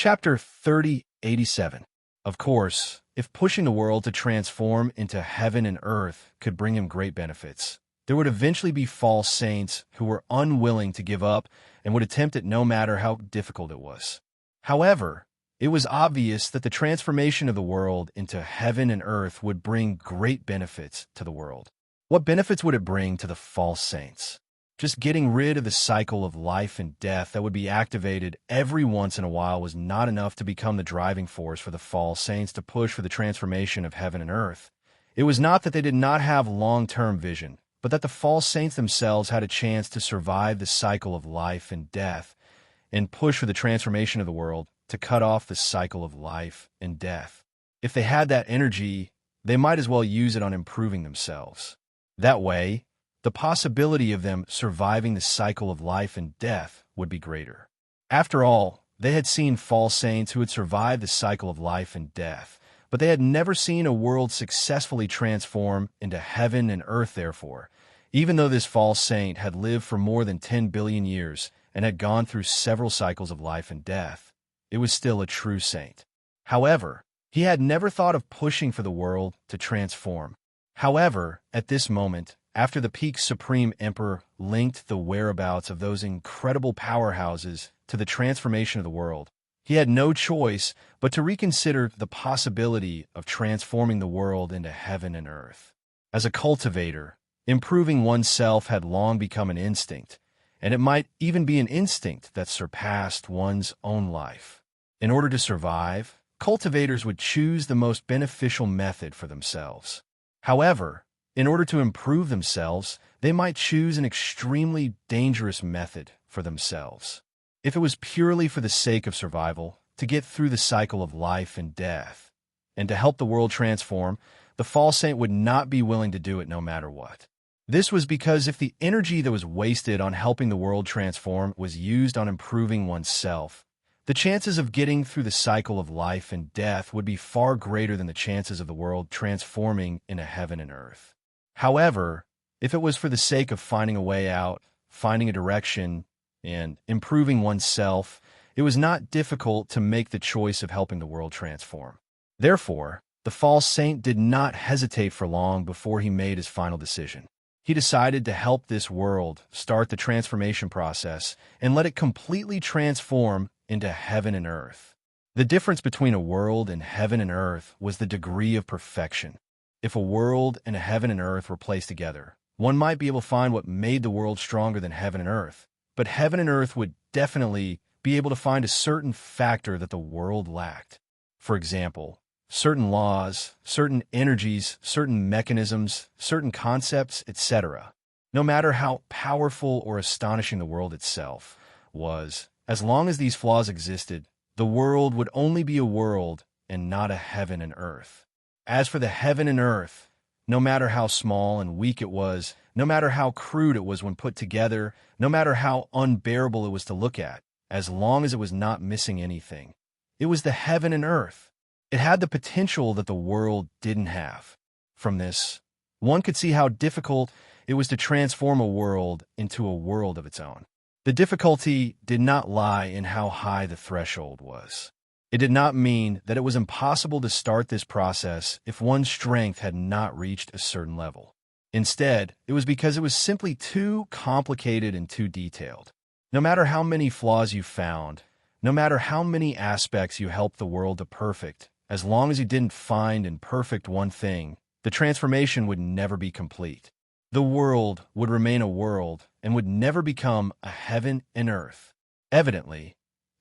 Chapter 3087. Of course, if pushing the world to transform into heaven and earth could bring him great benefits, there would eventually be false saints who were unwilling to give up and would attempt it no matter how difficult it was. However, it was obvious that the transformation of the world into heaven and earth would bring great benefits to the world. What benefits would it bring to the false saints? Just getting rid of the cycle of life and death that would be activated every once in a while was not enough to become the driving force for the false saints to push for the transformation of heaven and earth. It was not that they did not have long-term vision, but that the false saints themselves had a chance to survive the cycle of life and death and push for the transformation of the world to cut off the cycle of life and death. If they had that energy, they might as well use it on improving themselves. That way, the possibility of them surviving the cycle of life and death would be greater. After all, they had seen false saints who had survived the cycle of life and death, but they had never seen a world successfully transform into heaven and earth. Therefore, even though this false saint had lived for more than 10 billion years and had gone through several cycles of life and death, it was still a true saint. However, he had never thought of pushing for the world to transform. However, at this moment, after the peak Supreme Emperor linked the whereabouts of those incredible powerhouses to the transformation of the world, he had no choice but to reconsider the possibility of transforming the world into heaven and earth. As a cultivator, improving oneself had long become an instinct, and it might even be an instinct that surpassed one's own life. In order to survive, cultivators would choose the most beneficial method for themselves. However, in order to improve themselves, they might choose an extremely dangerous method for themselves. If it was purely for the sake of survival, to get through the cycle of life and death, and to help the world transform, the false saint would not be willing to do it no matter what. This was because if the energy that was wasted on helping the world transform was used on improving oneself, the chances of getting through the cycle of life and death would be far greater than the chances of the world transforming into heaven and earth. However, if it was for the sake of finding a way out, finding a direction, and improving oneself, it was not difficult to make the choice of helping the world transform. Therefore, the false saint did not hesitate for long before he made his final decision. He decided to help this world start the transformation process and let it completely transform into heaven and earth. The difference between a world and heaven and earth was the degree of perfection. If a world and a heaven and earth were placed together, one might be able to find what made the world stronger than heaven and earth, but heaven and earth would definitely be able to find a certain factor that the world lacked. For example, certain laws, certain energies, certain mechanisms, certain concepts, etc. No matter how powerful or astonishing the world itself was, as long as these flaws existed, the world would only be a world and not a heaven and earth. As for the heaven and earth, no matter how small and weak it was, no matter how crude it was when put together, no matter how unbearable it was to look at, as long as it was not missing anything, it was the heaven and earth. It had the potential that the world didn't have. From this, one could see how difficult it was to transform a world into a world of its own. The difficulty did not lie in how high the threshold was. It did not mean that it was impossible to start this process if one's strength had not reached a certain level. Instead, it was because it was simply too complicated and too detailed. No matter how many flaws you found, no matter how many aspects you helped the world to perfect, as long as you didn't find and perfect one thing, the transformation would never be complete. The world would remain a world and would never become a heaven and earth. Evidently,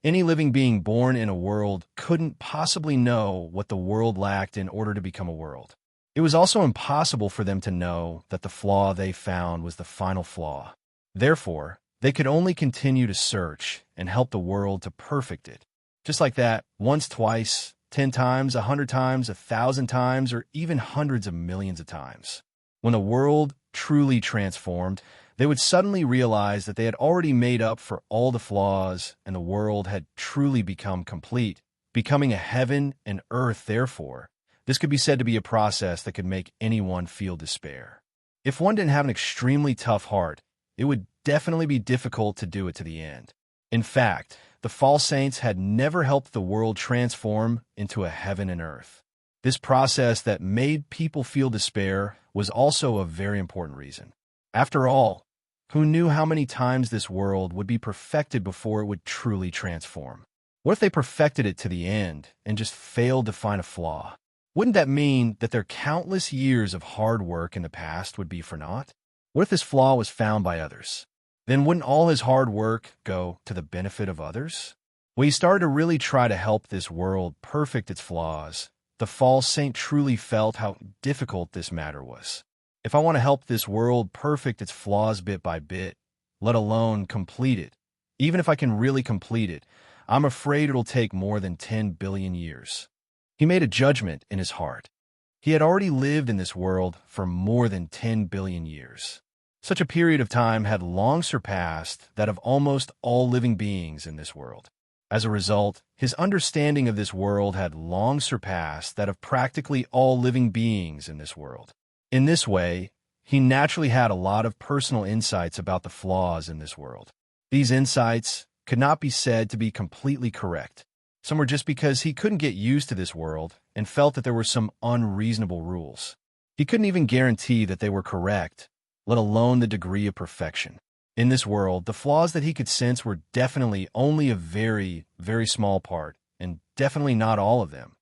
any living being born in a world couldn't possibly know what the world lacked in order to become a world. It was also impossible for them to know that the flaw they found was the final flaw. Therefore, they could only continue to search and help the world to perfect it. Just like that, once, twice, 10 times, 100 times, 1,000 times, or even hundreds of millions of times. When the world truly transformed, they would suddenly realize that they had already made up for all the flaws and the world had truly become complete, becoming a heaven and earth. Therefore, this could be said to be a process that could make anyone feel despair. If one didn't have an extremely tough heart, it would definitely be difficult to do it to the end. In fact, the false saints had never helped the world transform into a heaven and earth. This process that made people feel despair was also a very important reason. After all, who knew how many times this world would be perfected before it would truly transform? What if they perfected it to the end and just failed to find a flaw? Wouldn't that mean that their countless years of hard work in the past would be for naught? What if this flaw was found by others? Then wouldn't all his hard work go to the benefit of others? When he started to really try to help this world perfect its flaws, the false saint truly felt how difficult this matter was. If I want to help this world perfect its flaws bit by bit, let alone complete it, even if I can really complete it, I'm afraid it'll take more than 10 billion years. He made a judgment in his heart. He had already lived in this world for more than 10 billion years. Such a period of time had long surpassed that of almost all living beings in this world. As a result, his understanding of this world had long surpassed that of practically all living beings in this world. In this way, he naturally had a lot of personal insights about the flaws in this world. These insights could not be said to be completely correct. Some were just because he couldn't get used to this world and felt that there were some unreasonable rules. He couldn't even guarantee that they were correct, let alone the degree of perfection. In this world, the flaws that he could sense were definitely only a very, very small part, and definitely not all of them.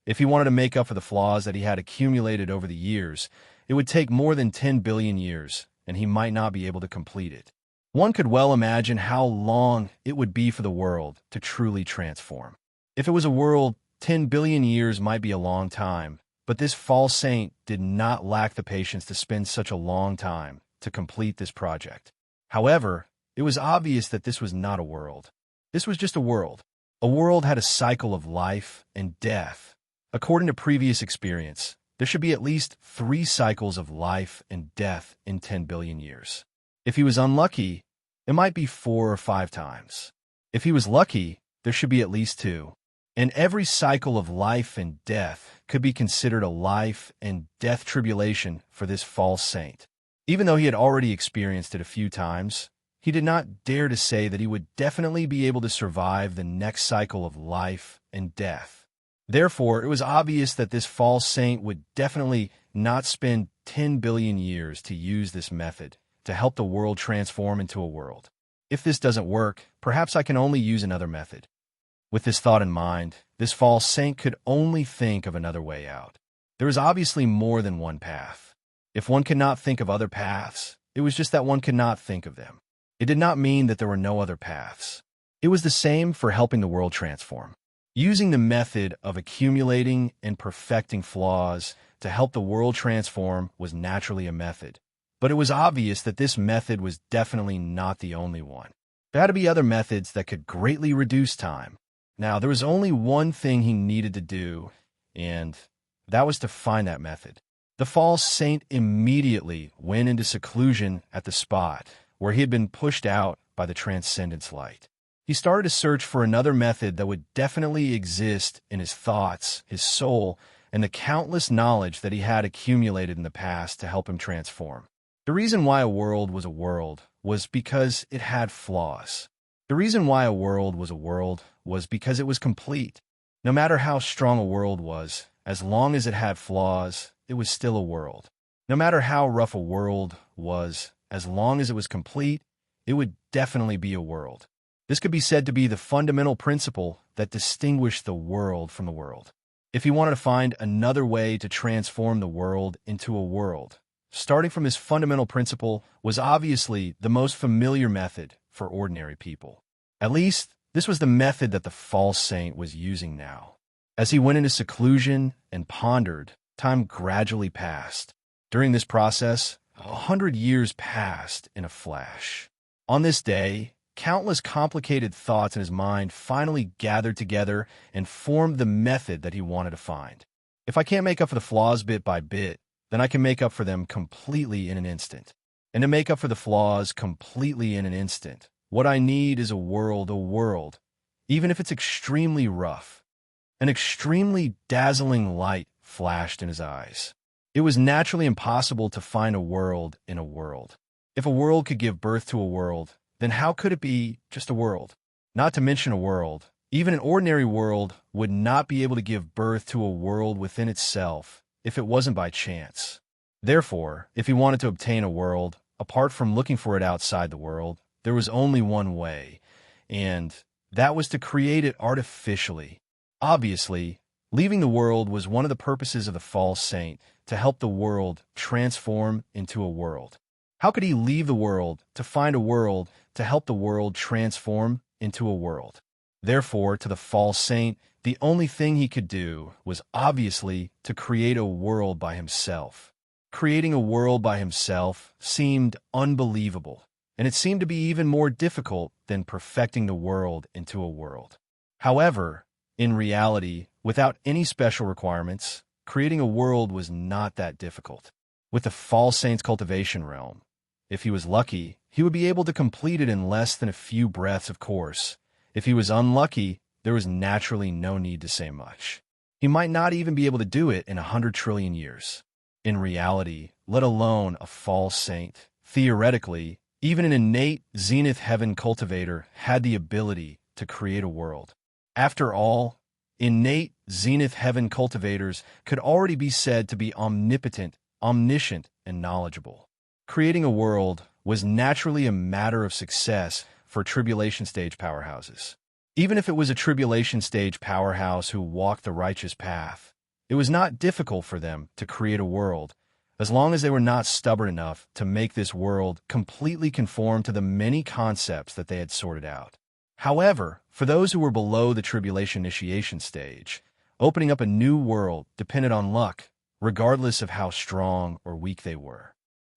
If he wanted to make up for the flaws that he had accumulated over the years, it would take more than 10 billion years, and he might not be able to complete it. One could well imagine how long it would be for the world to truly transform. If it was a world, 10 billion years might be a long time, but this false saint did not lack the patience to spend such a long time to complete this project. However, it was obvious that this was not a world. This was just a world. A world had a cycle of life and death. According to previous experience, there should be at least 3 cycles of life and death in 10 billion years. If he was unlucky, it might be 4 or 5 times. If he was lucky, there should be at least 2. And every cycle of life and death could be considered a life and death tribulation for this false saint. Even though he had already experienced it a few times, he did not dare to say that he would definitely be able to survive the next cycle of life and death. Therefore, it was obvious that this false saint would definitely not spend 10 billion years to use this method to help the world transform into a world. If this doesn't work, perhaps I can only use another method. With this thought in mind, this false saint could only think of another way out. There is obviously more than one path. If one could not think of other paths, it was just that one could not think of them. It did not mean that there were no other paths. It was the same for helping the world transform. Using the method of accumulating and perfecting flaws to help the world transform was naturally a method. But it was obvious that this method was definitely not the only one. There had to be other methods that could greatly reduce time. Now, there was only one thing he needed to do, and that was to find that method. The false saint immediately went into seclusion at the spot where he had been pushed out by the transcendence light. He started to search for another method that would definitely exist in his thoughts, his soul, and the countless knowledge that he had accumulated in the past to help him transform. The reason why a world was because it had flaws. The reason why a world was because it was complete. No matter how strong a world was, as long as it had flaws, it was still a world. No matter how rough a world was, as long as it was complete, it would definitely be a world. This could be said to be the fundamental principle that distinguished the world from the world. If he wanted to find another way to transform the world into a world, starting from this fundamental principle was obviously the most familiar method for ordinary people. At least, this was the method that the false saint was using now. As he went into seclusion and pondered, time gradually passed. During this process, 100 years passed in a flash. On this day, countless complicated thoughts in his mind finally gathered together and formed the method that he wanted to find. If I can't make up for the flaws bit by bit, then I can make up for them completely in an instant. And to make up for the flaws completely in an instant, what I need is a world, even if it's extremely rough. An extremely dazzling light flashed in his eyes. It was naturally impossible to find a world in a world. If a world could give birth to a world, then how could it be just a world? Not to mention a world. Even an ordinary world would not be able to give birth to a world within itself if it wasn't by chance. Therefore, if he wanted to obtain a world, apart from looking for it outside the world, there was only one way, and that was to create it artificially. Obviously, leaving the world was one of the purposes of the false saint, to help the world transform into a world. How could he leave the world to find a world to help the world transform into a world? Therefore, to the false saint, the only thing he could do was obviously to create a world by himself. Creating a world by himself seemed unbelievable, and it seemed to be even more difficult than perfecting the world into a world. However, in reality, without any special requirements, creating a world was not that difficult. With the false saint's cultivation realm, if he was lucky, he would be able to complete it in less than a few breaths, of course. If he was unlucky, there was naturally no need to say much. He might not even be able to do it in 100 trillion years. In reality, let alone a false saint, theoretically, even an innate zenith heaven cultivator had the ability to create a world. After all, innate zenith heaven cultivators could already be said to be omnipotent, omniscient, and knowledgeable. Creating a world was naturally a matter of success for tribulation stage powerhouses. Even if it was a tribulation stage powerhouse who walked the righteous path, it was not difficult for them to create a world, as long as they were not stubborn enough to make this world completely conform to the many concepts that they had sorted out. However, for those who were below the tribulation initiation stage, opening up a new world depended on luck, regardless of how strong or weak they were.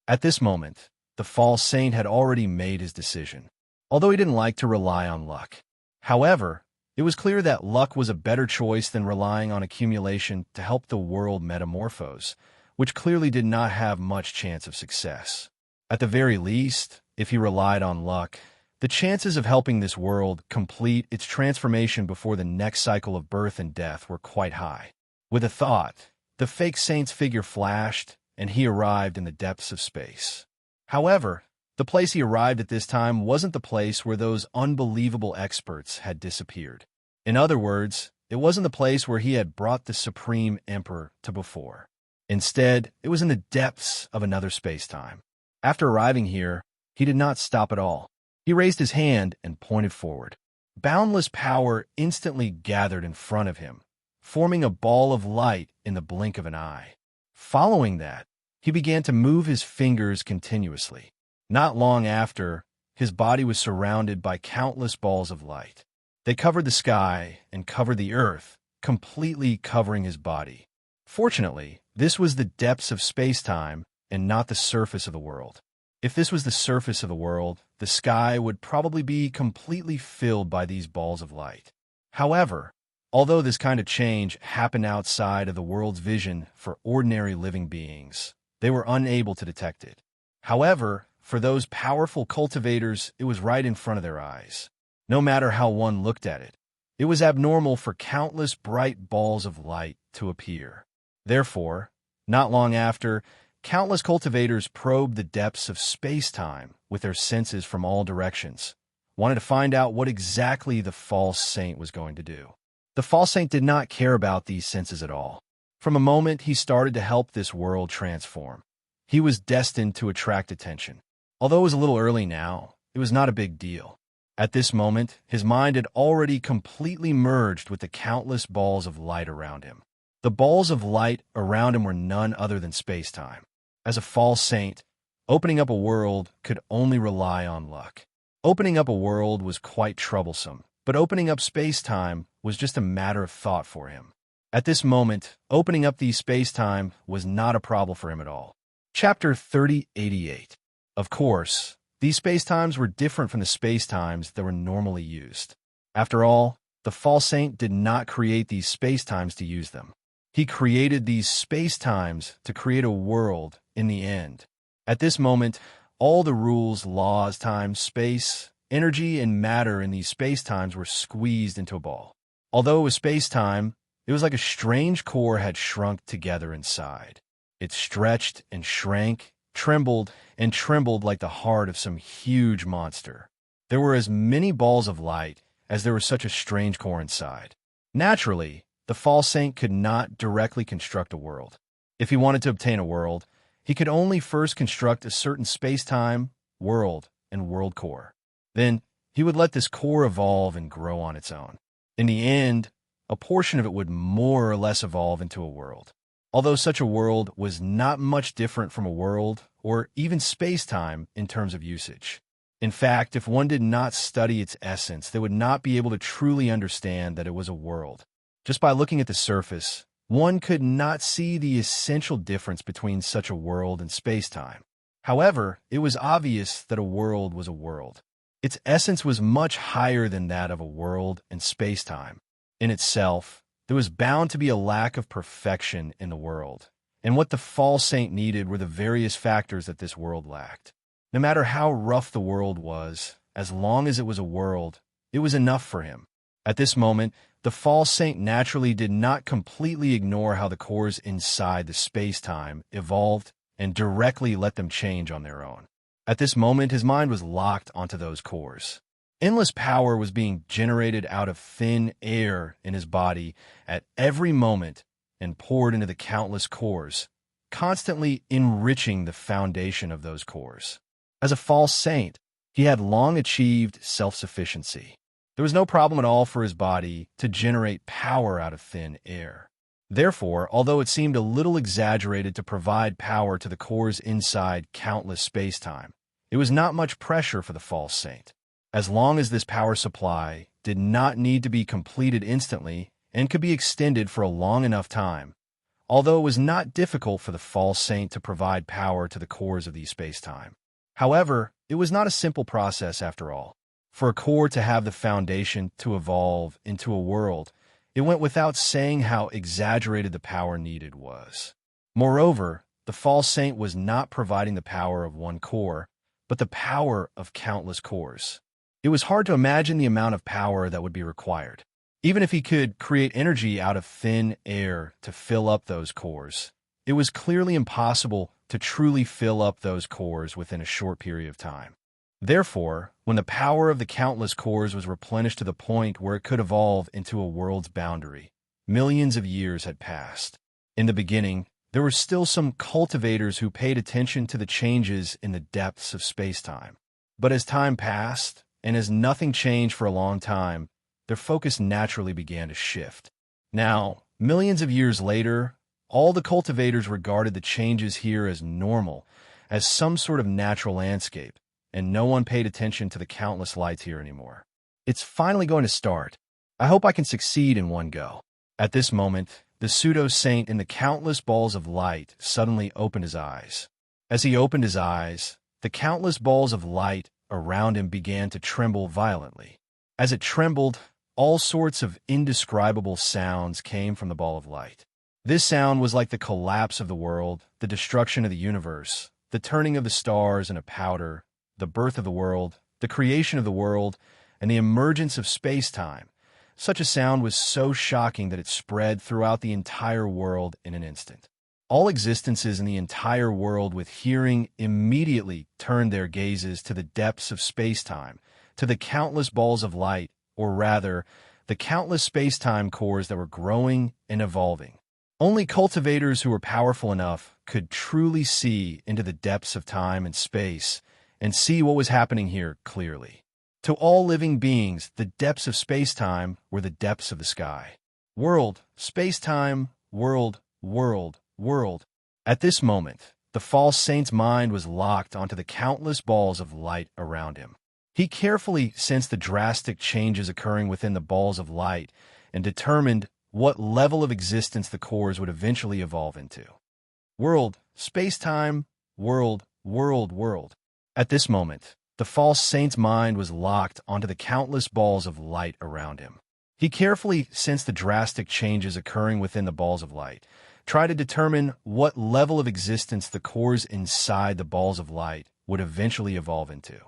At this moment, the false saint had already made his decision, although he didn't like to rely on luck. However, it was clear that luck was a better choice than relying on accumulation to help the world metamorphose, which clearly did not have much chance of success. At the very least, if he relied on luck, the chances of helping this world complete its transformation before the next cycle of birth and death were quite high. With a thought, the fake saint's figure flashed, and he arrived in the depths of space. However, the place he arrived at this time wasn't the place where those unbelievable experts had disappeared. In other words, it wasn't the place where he had brought the Supreme Emperor to before. Instead, it was in the depths of another space-time. After arriving here, he did not stop at all. He raised his hand and pointed forward. Boundless power instantly gathered in front of him, forming a ball of light in the blink of an eye. Following that, he began to move his fingers continuously. Not long after, his body was surrounded by countless balls of light. They covered the sky and covered the earth, completely covering his body. Fortunately, this was the depths of space-time and not the surface of the world. If this was the surface of the world, the sky would probably be completely filled by these balls of light. However, although this kind of change happened outside of the world's vision for ordinary living beings, they were unable to detect it. However, for those powerful cultivators, it was right in front of their eyes. No matter how one looked at it, it was abnormal for countless bright balls of light to appear. Therefore, not long after, countless cultivators probed the depths of space-time with their senses from all directions, wanted to find out what exactly the false saint was going to do. The false saint did not care about these senses at all. From a moment he started to help this world transform, he was destined to attract attention. Although it was a little early now, it was not a big deal. At this moment, his mind had already completely merged with the countless balls of light around him. The balls of light around him were none other than space-time. As a false saint, opening up a world could only rely on luck. Opening up a world was quite troublesome, but opening up space-time was just a matter of thought for him. At this moment, opening up these space-time was not a problem for him at all. Chapter 3088. Of course, these spacetimes were different from the spacetimes that were normally used. After all, the false saint did not create these spacetimes to use them. He created these spacetimes to create a world in the end. At this moment, all the rules, laws, time, space, energy, and matter in these spacetimes were squeezed into a ball. Although it was spacetime, it was like a strange core had shrunk together inside. It stretched and shrank, trembled and trembled like the heart of some huge monster. There were as many balls of light as there was such a strange core inside. Naturally, the false saint could not directly construct a world. If he wanted to obtain a world, he could only first construct a certain space-time, world, and world core. Then, he would let this core evolve and grow on its own. In the end, a portion of it would more or less evolve into a world. Although such a world was not much different from a world or even space-time in terms of usage. In fact, if one did not study its essence, they would not be able to truly understand that it was a world. Just by looking at the surface, one could not see the essential difference between such a world and space-time. However, it was obvious that a world was a world. Its essence was much higher than that of a world and space-time. In itself, there was bound to be a lack of perfection in the world, and what the false saint needed were the various factors that this world lacked. No matter how rough the world was, as long as it was a world, it was enough for him. At this moment, the false saint naturally did not completely ignore how the cores inside the space-time evolved and directly let them change on their own. At this moment, his mind was locked onto those cores. Endless power was being generated out of thin air in his body at every moment and poured into the countless cores, constantly enriching the foundation of those cores. As a false saint, he had long achieved self-sufficiency. There was no problem at all for his body to generate power out of thin air. Therefore, although it seemed a little exaggerated to provide power to the cores inside countless space-time, it was not much pressure for the false saint. As long as this power supply did not need to be completed instantly and could be extended for a long enough time, although it was not difficult for the false saint to provide power to the cores of these space-time. However, it was not a simple process after all. For a core to have the foundation to evolve into a world, it went without saying how exaggerated the power needed was. Moreover, the false saint was not providing the power of one core, but the power of countless cores. It was hard to imagine the amount of power that would be required. Even if he could create energy out of thin air to fill up those cores, it was clearly impossible to truly fill up those cores within a short period of time. Therefore, when the power of the countless cores was replenished to the point where it could evolve into a world's boundary, millions of years had passed. In the beginning, there were still some cultivators who paid attention to the changes in the depths of space-time. But as time passed, and as nothing changed for a long time, their focus naturally began to shift. Now, millions of years later, all the cultivators regarded the changes here as normal, as some sort of natural landscape, and no one paid attention to the countless lights here anymore. It's finally going to start. I hope I can succeed in one go. At this moment, the pseudo-saint in the countless balls of light suddenly opened his eyes. As he opened his eyes, the countless balls of light around him began to tremble violently. As it trembled, all sorts of indescribable sounds came from the ball of light. This sound was like the collapse of the world, the destruction of the universe, the turning of the stars into powder, the birth of the world, the creation of the world, and the emergence of space-time. Such a sound was so shocking that it spread throughout the entire world in an instant. All existences in the entire world with hearing immediately turned their gazes to the depths of space-time, to the countless balls of light, or rather, the countless space-time cores that were growing and evolving. Only cultivators who were powerful enough could truly see into the depths of time and space and see what was happening here clearly. To all living beings, the depths of space-time were the depths of the sky. World, space-time, world, world, world. At this moment, the false saint's mind was locked onto the countless balls of light around him. He carefully sensed the drastic changes occurring within the balls of light and determined what level of existence the cores would eventually evolve into. World, space-time, world, world, world. At this moment, the false saint's mind was locked onto the countless balls of light around him. He carefully sensed the drastic changes occurring within the balls of light, tried to determine what level of existence the cores inside the balls of light would eventually evolve into.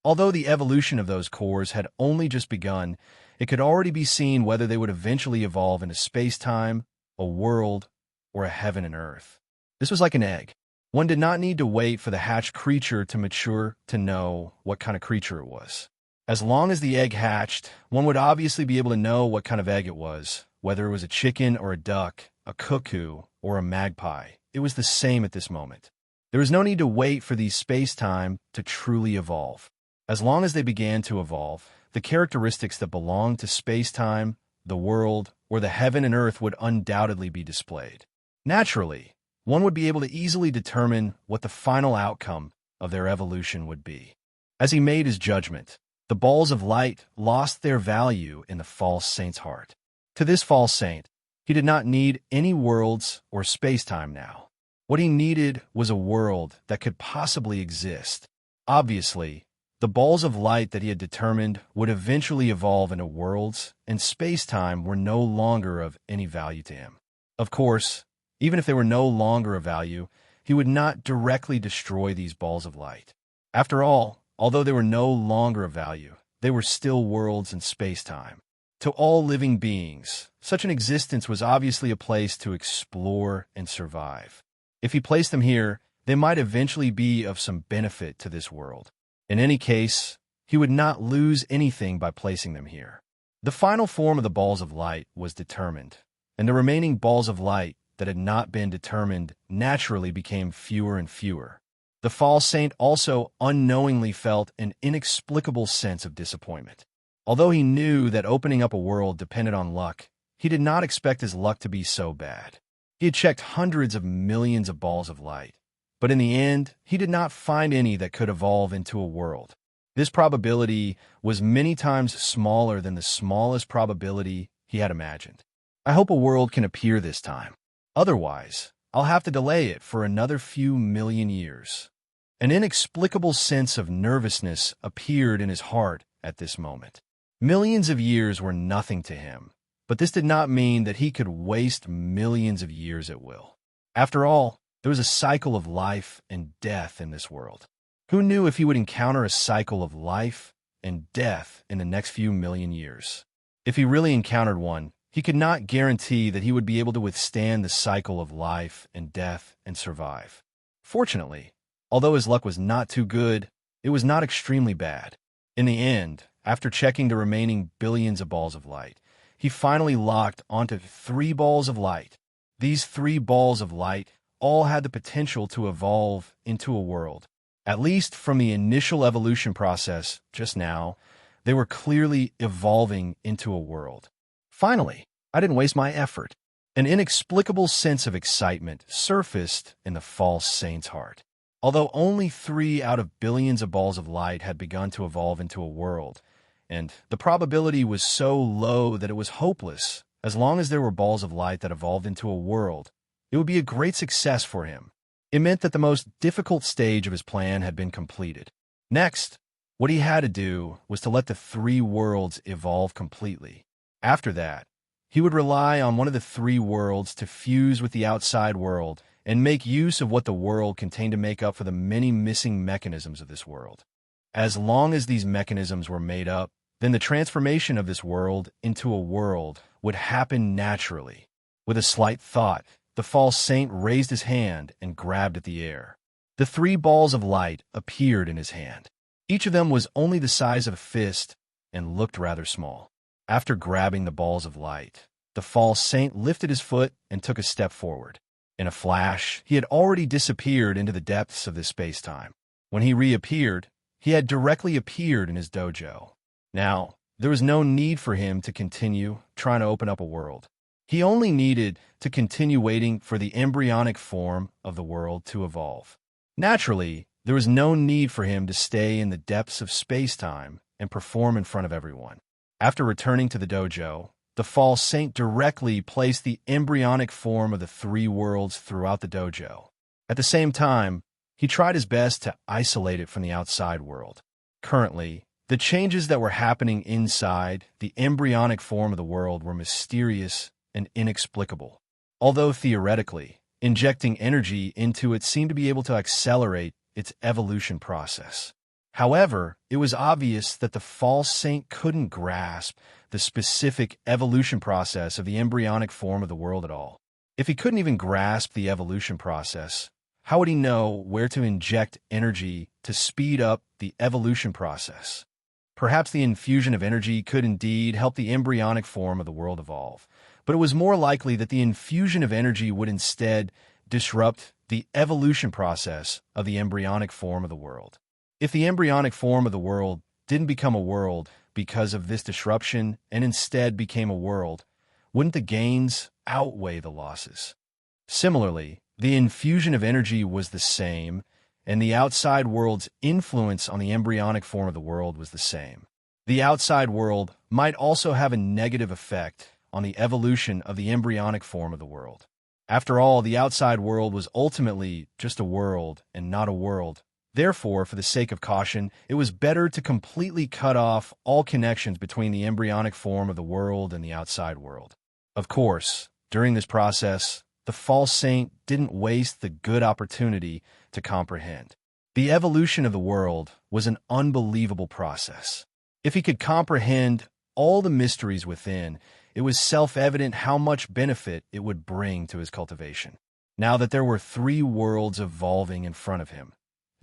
Although the evolution of those cores had only just begun, it could already be seen whether they would eventually evolve into space-time, a world, or a heaven and earth. This was like an egg. One did not need to wait for the hatched creature to mature to know what kind of creature it was. As long as the egg hatched, one would obviously be able to know what kind of egg it was, whether it was a chicken or a duck, a cuckoo or a magpie. It was the same at this moment. There was no need to wait for these space-time to truly evolve. As long as they began to evolve, the characteristics that belonged to space-time, the world, or the heaven and earth would undoubtedly be displayed. Naturally, one would be able to easily determine what the final outcome of their evolution would be. As he made his judgment, the balls of light lost their value in the false saint's heart. To this false saint, he did not need any worlds or space-time now. What he needed was a world that could possibly exist. Obviously, the balls of light that he had determined would eventually evolve into worlds, and space-time were no longer of any value to him. Of course, even if they were no longer of value, he would not directly destroy these balls of light. After all, although they were no longer of value, they were still worlds and space-time. To all living beings, such an existence was obviously a place to explore and survive. If he placed them here, they might eventually be of some benefit to this world. In any case, he would not lose anything by placing them here. The final form of the balls of light was determined, and the remaining balls of light that had not been determined naturally became fewer and fewer. The false saint also unknowingly felt an inexplicable sense of disappointment. Although he knew that opening up a world depended on luck, he did not expect his luck to be so bad. He had checked hundreds of millions of balls of light, but in the end, he did not find any that could evolve into a world. This probability was many times smaller than the smallest probability he had imagined. I hope a world can appear this time. Otherwise, I'll have to delay it for another few million years. An inexplicable sense of nervousness appeared in his heart at this moment. Millions of years were nothing to him, but this did not mean that he could waste millions of years at will. After all, there was a cycle of life and death in this world. Who knew if he would encounter a cycle of life and death in the next few million years? If he really encountered one, he could not guarantee that he would be able to withstand the cycle of life and death and survive. Fortunately, although his luck was not too good, it was not extremely bad. In the end, after checking the remaining billions of balls of light, he finally locked onto 3 balls of light. These 3 balls of light all had the potential to evolve into a world. At least from the initial evolution process just now, they were clearly evolving into a world. Finally, I didn't waste my effort. An inexplicable sense of excitement surfaced in the false saint's heart. Although only 3 out of billions of balls of light had begun to evolve into a world, and the probability was so low that it was hopeless. As long as there were balls of light that evolved into a world, it would be a great success for him. It meant that the most difficult stage of his plan had been completed. Next, what he had to do was to let the 3 worlds evolve completely. After that, he would rely on one of the 3 worlds to fuse with the outside world and make use of what the world contained to make up for the many missing mechanisms of this world. As long as these mechanisms were made up, then the transformation of this world into a world would happen naturally. With a slight thought, the false saint raised his hand and grabbed at the air. The 3 balls of light appeared in his hand. Each of them was only the size of a fist and looked rather small. After grabbing the balls of light, the false saint lifted his foot and took a step forward. In a flash, he had already disappeared into the depths of this space-time. When he reappeared, he had directly appeared in his dojo. Now, there was no need for him to continue trying to open up a world. He only needed to continue waiting for the embryonic form of the world to evolve. Naturally, there was no need for him to stay in the depths of space-time and perform in front of everyone. After returning to the dojo, the false saint directly placed the embryonic form of the 3 worlds throughout the dojo. At the same time, he tried his best to isolate it from the outside world. Currently, the changes that were happening inside the embryonic form of the world were mysterious and inexplicable. Although theoretically, injecting energy into it seemed to be able to accelerate its evolution process. However, it was obvious that the false saint couldn't grasp the specific evolution process of the embryonic form of the world at all. If he couldn't even grasp the evolution process, how would he know where to inject energy to speed up the evolution process? Perhaps the infusion of energy could indeed help the embryonic form of the world evolve, but it was more likely that the infusion of energy would instead disrupt the evolution process of the embryonic form of the world. If the embryonic form of the world didn't become a world because of this disruption and instead became a world, wouldn't the gains outweigh the losses? Similarly, the infusion of energy was the same, and the outside world's influence on the embryonic form of the world was the same. The outside world might also have a negative effect on the evolution of the embryonic form of the world. After all, the outside world was ultimately just a world and not a world. Therefore, for the sake of caution, it was better to completely cut off all connections between the embryonic form of the world and the outside world. Of course, during this process, the false saint didn't waste the good opportunity to comprehend. The evolution of the world was an unbelievable process. If he could comprehend all the mysteries within, it was self-evident how much benefit it would bring to his cultivation. Now that there were 3 worlds evolving in front of him,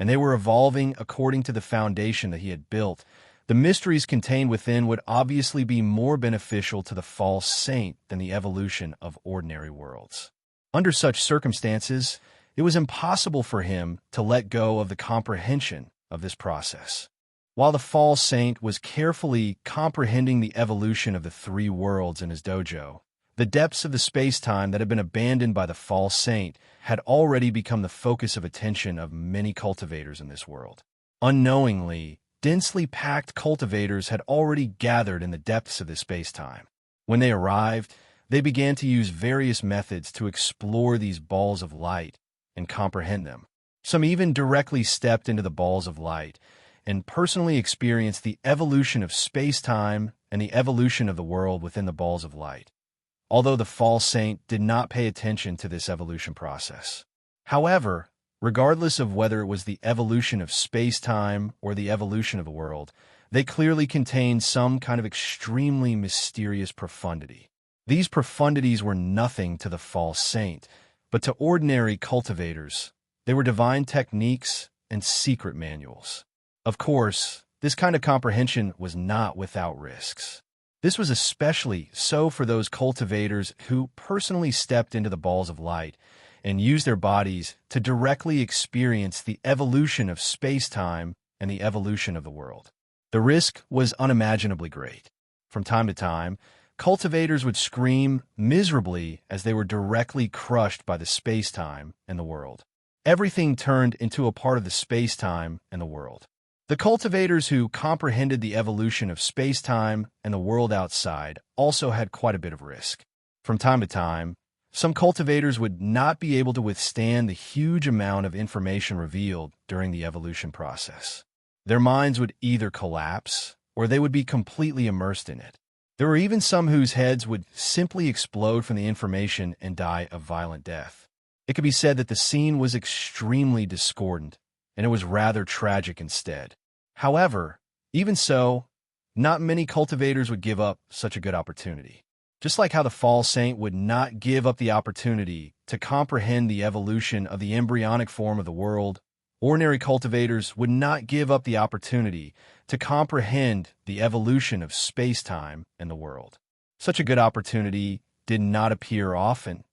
and they were evolving according to the foundation that he had built, the mysteries contained within would obviously be more beneficial to the false saint than the evolution of ordinary worlds. Under such circumstances, it was impossible for him to let go of the comprehension of this process. While the false saint was carefully comprehending the evolution of the 3 worlds in his dojo, the depths of the space-time that had been abandoned by the false saint had already become the focus of attention of many cultivators in this world. Unknowingly, densely packed cultivators had already gathered in the depths of the space-time. When they arrived, they began to use various methods to explore these balls of light and comprehend them. Some even directly stepped into the balls of light and personally experienced the evolution of space-time and the evolution of the world within the balls of light, although the false saint did not pay attention to this evolution process. However, regardless of whether it was the evolution of space-time or the evolution of the world, they clearly contained some kind of extremely mysterious profundity. These profundities were nothing to the false saint, but to ordinary cultivators, they were divine techniques and secret manuals. Of course, this kind of comprehension was not without risks. This was especially so for those cultivators who personally stepped into the balls of light and used their bodies to directly experience the evolution of space-time and the evolution of the world. The risk was unimaginably great. From time to time, cultivators would scream miserably as they were directly crushed by the space-time and the world. Everything turned into a part of the space-time and the world. The cultivators who comprehended the evolution of space-time and the world outside also had quite a bit of risk. From time to time, some cultivators would not be able to withstand the huge amount of information revealed during the evolution process. Their minds would either collapse or they would be completely immersed in it. There were even some whose heads would simply explode from the information and die a violent death. It could be said that the scene was extremely discordant, and it was rather tragic instead. However, even so, not many cultivators would give up such a good opportunity. Just like how the false saint would not give up the opportunity to comprehend the evolution of the embryonic form of the world, ordinary cultivators would not give up the opportunity to comprehend the evolution of space-time and the world. Such a good opportunity did not appear often.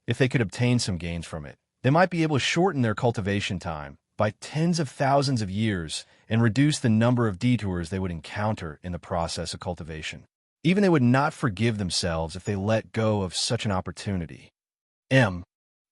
If they could obtain some gains from it, they might be able to shorten their cultivation time by tens of thousands of years and reduce the number of detours they would encounter in the process of cultivation. Even they would not forgive themselves if they let go of such an opportunity.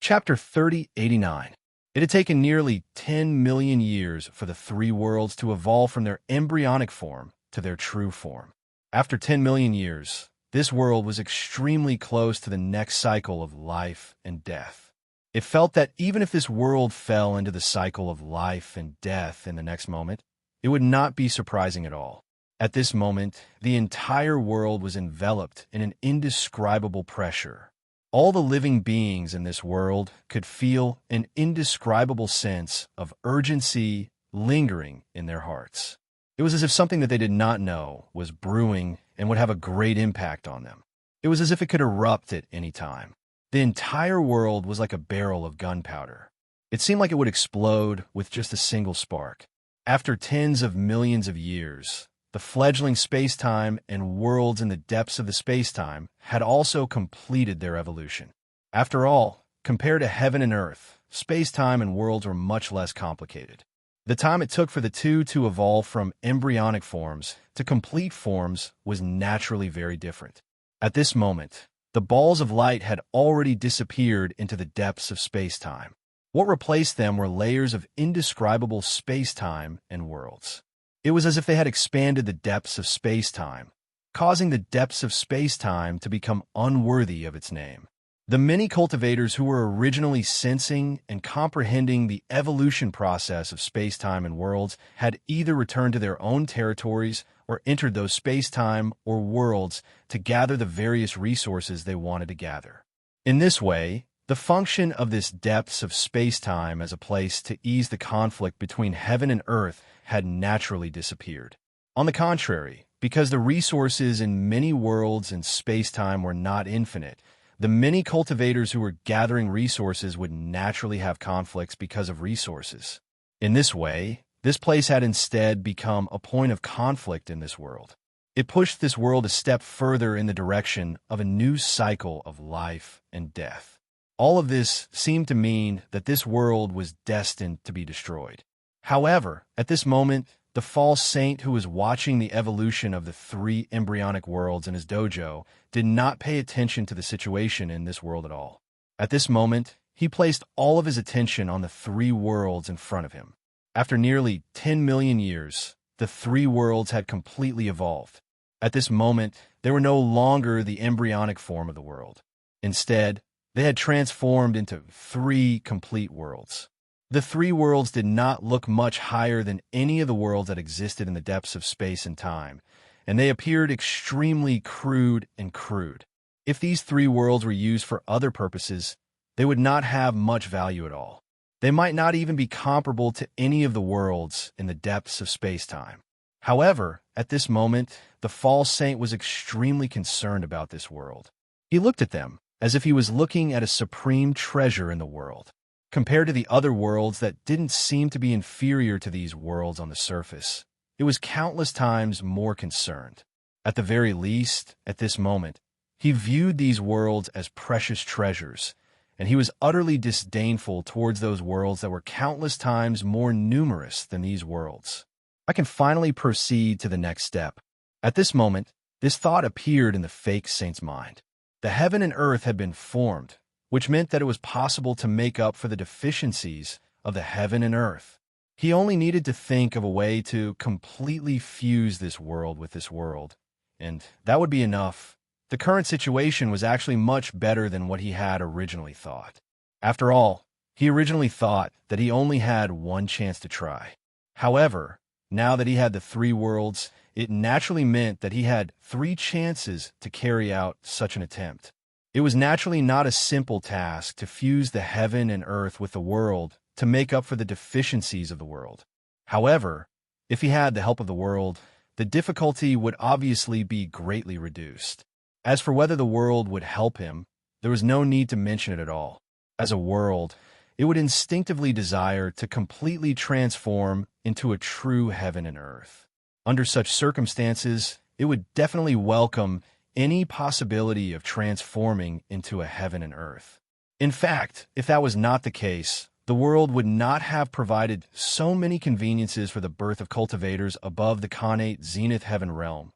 Chapter 3089. It had taken nearly 10 million years for the 3 worlds to evolve from their embryonic form to their true form. After 10 million years, this world was extremely close to the next cycle of life and death. It felt that even if this world fell into the cycle of life and death in the next moment, it would not be surprising at all. At this moment, the entire world was enveloped in an indescribable pressure. All the living beings in this world could feel an indescribable sense of urgency lingering in their hearts. It was as if something that they did not know was brewing and would have a great impact on them. It was as if it could erupt at any time. The entire world was like a barrel of gunpowder. It seemed like it would explode with just a single spark. After tens of millions of years, the fledgling spacetime and worlds in the depths of the spacetime had also completed their evolution. After all, compared to heaven and earth, spacetime and worlds were much less complicated. The time it took for the two to evolve from embryonic forms to complete forms was naturally very different. At this moment, the balls of light had already disappeared into the depths of spacetime. What replaced them were layers of indescribable spacetime and worlds. It was as if they had expanded the depths of spacetime, causing the depths of spacetime to become unworthy of its name. The many cultivators who were originally sensing and comprehending the evolution process of spacetime and worlds had either returned to their own territories or entered those spacetime or worlds to gather the various resources they wanted to gather. In this way, the function of this depths of spacetime as a place to ease the conflict between heaven and earth had naturally disappeared. On the contrary, because the resources in many worlds and spacetime were not infinite, the many cultivators who were gathering resources would naturally have conflicts because of resources. In this way, this place had instead become a point of conflict in this world. It pushed this world a step further in the direction of a new cycle of life and death. All of this seemed to mean that this world was destined to be destroyed. However, at this moment, the false saint who was watching the evolution of the three embryonic worlds in his dojo did not pay attention to the situation in this world at all. At this moment, he placed all of his attention on the three worlds in front of him. After nearly 10 million years, the three worlds had completely evolved. At this moment, they were no longer the embryonic form of the world. Instead, they had transformed into three complete worlds. The three worlds did not look much higher than any of the worlds that existed in the depths of space and time, and they appeared extremely crude and crude. If these three worlds were used for other purposes, they would not have much value at all. They might not even be comparable to any of the worlds in the depths of space-time. However, at this moment, the false saint was extremely concerned about this world. He looked at them as if he was looking at a supreme treasure in the world. Compared to the other worlds that didn't seem to be inferior to these worlds on the surface, it was countless times more concerned. At the very least, at this moment, he viewed these worlds as precious treasures, and he was utterly disdainful towards those worlds that were countless times more numerous than these worlds. I can finally proceed to the next step. At this moment, this thought appeared in the fake saint's mind. The heaven and earth had been formed, which meant that it was possible to make up for the deficiencies of the heaven and earth. He only needed to think of a way to completely fuse this world with this world, and that would be enough. The current situation was actually much better than what he had originally thought. After all, he originally thought that he only had one chance to try. However, now that he had the three worlds, it naturally meant that he had three chances to carry out such an attempt. It was naturally not a simple task to fuse the heaven and earth with the world to make up for the deficiencies of the world. However, if he had the help of the world, the difficulty would obviously be greatly reduced. As for whether the world would help him, there was no need to mention it at all. As a world, it would instinctively desire to completely transform into a true heaven and earth. Under such circumstances, it would definitely welcome any possibility of transforming into a heaven and earth. In fact, if that was not the case, the world would not have provided so many conveniences for the birth of cultivators above the connate zenith heaven realm.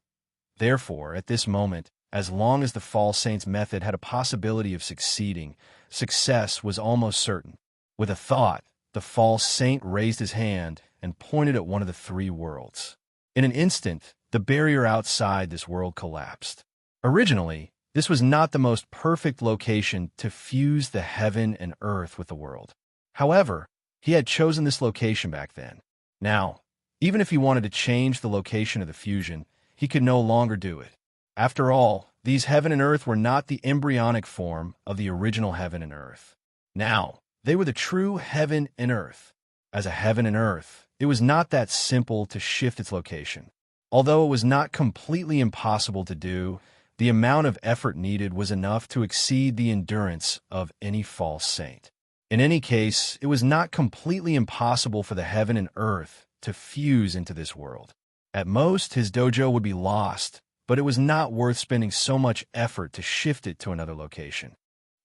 Therefore, at this moment, as long as the false saint's method had a possibility of succeeding, success was almost certain. With a thought, the false saint raised his hand and pointed at one of the three worlds. In an instant, the barrier outside this world collapsed. Originally, this was not the most perfect location to fuse the heaven and earth with the world. However, he had chosen this location back then. Now, even if he wanted to change the location of the fusion, he could no longer do it. After all, these heaven and earth were not the embryonic form of the original heaven and earth. Now, they were the true heaven and earth. As a heaven and earth, it was not that simple to shift its location. Although it was not completely impossible to do, the amount of effort needed was enough to exceed the endurance of any false saint. In any case, it was not completely impossible for the heaven and earth to fuse into this world. At most, his dojo would be lost, but it was not worth spending so much effort to shift it to another location.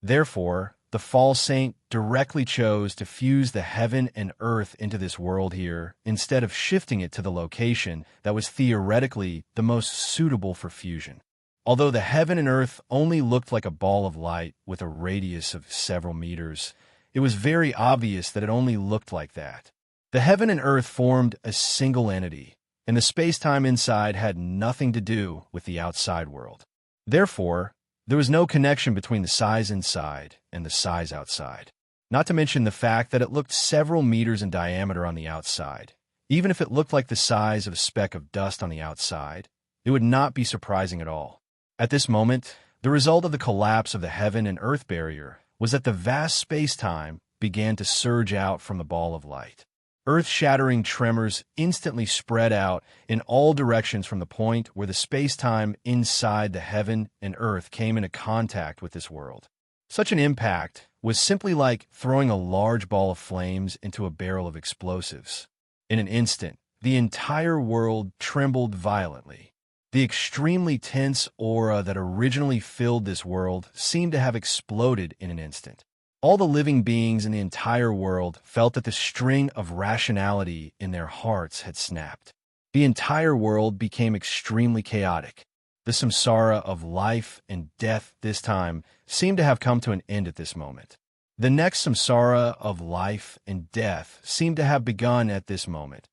Therefore, the false saint directly chose to fuse the heaven and earth into this world here, instead of shifting it to the location that was theoretically the most suitable for fusion. Although the heaven and earth only looked like a ball of light with a radius of several meters, it was very obvious that it only looked like that. The heaven and earth formed a single entity, and the space-time inside had nothing to do with the outside world. Therefore, there was no connection between the size inside and the size outside, not to mention the fact that it looked several meters in diameter on the outside. Even if it looked like the size of a speck of dust on the outside, it would not be surprising at all. At this moment, the result of the collapse of the heaven and earth barrier was that the vast space-time began to surge out from the ball of light. Earth-shattering tremors instantly spread out in all directions from the point where the space-time inside the heaven and earth came into contact with this world. Such an impact was simply like throwing a large ball of flames into a barrel of explosives. In an instant, the entire world trembled violently. The extremely tense aura that originally filled this world seemed to have exploded in an instant. All the living beings in the entire world felt that the string of rationality in their hearts had snapped. The entire world became extremely chaotic. The samsara of life and death this time seemed to have come to an end at this moment. The next samsara of life and death seemed to have begun at this moment.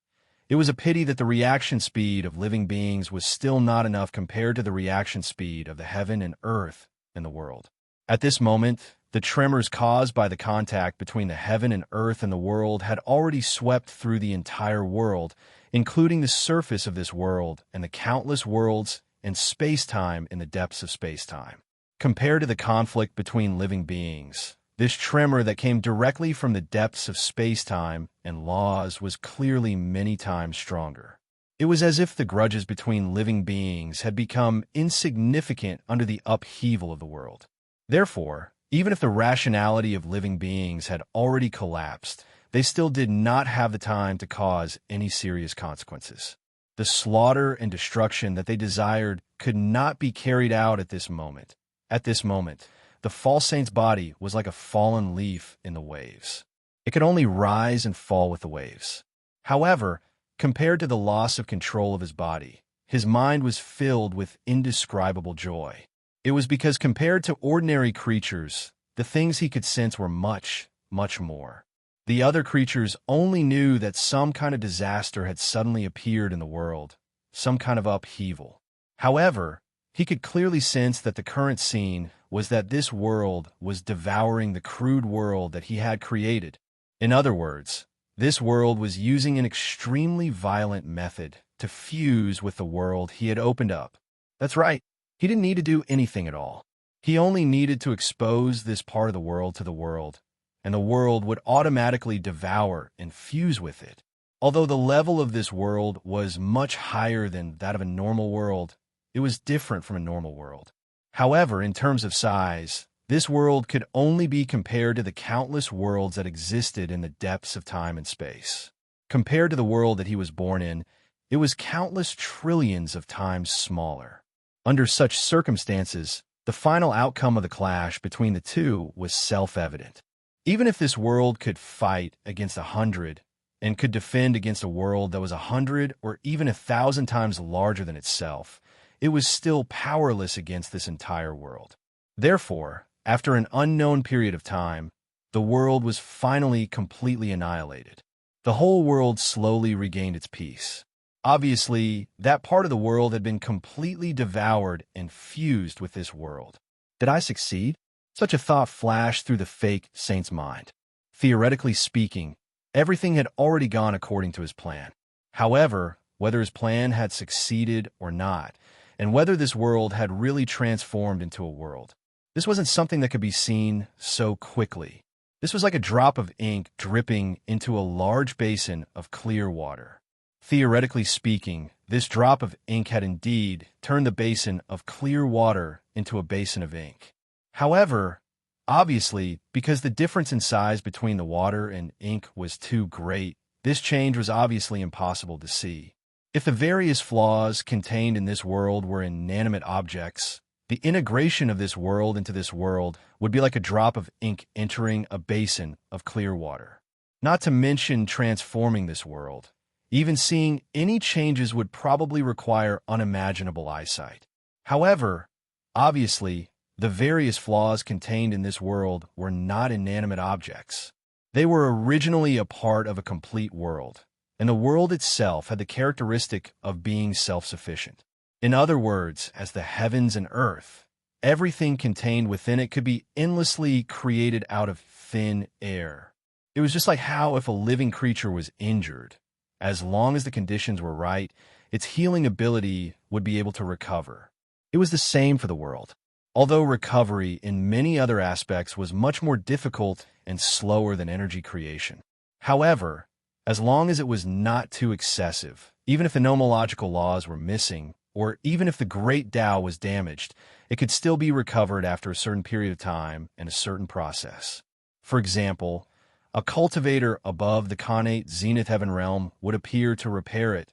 It was a pity that the reaction speed of living beings was still not enough compared to the reaction speed of the heaven and earth and the world. At this moment, the tremors caused by the contact between the heaven and earth and the world had already swept through the entire world, including the surface of this world and the countless worlds and space-time in the depths of space-time. Compared to the conflict between living beings, this tremor that came directly from the depths of space-time and laws was clearly many times stronger. It was as if the grudges between living beings had become insignificant under the upheaval of the world. Therefore, even if the rationality of living beings had already collapsed, they still did not have the time to cause any serious consequences. The slaughter and destruction that they desired could not be carried out at this moment. At this moment, the false saint's body was like a fallen leaf in the waves. It could only rise and fall with the waves. However, compared to the loss of control of his body, his mind was filled with indescribable joy. It was because compared to ordinary creatures, the things he could sense were much, much more. The other creatures only knew that some kind of disaster had suddenly appeared in the world, some kind of upheaval. However, he could clearly sense that the current scene was that this world was devouring the crude world that he had created. In other words, this world was using an extremely violent method to fuse with the world he had opened up. That's right. He didn't need to do anything at all. He only needed to expose this part of the world to the world, and the world would automatically devour and fuse with it. Although the level of this world was much higher than that of a normal world, it was different from a normal world. However, in terms of size, this world could only be compared to the countless worlds that existed in the depths of time and space. Compared to the world that he was born in, it was countless trillions of times smaller. Under such circumstances, the final outcome of the clash between the two was self-evident. Even if this world could fight against 100 and could defend against a world that was 100 or even 1,000 times larger than itself, it was still powerless against this entire world. Therefore, after an unknown period of time, the world was finally completely annihilated. The whole world slowly regained its peace. Obviously, that part of the world had been completely devoured and fused with this world. Did I succeed? Such a thought flashed through the fake saint's mind. Theoretically speaking, everything had already gone according to his plan. However, whether his plan had succeeded or not, and whether this world had really transformed into a world, this wasn't something that could be seen so quickly. This was like a drop of ink dripping into a large basin of clear water. Theoretically speaking, this drop of ink had indeed turned the basin of clear water into a basin of ink. However, obviously, because the difference in size between the water and ink was too great, this change was obviously impossible to see. If the various flaws contained in this world were inanimate objects, the integration of this world into this world would be like a drop of ink entering a basin of clear water. Not to mention transforming this world. Even seeing any changes would probably require unimaginable eyesight. However, obviously, the various flaws contained in this world were not inanimate objects. They were originally a part of a complete world, and the world itself had the characteristic of being self-sufficient. In other words, as the heavens and earth, everything contained within it could be endlessly created out of thin air. It was just like how if a living creature was injured, as long as the conditions were right, its healing ability would be able to recover. It was the same for the world, although recovery in many other aspects was much more difficult and slower than energy creation. However, as long as it was not too excessive, even if the nomological laws were missing, or even if the great Tao was damaged, it could still be recovered after a certain period of time and a certain process. For example, a cultivator above the connate zenith heaven realm would appear to repair it.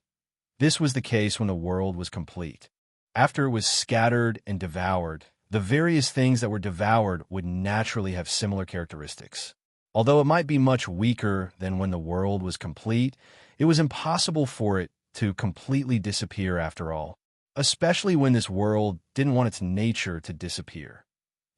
This was the case when the world was complete. After it was scattered and devoured, the various things that were devoured would naturally have similar characteristics. Although it might be much weaker than when the world was complete, it was impossible for it to completely disappear after all, especially when this world didn't want its nature to disappear.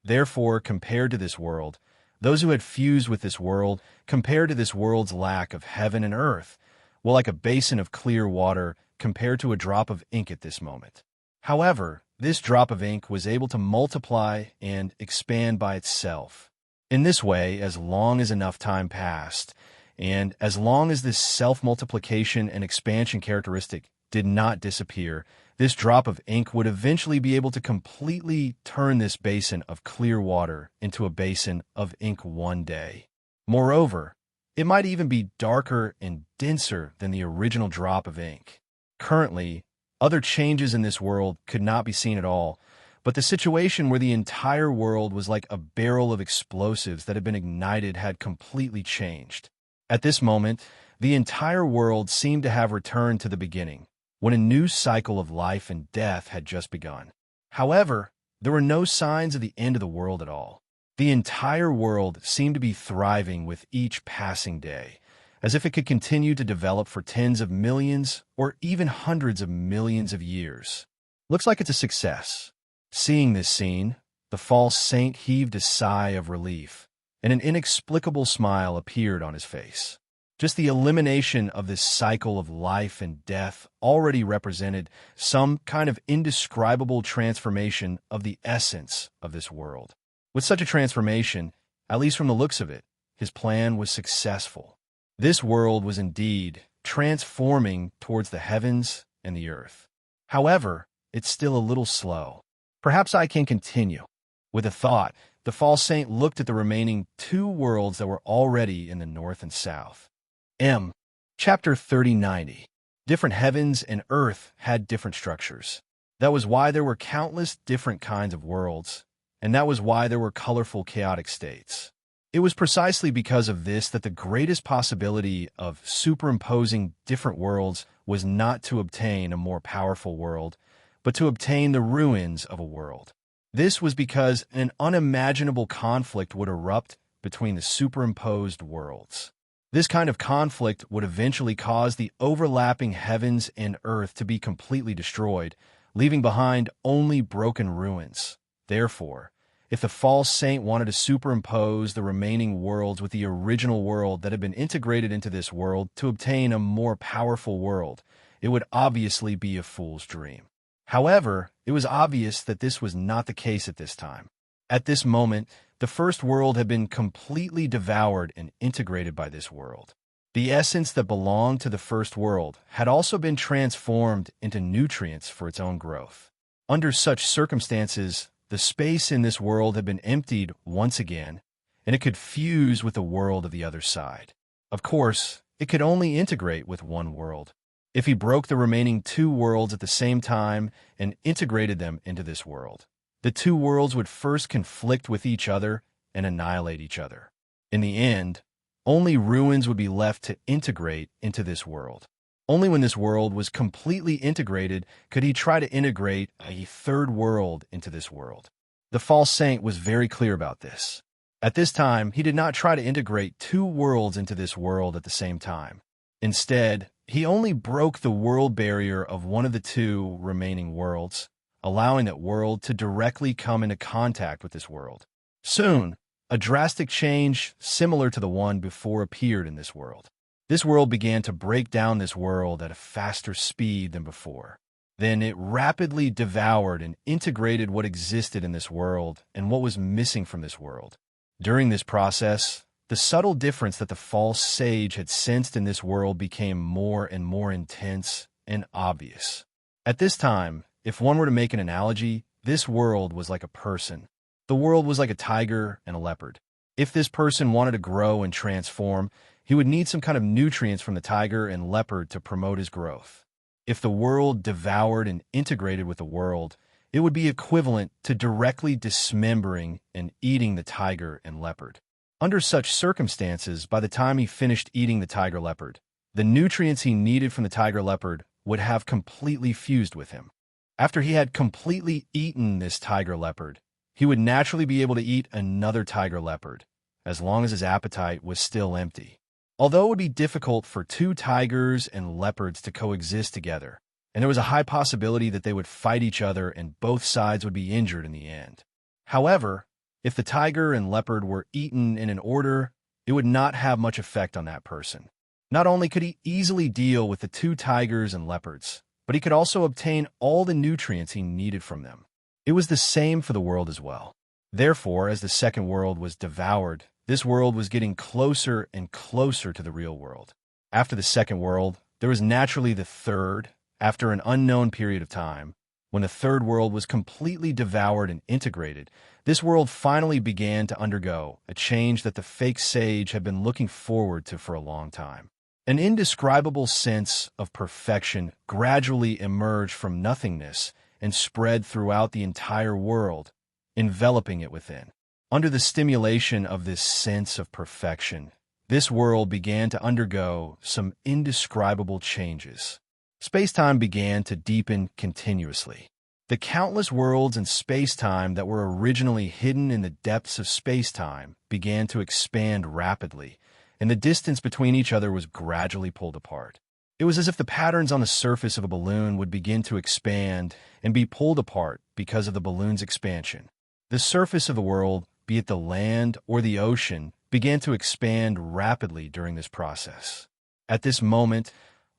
Therefore, compared to this world, those who had fused with this world, compared to this world's lack of heaven and earth, were like a basin of clear water compared to a drop of ink at this moment. However, this drop of ink was able to multiply and expand by itself. In this way, as long as enough time passed, and as long as this self-multiplication and expansion characteristic did not disappear, this drop of ink would eventually be able to completely turn this basin of clear water into a basin of ink one day. Moreover, it might even be darker and denser than the original drop of ink. Currently, other changes in this world could not be seen at all, but the situation where the entire world was like a barrel of explosives that had been ignited had completely changed. At this moment, the entire world seemed to have returned to the beginning, when a new cycle of life and death had just begun. However, there were no signs of the end of the world at all. The entire world seemed to be thriving with each passing day, as if it could continue to develop for tens of millions or even hundreds of millions of years. Looks like it's a success. Seeing this scene, the false saint heaved a sigh of relief, and an inexplicable smile appeared on his face. Just the elimination of this cycle of life and death already represented some kind of indescribable transformation of the essence of this world. With such a transformation, at least from the looks of it, his plan was successful. This world was indeed transforming towards the heavens and the earth. However, it's still a little slow. Perhaps I can continue. With a thought, the false saint looked at the remaining two worlds that were already in the north and south. Chapter 3090. Different heavens and earth had different structures. That was why there were countless different kinds of worlds, and that was why there were colorful chaotic states. It was precisely because of this that the greatest possibility of superimposing different worlds was not to obtain a more powerful world, but to obtain the ruins of a world. This was because an unimaginable conflict would erupt between the superimposed worlds. This kind of conflict would eventually cause the overlapping heavens and earth to be completely destroyed, leaving behind only broken ruins. Therefore, if the false saint wanted to superimpose the remaining worlds with the original world that had been integrated into this world to obtain a more powerful world, it would obviously be a fool's dream. However, it was obvious that this was not the case at this time. At this moment, the first world had been completely devoured and integrated by this world. The essence that belonged to the first world had also been transformed into nutrients for its own growth. Under such circumstances, the space in this world had been emptied once again, and it could fuse with the world of the other side. Of course, it could only integrate with one world. If he broke the remaining two worlds at the same time and integrated them into this world, the two worlds would first conflict with each other and annihilate each other. In the end, only ruins would be left to integrate into this world. Only when this world was completely integrated could he try to integrate a third world into this world. The false saint was very clear about this. At this time, he did not try to integrate two worlds into this world at the same time. Instead, he only broke the world barrier of one of the two remaining worlds, allowing that world to directly come into contact with this world. Soon, a drastic change similar to the one before appeared in this world. This world began to break down this world at a faster speed than before. Then it rapidly devoured and integrated what existed in this world and what was missing from this world. During this process, the subtle difference that the false sage had sensed in this world became more and more intense and obvious. At this time, if one were to make an analogy, this world was like a person. The world was like a tiger and a leopard. If this person wanted to grow and transform, he would need some kind of nutrients from the tiger and leopard to promote his growth. If the world devoured and integrated with the world, it would be equivalent to directly dismembering and eating the tiger and leopard. Under such circumstances, by the time he finished eating the tiger leopard, the nutrients he needed from the tiger leopard would have completely fused with him. After he had completely eaten this tiger leopard, he would naturally be able to eat another tiger leopard, as long as his appetite was still empty. Although it would be difficult for two tigers and leopards to coexist together, and there was a high possibility that they would fight each other and both sides would be injured in the end. However, if the tiger and leopard were eaten in an order, it would not have much effect on that person. Not only could he easily deal with the two tigers and leopards, but he could also obtain all the nutrients he needed from them. It was the same for the world as well. Therefore, as the second world was devoured, this world was getting closer and closer to the real world. After the second world, there was naturally the third, after an unknown period of time. When the third world was completely devoured and integrated, this world finally began to undergo a change that the fake sage had been looking forward to for a long time. An indescribable sense of perfection gradually emerged from nothingness and spread throughout the entire world, enveloping it within. Under the stimulation of this sense of perfection, this world began to undergo some indescribable changes. Space-time began to deepen continuously. The countless worlds in space-time that were originally hidden in the depths of space-time began to expand rapidly, and the distance between each other was gradually pulled apart. It was as if the patterns on the surface of a balloon would begin to expand and be pulled apart because of the balloon's expansion. The surface of the world, be it the land or the ocean, began to expand rapidly during this process. At this moment,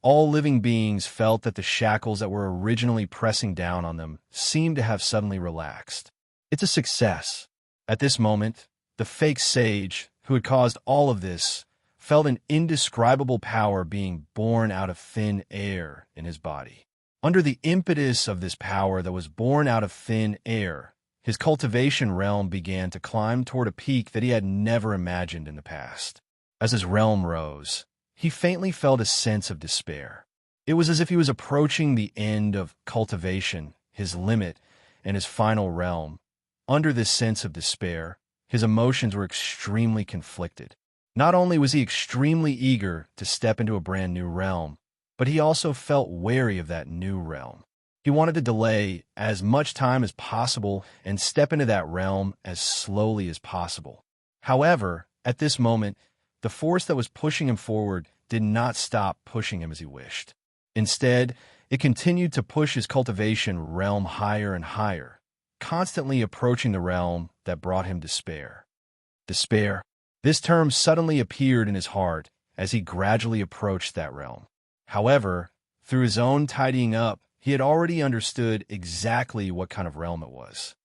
all living beings felt that the shackles that were originally pressing down on them seemed to have suddenly relaxed. It's a success. At this moment, the fake sage, who had caused all of this, felt an indescribable power being born out of thin air in his body. Under the impetus of this power that was born out of thin air, his cultivation realm began to climb toward a peak that he had never imagined in the past. As his realm rose, he faintly felt a sense of despair. It was as if he was approaching the end of cultivation, his limit, and his final realm. Under this sense of despair, his emotions were extremely conflicted. Not only was he extremely eager to step into a brand new realm, but he also felt wary of that new realm. He wanted to delay as much time as possible and step into that realm as slowly as possible. However, at this moment, the force that was pushing him forward did not stop pushing him as he wished. Instead, it continued to push his cultivation realm higher and higher, constantly approaching the realm that brought him despair. Despair. This term suddenly appeared in his heart as he gradually approached that realm. However, through his own tidying up, he had already understood exactly what kind of realm it was.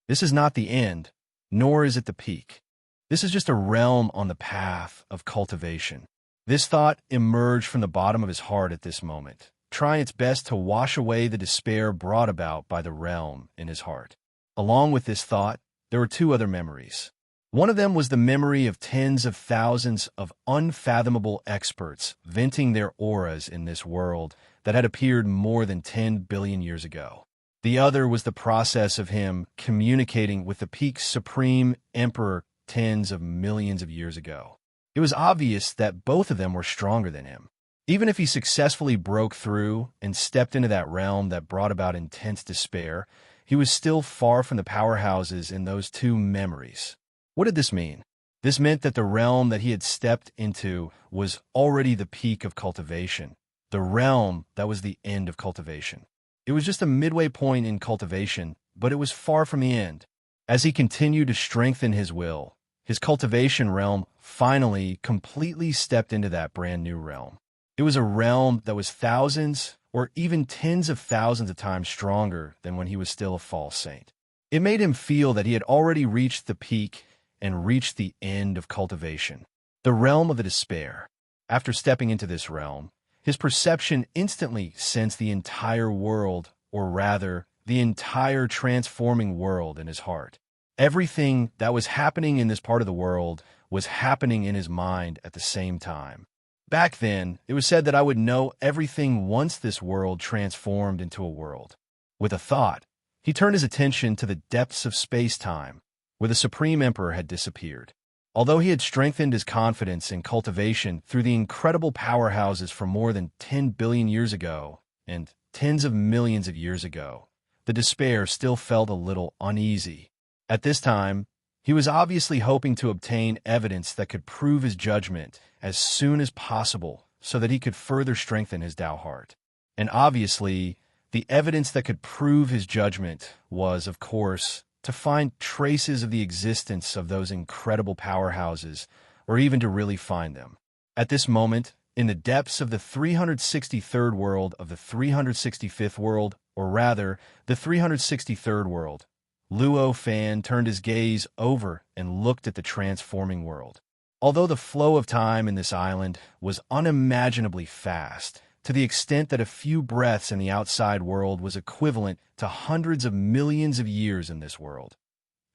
This is not the end, nor is it the peak. This is just a realm on the path of cultivation. This thought emerged from the bottom of his heart at this moment, trying its best to wash away the despair brought about by the realm in his heart. Along with this thought, there were two other memories. One of them was the memory of tens of thousands of unfathomable experts venting their auras in this world that had appeared more than 10 billion years ago. The other was the process of him communicating with the peak's supreme emperor tens of millions of years ago. It was obvious that both of them were stronger than him. Even if he successfully broke through and stepped into that realm that brought about intense despair, he was still far from the powerhouses in those two memories. What did this mean? This meant that the realm that he had stepped into was already the peak of cultivation, the realm that was the end of cultivation. It was just a midway point in cultivation, but it was far from the end. As he continued to strengthen his will, his cultivation realm finally completely stepped into that brand new realm. It was a realm that was thousands or even tens of thousands of times stronger than when he was still a false saint. It made him feel that he had already reached the peak and reached the end of cultivation, the realm of the despair. After stepping into this realm, his perception instantly sensed the entire world, or rather, the entire transforming world in his heart. Everything that was happening in this part of the world was happening in his mind at the same time. Back then, it was said that I would know everything once this world transformed into a world. With a thought, he turned his attention to the depths of space-time, where the Supreme Emperor had disappeared. Although he had strengthened his confidence in cultivation through the incredible powerhouses from more than 10 billion years ago and tens of millions of years ago, the despair still felt a little uneasy. At this time, he was obviously hoping to obtain evidence that could prove his judgment as soon as possible so that he could further strengthen his Tao heart. And obviously, the evidence that could prove his judgment was, of course, to find traces of the existence of those incredible powerhouses, or even to really find them. At this moment, in the depths of the 363rd world of the 365th world, or rather, the 363rd world, Luo Fan turned his gaze over and looked at the transforming world. Although the flow of time in this island was unimaginably fast, to the extent that a few breaths in the outside world was equivalent to hundreds of millions of years in this world.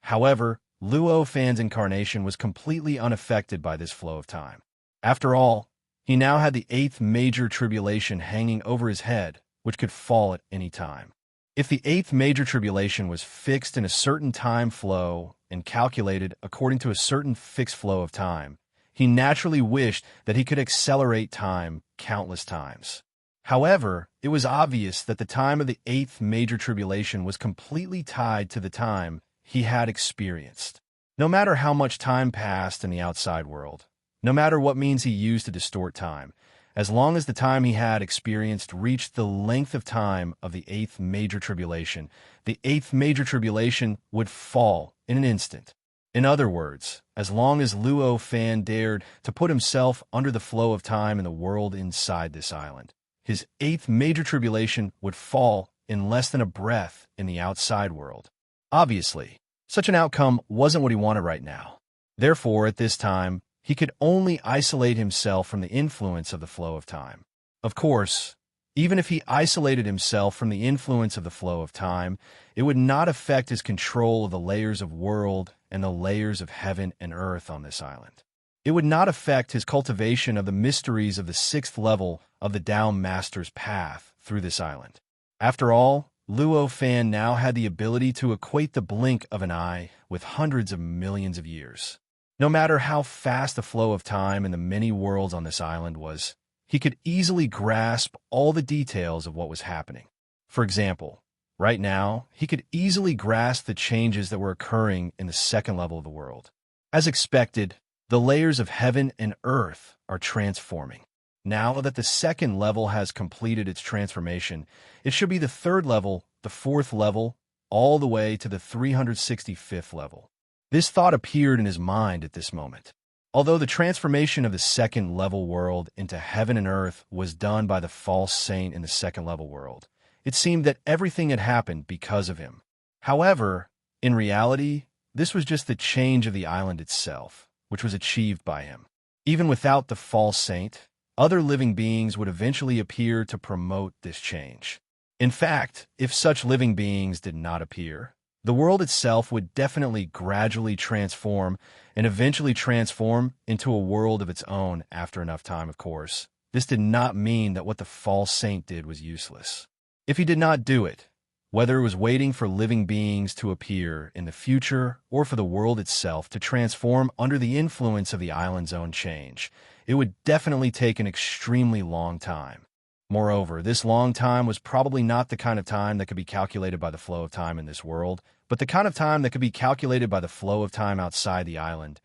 However, Luo Fan's incarnation was completely unaffected by this flow of time. After all, he now had the 8th major tribulation hanging over his head, which could fall at any time. If the 8th major tribulation was fixed in a certain time flow and calculated according to a certain fixed flow of time, he naturally wished that he could accelerate time countless times. However, it was obvious that the time of the 8th major tribulation was completely tied to the time he had experienced. No matter how much time passed in the outside world, no matter what means he used to distort time, as long as the time he had experienced reached the length of time of the 8th major tribulation, the 8th major tribulation would fall in an instant. In other words, as long as Luo Fan dared to put himself under the flow of time in the world inside this island, his 8th major tribulation would fall in less than a breath in the outside world. Obviously, such an outcome wasn't what he wanted right now. Therefore, at this time, he could only isolate himself from the influence of the flow of time. Of course, even if he isolated himself from the influence of the flow of time, it would not affect his control of the layers of world and the layers of heaven and earth on this island. It would not affect his cultivation of the mysteries of the 6th level of the Tao Master's path through this island. After all, Luo Fan now had the ability to equate the blink of an eye with hundreds of millions of years. No matter how fast the flow of time in the many worlds on this island was, he could easily grasp all the details of what was happening. For example, right now, he could easily grasp the changes that were occurring in the 2nd level of the world. As expected, the layers of heaven and earth are transforming. Now that the 2nd level has completed its transformation, it should be the 3rd level, the 4th level, all the way to the 365th level. This thought appeared in his mind at this moment. Although the transformation of the 2nd level world into heaven and earth was done by the false saint in the 2nd level world, it seemed that everything had happened because of him. However, in reality, this was just the change of the island itself, which was achieved by him. Even without the false saint, other living beings would eventually appear to promote this change. In fact, if such living beings did not appear, the world itself would definitely gradually transform and eventually transform into a world of its own after enough time, of course. This did not mean that what the false saint did was useless. If he did not do it, whether it was waiting for living beings to appear in the future or for the world itself to transform under the influence of the island's own change, it would definitely take an extremely long time. Moreover, this long time was probably not the kind of time that could be calculated by the flow of time in this world, but the kind of time that could be calculated by the flow of time outside the island.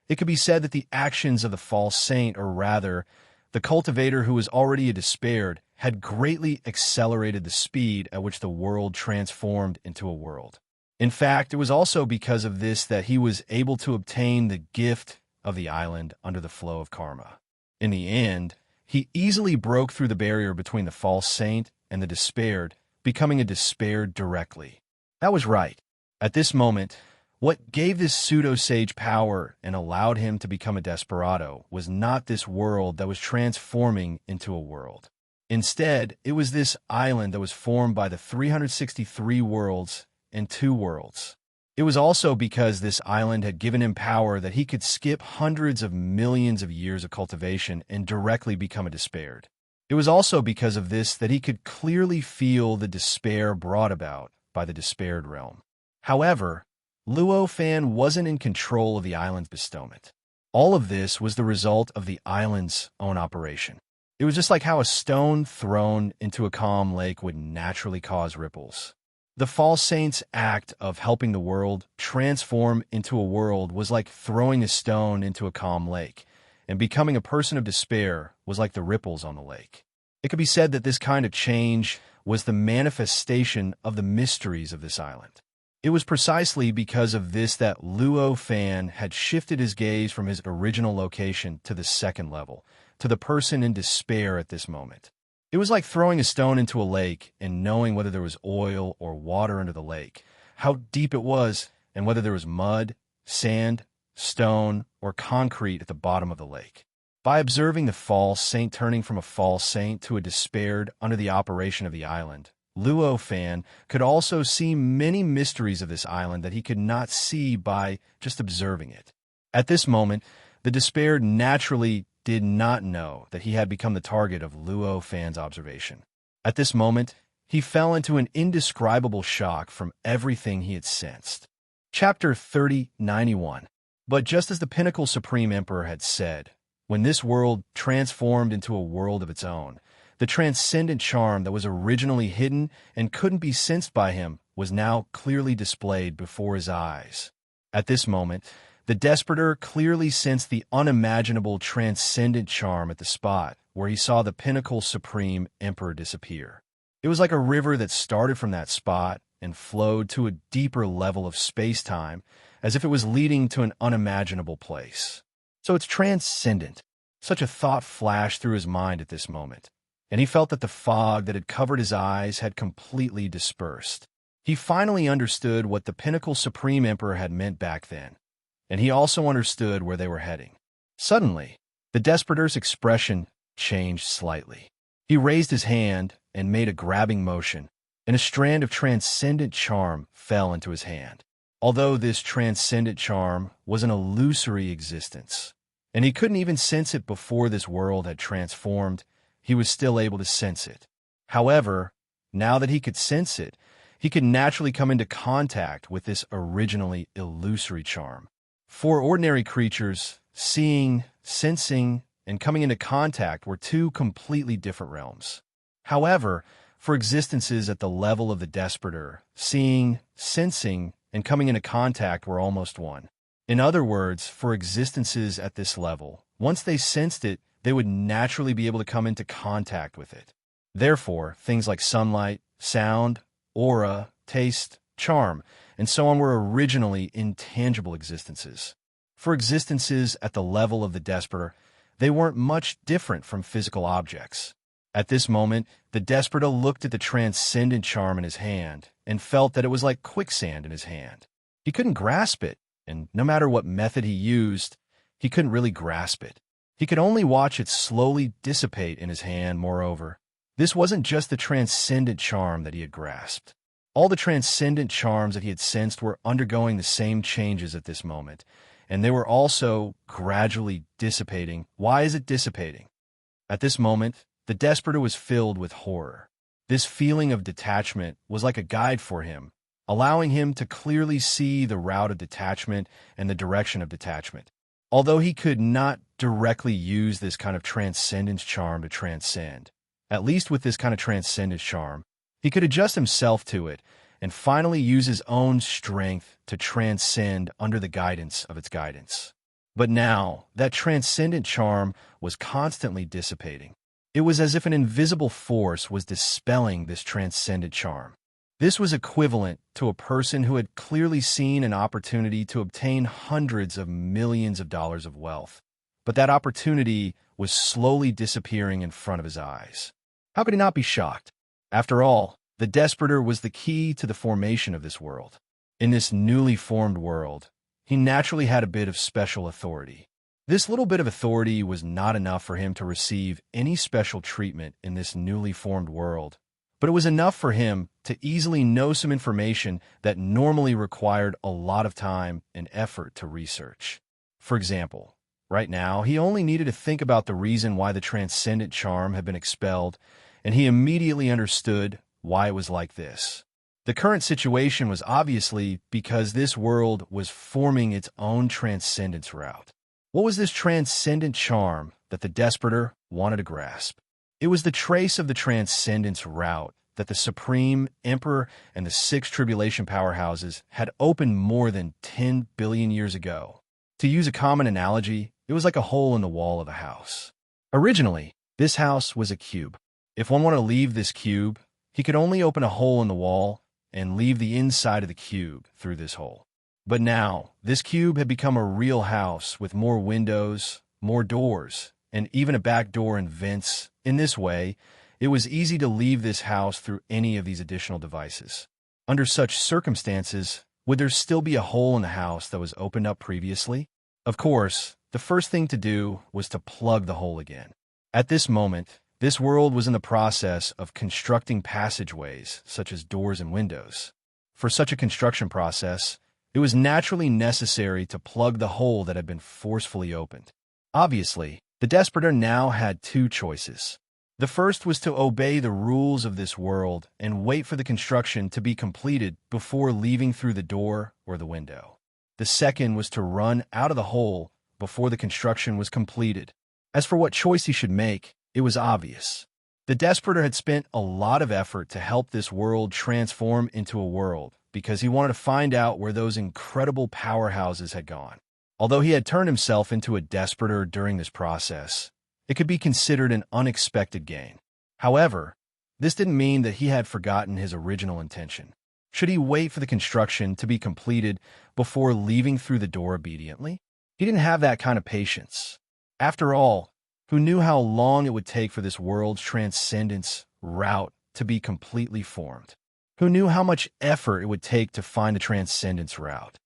It could be said that the actions of the false saint, or rather, the cultivator who was already a despaired, had greatly accelerated the speed at which the world transformed into a world. In fact, it was also because of this that he was able to obtain the gift of the island under the flow of karma. In the end, he easily broke through the barrier between the false saint and the despaired, becoming a despaired directly. That was right. At this moment, what gave this pseudo-sage power and allowed him to become a desperado was not this world that was transforming into a world. Instead, it was this island that was formed by the 363 worlds and 2 worlds. It was also because this island had given him power that he could skip hundreds of millions of years of cultivation and directly become a despaired. It was also because of this that he could clearly feel the despair brought about by the despaired realm. However, Luo Fan wasn't in control of the island's bestowment. All of this was the result of the island's own operation. It was just like how a stone thrown into a calm lake would naturally cause ripples. The false saint's act of helping the world transform into a world was like throwing a stone into a calm lake, and becoming a person of despair was like the ripples on the lake. It could be said that this kind of change was the manifestation of the mysteries of this island. It was precisely because of this that Luo Fan had shifted his gaze from his original location to the second level, to the person in despair at this moment. It was like throwing a stone into a lake and knowing whether there was oil or water under the lake, how deep it was, and whether there was mud, sand, stone, or concrete at the bottom of the lake. By observing the false saint turning from a false saint to a despaired under the operation of the island, Luo Fan could also see many mysteries of this island that he could not see by just observing it. At this moment, the despaired naturally did not know that he had become the target of Luo Fan's observation. At this moment, he fell into an indescribable shock from everything he had sensed. Chapter 3091. But just as the Pinnacle Supreme Emperor had said, when this world transformed into a world of its own, the transcendent charm that was originally hidden and couldn't be sensed by him was now clearly displayed before his eyes. At this moment, the Desperator clearly sensed the unimaginable transcendent charm at the spot where he saw the Pinnacle Supreme Emperor disappear. It was like a river that started from that spot and flowed to a deeper level of space-time, as if it was leading to an unimaginable place. So it's transcendent. Such a thought flashed through his mind at this moment, and he felt that the fog that had covered his eyes had completely dispersed. He finally understood what the Pinnacle Supreme Emperor had meant back then, and he also understood where they were heading. Suddenly, the Desperator's expression changed slightly. He raised his hand and made a grabbing motion, and a strand of transcendent charm fell into his hand. Although this transcendent charm was an illusory existence, and he couldn't even sense it before this world had transformed, he was still able to sense it. However, now that he could sense it, he could naturally come into contact with this originally illusory charm. For ordinary creatures, seeing, sensing, and coming into contact were 2 completely different realms. However, for existences at the level of the Desperator, seeing, sensing, and coming into contact were almost one. In other words, for existences at this level, once they sensed it, they would naturally be able to come into contact with it. Therefore, things like sunlight, sound, aura, taste, charm, and so on were originally intangible existences. For existences at the level of the Desperator, they weren't much different from physical objects. At this moment, the Desperator looked at the transcendent charm in his hand and felt that it was like quicksand in his hand. He couldn't grasp it, and no matter what method he used, he couldn't really grasp it. He could only watch it slowly dissipate in his hand. Moreover, this wasn't just the transcendent charm that he had grasped. All the transcendent charms that he had sensed were undergoing the same changes at this moment, and they were also gradually dissipating. Why is it dissipating? At this moment, the Desperator was filled with horror. This feeling of detachment was like a guide for him, allowing him to clearly see the route of detachment and the direction of detachment. Although he could not directly use this kind of transcendence charm to transcend. At least with this kind of transcendence charm, he could adjust himself to it and finally use his own strength to transcend under the guidance of its guidance. But now, that transcendent charm was constantly dissipating. It was as if an invisible force was dispelling this transcendent charm. This was equivalent to a person who had clearly seen an opportunity to obtain hundreds of millions of dollars of wealth, but that opportunity was slowly disappearing in front of his eyes. How could he not be shocked? After all, the Desperator was the key to the formation of this world. In this newly formed world, he naturally had a bit of special authority. This little bit of authority was not enough for him to receive any special treatment in this newly formed world, but it was enough for him to easily know some information that normally required a lot of time and effort to research. For example, right now, he only needed to think about the reason why the transcendent charm had been expelled, and he immediately understood why it was like this. The current situation was obviously because this world was forming its own transcendence route. What was this transcendent charm that the Desperator wanted to grasp? It was the trace of the transcendence route that the Supreme Emperor and the six tribulation powerhouses had opened more than 10 billion years ago. To use a common analogy, it was like a hole in the wall of a house. Originally, this house was a cube. If one wanted to leave this cube, he could only open a hole in the wall and leave the inside of the cube through this hole. But now, this cube had become a real house with more windows, more doors, and even a back door and vents. In this way, it was easy to leave this house through any of these additional devices. Under such circumstances, would there still be a hole in the house that was opened up previously? Of course, the first thing to do was to plug the hole again. At this moment, this world was in the process of constructing passageways, such as doors and windows. For such a construction process, it was naturally necessary to plug the hole that had been forcefully opened. Obviously, the Desperator now had two choices. The first was to obey the rules of this world and wait for the construction to be completed before leaving through the door or the window. The second was to run out of the hole before the construction was completed. As for what choice he should make, it was obvious. The Desperator had spent a lot of effort to help this world transform into a world because he wanted to find out where those incredible powerhouses had gone. Although he had turned himself into a Desperator during this process, it could be considered an unexpected gain. However, this didn't mean that he had forgotten his original intention. Should he wait for the construction to be completed before leaving through the door obediently? He didn't have that kind of patience. After all, who knew how long it would take for this world's transcendence route to be completely formed? Who knew how much effort it would take to find the transcendence route?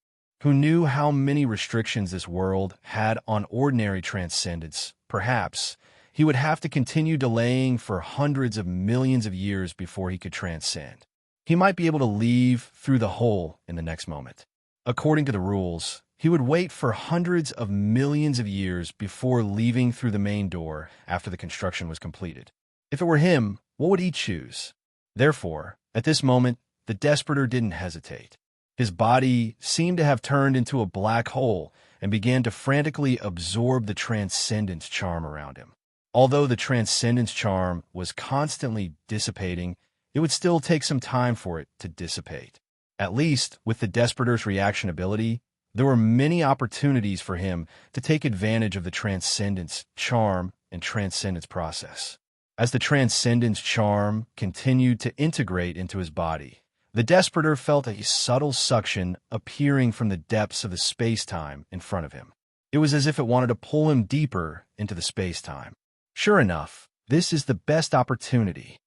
Who knew how many restrictions this world had on ordinary transcendence? Perhaps he would have to continue delaying for hundreds of millions of years before he could transcend. He might be able to leave through the hole in the next moment. According to the rules, he would wait for hundreds of millions of years before leaving through the main door after the construction was completed. If it were him, what would he choose? Therefore, at this moment, the Desperator didn't hesitate. His body seemed to have turned into a black hole and began to frantically absorb the transcendence charm around him. Although the transcendence charm was constantly dissipating, it would still take some time for it to dissipate. At least, with the Desperator's reaction ability, there were many opportunities for him to take advantage of the transcendence charm and transcendence process. As the transcendence charm continued to integrate into his body, the Desperator felt a subtle suction appearing from the depths of the space-time in front of him. It was as if it wanted to pull him deeper into the space-time. Sure enough, this is the best opportunity.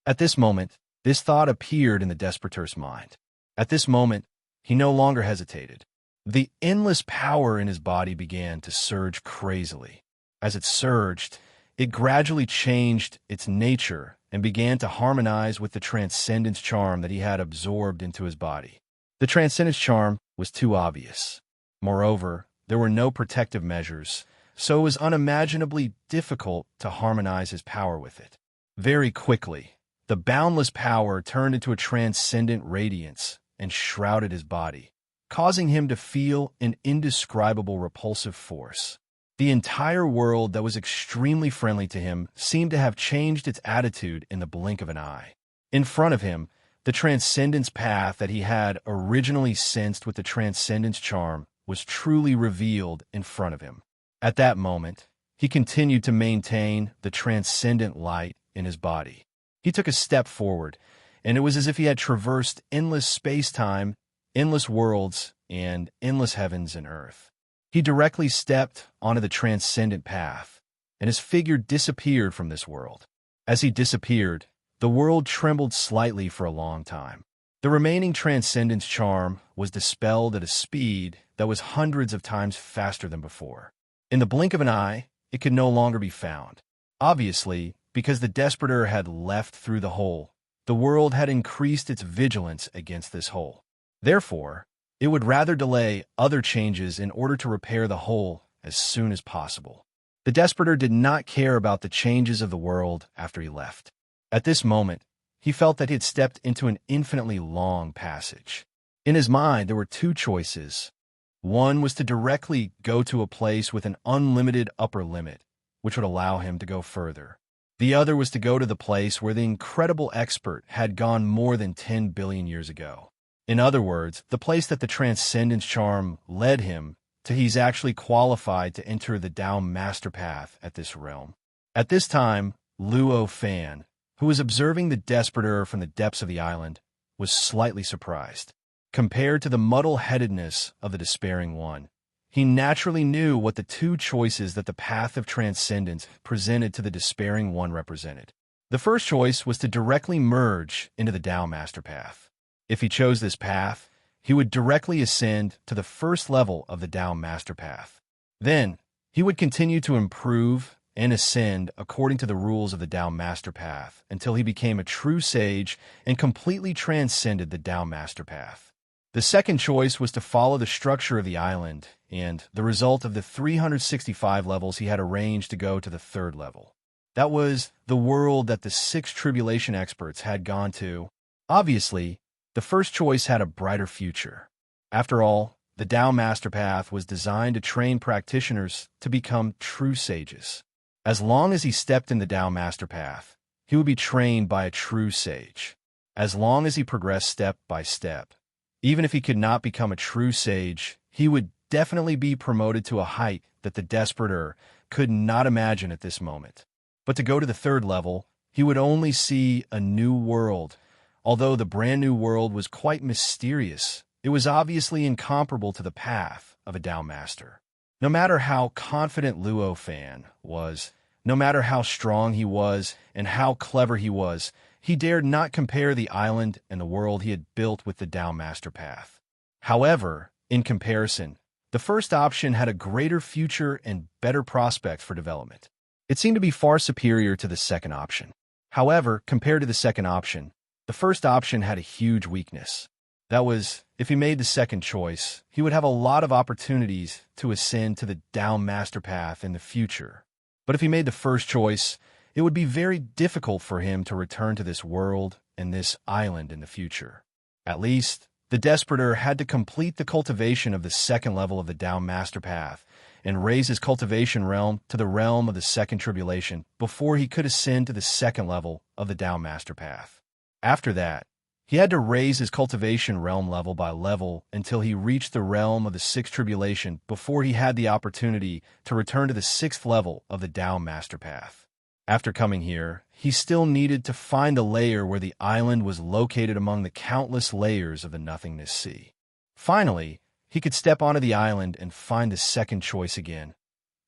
At this moment, this thought appeared in the Desperator's mind. At this moment, he no longer hesitated. The endless power in his body began to surge crazily. As it surged, it gradually changed its nature and began to harmonize with the transcendence charm that he had absorbed into his body. The transcendence charm was too obvious. Moreover, there were no protective measures, so it was unimaginably difficult to harmonize his power with it. Very quickly, the boundless power turned into a transcendent radiance and shrouded his body, causing him to feel an indescribable repulsive force. The entire world that was extremely friendly to him seemed to have changed its attitude in the blink of an eye. In front of him, the transcendence path that he had originally sensed with the transcendence charm was truly revealed in front of him. At that moment, he continued to maintain the transcendent light in his body. He took a step forward, and it was as if he had traversed endless space-time, endless worlds, and endless heavens and earth. He directly stepped onto the transcendent path, and his figure disappeared from this world. As he disappeared, the world trembled slightly for a long time. The remaining transcendence charm was dispelled at a speed that was hundreds of times faster than before. In the blink of an eye, it could no longer be found. Obviously, because the Desperator had left through the hole, the world had increased its vigilance against this hole. Therefore, it would rather delay other changes in order to repair the hole as soon as possible. The Desperator did not care about the changes of the world after he left. At this moment, he felt that he had stepped into an infinitely long passage. In his mind, there were two choices. One was to directly go to a place with an unlimited upper limit, which would allow him to go further. The other was to go to the place where the incredible expert had gone more than 10 billion years ago. In other words, the place that the transcendence charm led him to, he's actually qualified to enter the Tao Master Path at this realm. At this time, Luo Fan, who was observing the Desperator from the depths of the island, was slightly surprised. Compared to the muddle-headedness of the Despairing One, he naturally knew what the two choices that the Path of Transcendence presented to the Despairing One represented. The first choice was to directly merge into the Tao Master Path. If he chose this path, he would directly ascend to the first level of the Tao Master Path. Then, he would continue to improve and ascend according to the rules of the Tao Master Path until he became a true sage and completely transcended the Tao Master Path. The second choice was to follow the structure of the island and the result of the 365 levels he had arranged to go to the third level. That was the world that the 6 tribulation experts had gone to. Obviously, the first choice had a brighter future. After all, the Tao Master Path was designed to train practitioners to become true sages. As long as he stepped in the Tao Master Path, he would be trained by a true sage. As long as he progressed step by step, even if he could not become a true sage, he would definitely be promoted to a height that the Desperator could not imagine at this moment. But to go to the third level, he would only see a new world. Although the brand new world was quite mysterious, it was obviously incomparable to the path of a Tao Master. No matter how confident Luo Fan was, no matter how strong he was and how clever he was, he dared not compare the island and the world he had built with the Tao Master Path. However, in comparison, the first option had a greater future and better prospects for development. It seemed to be far superior to the second option. However, compared to the second option, the first option had a huge weakness. That was, if he made the second choice, he would have a lot of opportunities to ascend to the Tao Master Path in the future. But if he made the first choice, it would be very difficult for him to return to this world and this island in the future. At least, the Desperator had to complete the cultivation of the second level of the Tao Master Path and raise his cultivation realm to the realm of the second tribulation before he could ascend to the second level of the Tao Master Path. After that, he had to raise his cultivation realm level by level until he reached the realm of the sixth tribulation before he had the opportunity to return to the sixth level of the Tao Master Path. After coming here, he still needed to find the layer where the island was located among the countless layers of the Nothingness Sea. Finally, he could step onto the island and find the second choice again.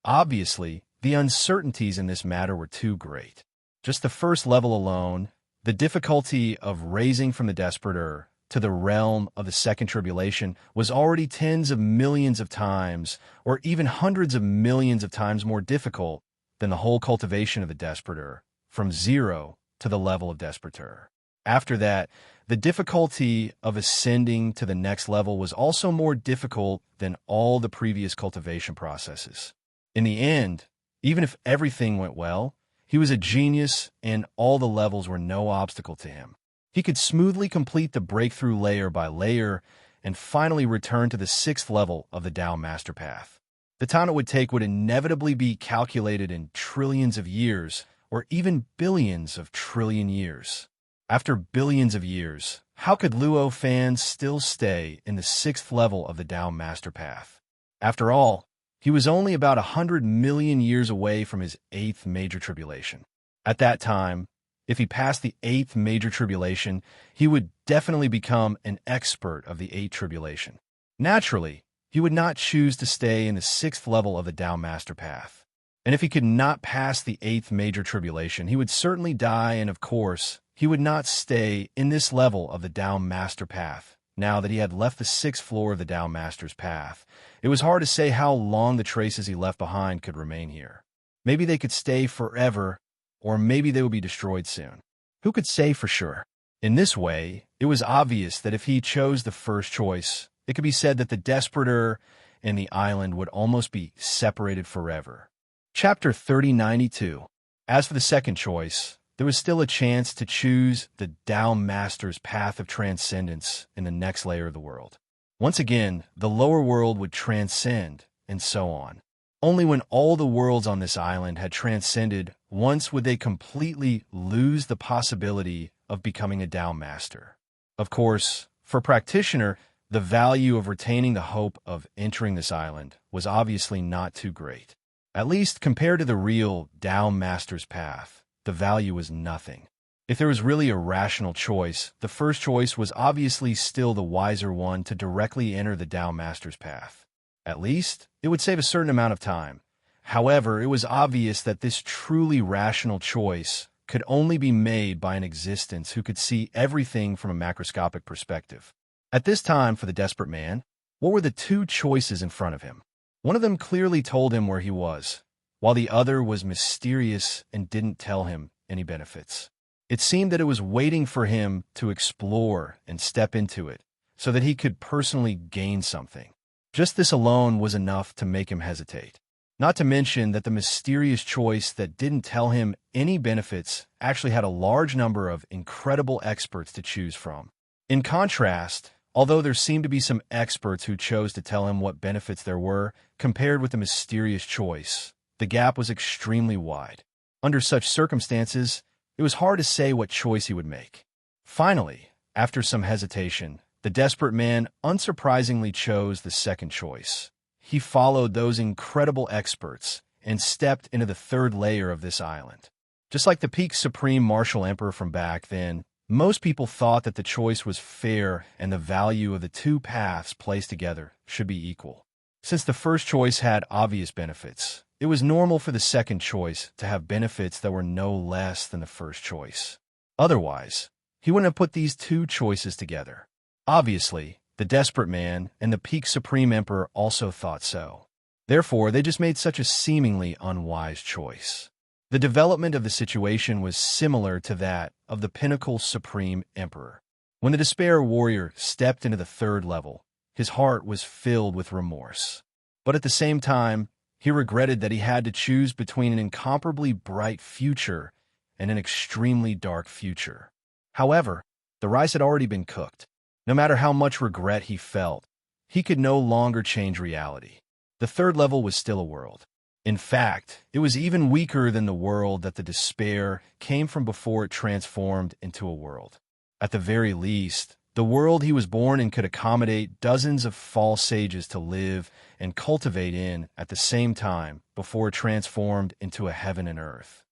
Obviously, the uncertainties in this matter were too great. Just the first level alone, the difficulty of raising from the Desperator to the realm of the second tribulation was already tens of millions of times, or even hundreds of millions of times more difficult than the whole cultivation of the Desperator, from 0 to the level of Desperator. After that, the difficulty of ascending to the next level was also more difficult than all the previous cultivation processes. In the end, even if everything went well, he was a genius and all the levels were no obstacle to him. He could smoothly complete the breakthrough layer by layer and finally return to the sixth level of the Tao Master Path. The time it would take would inevitably be calculated in trillions of years, or even billions of trillion years. After billions of years, how could Luo Fan still stay in the 6th level of the Tao Master Path? After all, he was only about 100 million years away from his 8th major tribulation. At that time, if he passed the 8th major tribulation, he would definitely become an expert of the 8th tribulation. Naturally, he would not choose to stay in the 6th level of the Tao Master Path. And if he could not pass the 8th major tribulation, he would certainly die, and of course, he would not stay in this level of the Tao Master Path. Now that he had left the 6th floor of the Tao Master's path, it was hard to say how long the traces he left behind could remain here. Maybe they could stay forever, or maybe they would be destroyed soon. Who could say for sure? In this way, it was obvious that if he chose the first choice, it could be said that the Desperator and the island would almost be separated forever. Chapter 3092. As for the second choice, there was still a chance to choose the Tao Master's path of transcendence in the next layer of the world. Once again, the lower world would transcend, and so on. Only when all the worlds on this island had transcended once would they completely lose the possibility of becoming a Tao Master. Of course, for a practitioner, the value of retaining the hope of entering this island was obviously not too great. At least compared to the real Tao Master's path, the value was nothing. If there was really a rational choice, the first choice was obviously still the wiser one to directly enter the Tao Master's path. At least, it would save a certain amount of time. However, it was obvious that this truly rational choice could only be made by an existence who could see everything from a macroscopic perspective. At this time, for the desperate man, what were the two choices in front of him? One of them clearly told him where he was, while the other was mysterious and didn't tell him any benefits. It seemed that it was waiting for him to explore and step into it, so that he could personally gain something. Just this alone was enough to make him hesitate. Not to mention that the mysterious choice that didn't tell him any benefits actually had a large number of incredible experts to choose from. In contrast, although there seemed to be some experts who chose to tell him what benefits there were, compared with the mysterious choice, the gap was extremely wide. Under such circumstances, it was hard to say what choice he would make. Finally, after some hesitation, the desperate man unsurprisingly chose the second choice. He followed those incredible experts and stepped into the third layer of this island. Just like the peak supreme martial emperor from back then, most people thought that the choice was fair and the value of the two paths placed together should be equal. Since the first choice had obvious benefits, it was normal for the second choice to have benefits that were no less than the first choice. Otherwise, he wouldn't have put these two choices together. Obviously, the desperate man and the peak supreme emperor also thought so. Therefore, they just made such a seemingly unwise choice. The development of the situation was similar to that of the pinnacle supreme emperor. When the despair warrior stepped into the third level, his heart was filled with remorse. But at the same time, he regretted that he had to choose between an incomparably bright future and an extremely dark future. However, the rice had already been cooked. No matter how much regret he felt, he could no longer change reality. The third level was still a world. In fact, it was even weaker than the world that the despair came from before it transformed into a world. At the very least, the world he was born in could accommodate dozens of false sages to live and cultivate in at the same time before it transformed into a heaven and earth.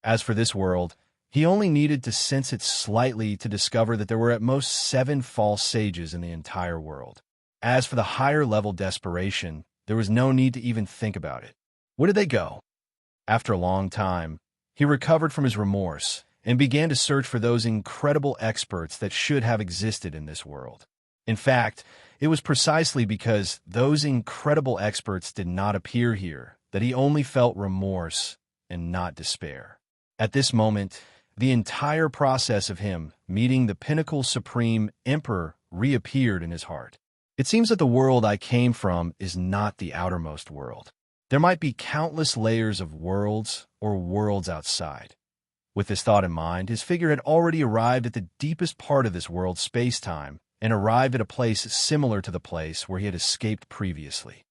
As for this world, he only needed to sense it slightly to discover that there were at most 7 false sages in the entire world. As for the higher level desperation, there was no need to even think about it. Where did they go? After a long time, he recovered from his remorse and began to search for those incredible experts that should have existed in this world. In fact, it was precisely because those incredible experts did not appear here that he only felt remorse and not despair. At this moment, the entire process of him meeting the pinnacle supreme emperor reappeared in his heart. It seems that the world I came from is not the outermost world. There might be countless layers of worlds or worlds outside. With this thought in mind, his figure had already arrived at the deepest part of this world's space-time and arrived at a place similar to the place where he had escaped previously.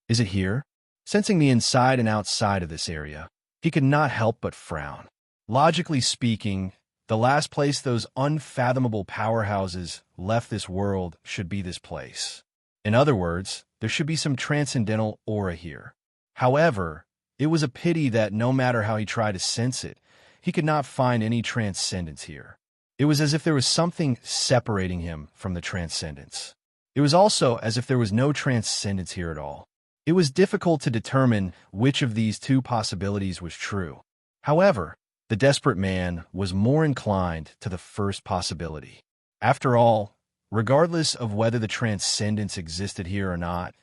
Is it here? Sensing the inside and outside of this area, he could not help but frown. Logically speaking, the last place those unfathomable powerhouses left this world should be this place. In other words, there should be some transcendental aura here. However, it was a pity that no matter how he tried to sense it, he could not find any transcendence here. It was as if there was something separating him from the transcendence. It was also as if there was no transcendence here at all. It was difficult to determine which of these two possibilities was true. However, the desperate man was more inclined to the first possibility. After all, regardless of whether the transcendence existed here or not,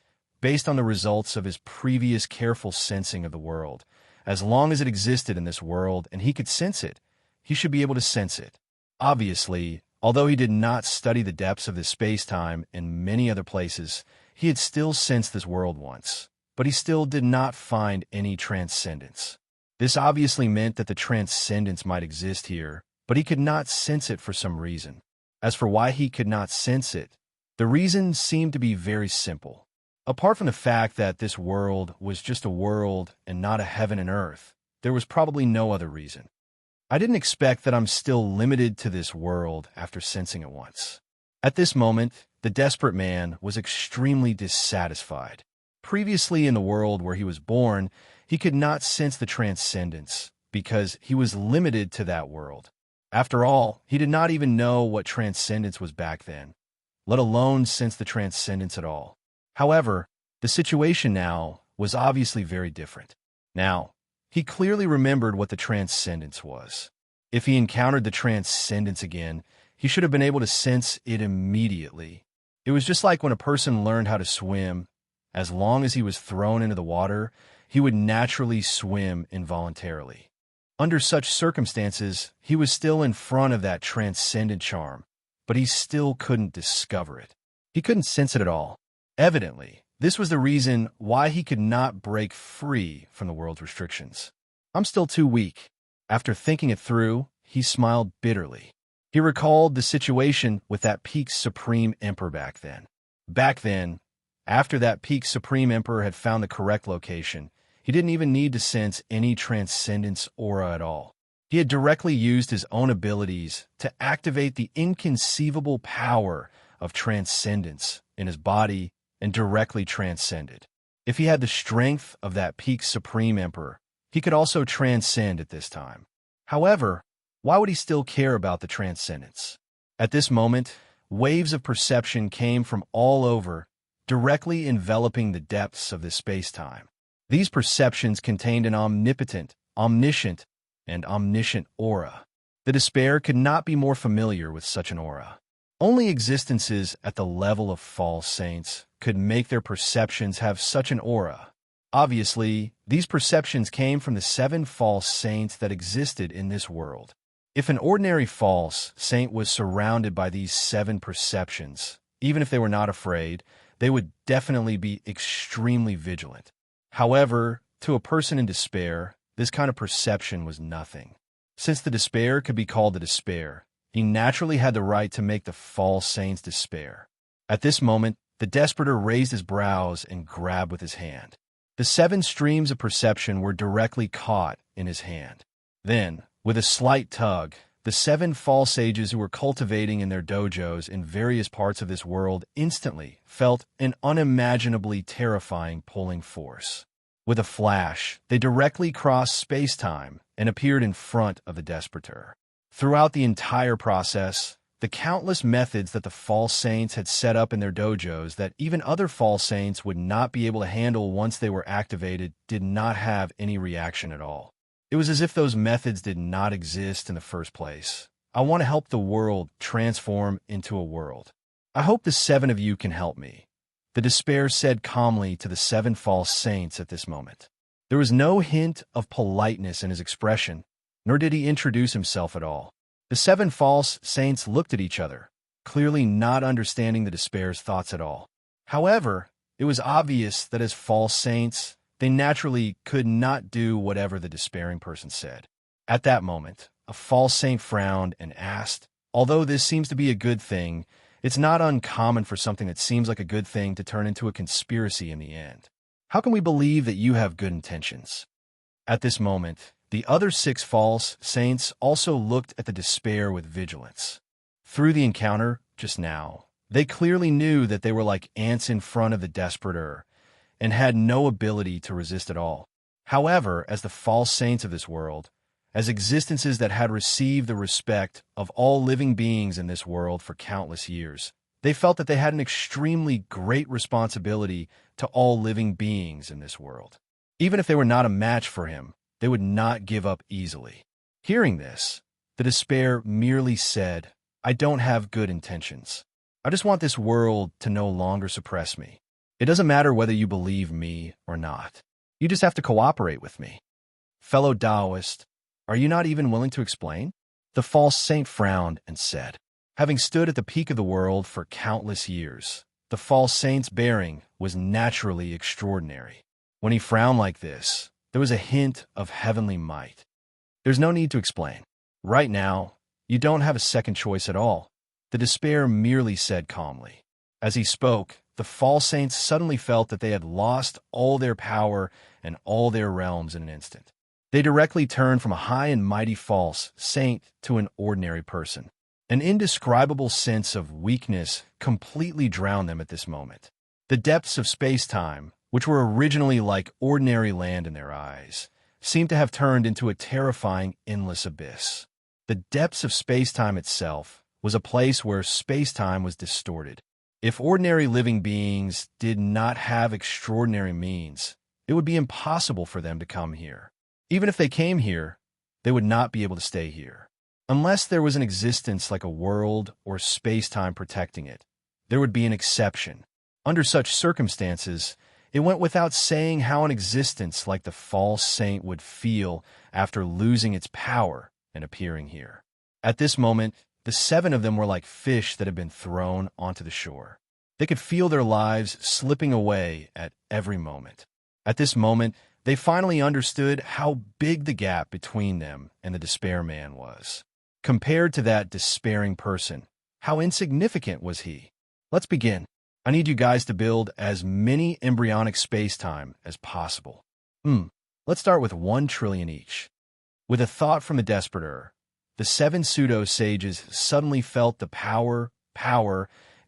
based on the results of his previous careful sensing of the world, as long as it existed in this world and he could sense it, he should be able to sense it. Obviously, although he did not study the depths of this space-time in many other places, he had still sensed this world once, but he still did not find any transcendence. This obviously meant that the transcendence might exist here, but he could not sense it for some reason. As for why he could not sense it, the reason seemed to be very simple. Apart from the fact that this world was just a world and not a heaven and earth, there was probably no other reason. I didn't expect that I'm still limited to this world after sensing it once. At this moment, the desperate man was extremely dissatisfied. Previously in the world where he was born, he could not sense the transcendence because he was limited to that world. After all, he did not even know what transcendence was back then, let alone sense the transcendence at all. However, the situation now was obviously very different. Now, he clearly remembered what the transcendence was. If he encountered the transcendence again, he should have been able to sense it immediately. It was just like when a person learned how to swim. As long as he was thrown into the water, he would naturally swim involuntarily. Under such circumstances, he was still in front of that transcendent charm, but he still couldn't discover it. He couldn't sense it at all. Evidently, this was the reason why he could not break free from the world's restrictions. I'm still too weak. After thinking it through, he smiled bitterly. He recalled the situation with that peak Supreme Emperor back then. Back then, after that peak Supreme Emperor had found the correct location, he didn't even need to sense any transcendence aura at all. He had directly used his own abilities to activate the inconceivable power of transcendence in his body and directly transcended. If he had the strength of that peak Supreme Emperor, he could also transcend at this time. However, why would he still care about the transcendence? At this moment, waves of perception came from all over, directly enveloping the depths of this space-time. These perceptions contained an omnipotent, omniscient, and omniscient aura. The despair could not be more familiar with such an aura. Only existences at the level of false saints could make their perceptions have such an aura. Obviously, these perceptions came from the 7 false saints that existed in this world. If an ordinary false saint was surrounded by these 7 perceptions, even if they were not afraid, they would definitely be extremely vigilant. However, to a person in despair, this kind of perception was nothing. Since the despair could be called the despair, he naturally had the right to make the false saints despair. At this moment, the desperator raised his brows and grabbed with his hand. The 7 streams of perception were directly caught in his hand. Then, with a slight tug, the 7 false sages who were cultivating in their dojos in various parts of this world instantly felt an unimaginably terrifying pulling force. With a flash, they directly crossed space-time and appeared in front of the desperator. Throughout the entire process, the countless methods that the false saints had set up in their dojos that even other false saints would not be able to handle once they were activated did not have any reaction at all. It was as if those methods did not exist in the first place. I want to help the world transform into a world. I hope the 7 of you can help me. The despair said calmly to the 7 false saints at this moment. There was no hint of politeness in his expression, nor did he introduce himself at all. The 7 false saints looked at each other, clearly not understanding the despair's thoughts at all. However, it was obvious that as false saints, they naturally could not do whatever the despairing person said. At that moment, a false saint frowned and asked, "Although this seems to be a good thing, it's not uncommon for something that seems like a good thing to turn into a conspiracy in the end." How can we believe that you have good intentions? At this moment, the other 6 false saints also looked at the despair with vigilance. Through the encounter just now, they clearly knew that they were like ants in front of the desperateur and had no ability to resist at all. However, as the false saints of this world, as existences that had received the respect of all living beings in this world for countless years, they felt that they had an extremely great responsibility to all living beings in this world. Even if they were not a match for him, they would not give up easily. Hearing this, the despair merely said, "I don't have good intentions. I just want this world to no longer suppress me. It doesn't matter whether you believe me or not. You just have to cooperate with me." Fellow Taoist, are you not even willing to explain? The false saint frowned and said, having stood at the peak of the world for countless years, the false saint's bearing was naturally extraordinary. When he frowned like this, there was a hint of heavenly might. There's no need to explain. Right now, you don't have a second choice at all. The despair merely said calmly. As he spoke, the false saints suddenly felt that they had lost all their power and all their realms in an instant. They directly turned from a high and mighty false saint to an ordinary person. An indescribable sense of weakness completely drowned them at this moment. The depths of space-time, which were originally like ordinary land in their eyes, seemed to have turned into a terrifying endless abyss. The depths of space-time itself was a place where space-time was distorted. If ordinary living beings did not have extraordinary means, it would be impossible for them to come here. Even if they came here, they would not be able to stay here. Unless there was an existence like a world or space-time protecting it, there would be an exception. Under such circumstances, it went without saying how an existence like the false saint would feel after losing its power and appearing here. At this moment, the 7 of them were like fish that had been thrown onto the shore. They could feel their lives slipping away at every moment. At this moment, they finally understood how big the gap between them and the despair man was. Compared to that despairing person, how insignificant was he? Let's begin. I need you guys to build as many embryonic space-time as possible. Let's start with 1 trillion each. With a thought from the desperateur, the 7 pseudo-sages suddenly felt the power,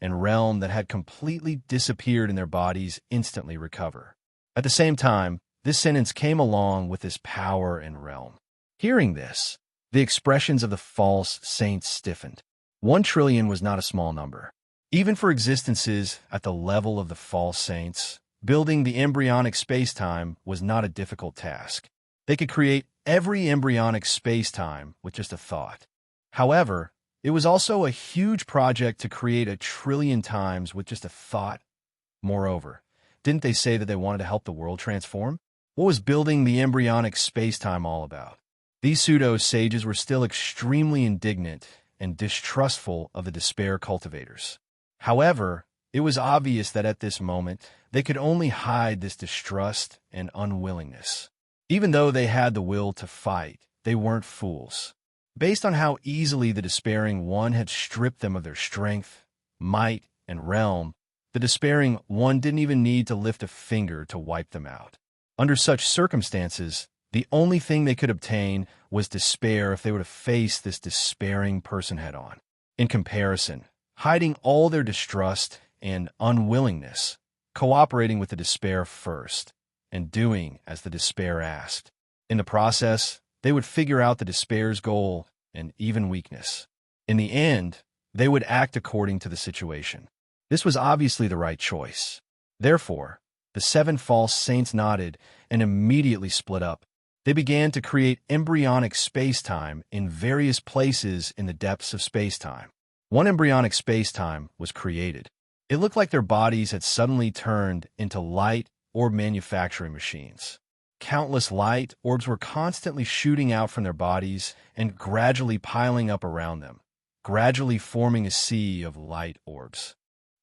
and realm that had completely disappeared in their bodies instantly recover. At the same time, this sentence came along with this power and realm. Hearing this, the expressions of the false saints stiffened. 1 trillion was not a small number. Even for existences at the level of the false saints, building the embryonic space-time was not a difficult task. They could create every embryonic space-time with just a thought. However, it was also a huge project to create 1 trillion times with just a thought. Moreover, didn't they say that they wanted to help the world transform? What was building the embryonic space-time all about? These pseudo-sages were still extremely indignant and distrustful of the despair cultivators. However, it was obvious that at this moment, they could only hide this distrust and unwillingness. Even though they had the will to fight, they weren't fools. Based on how easily the despairing one had stripped them of their strength, might, and realm, the despairing one didn't even need to lift a finger to wipe them out. Under such circumstances, the only thing they could obtain was despair if they were to face this despairing person head-on. In comparison, hiding all their distrust and unwillingness, cooperating with the despair first, and doing as the despair asked. In the process, they would figure out the despair's goal and even weakness. In the end, they would act according to the situation. This was obviously the right choice. Therefore, the 7 false saints nodded and immediately split up. They began to create embryonic space-time in various places in the depths of space-time. 1 embryonic space-time was created. It looked like their bodies had suddenly turned into light orb manufacturing machines. Countless light orbs were constantly shooting out from their bodies and gradually piling up around them, gradually forming a sea of light orbs.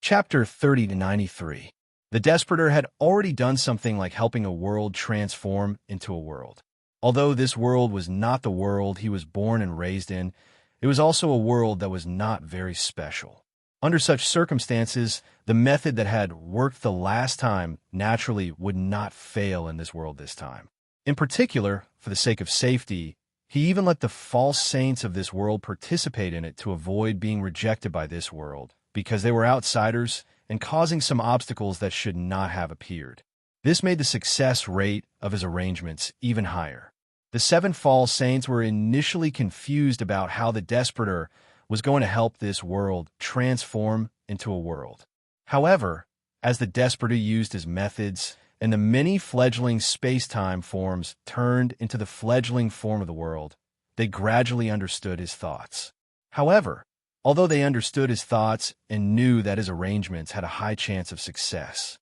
Chapter 30-93. The Desperateur had already done something like helping a world transform into a world. Although this world was not the world he was born and raised in, it was also a world that was not very special. Under such circumstances, the method that had worked the last time naturally would not fail in this world this time. In particular, for the sake of safety, he even let the false saints of this world participate in it to avoid being rejected by this world, because they were outsiders and causing some obstacles that should not have appeared. This made the success rate of his arrangements even higher. The 7 false saints were initially confused about how the Desperator was going to help this world transform into a world. However, as the Desperator used his methods and the many fledgling space-time forms turned into the fledgling form of the world, they gradually understood his thoughts. However, although they understood his thoughts and knew that his arrangements had a high chance of success,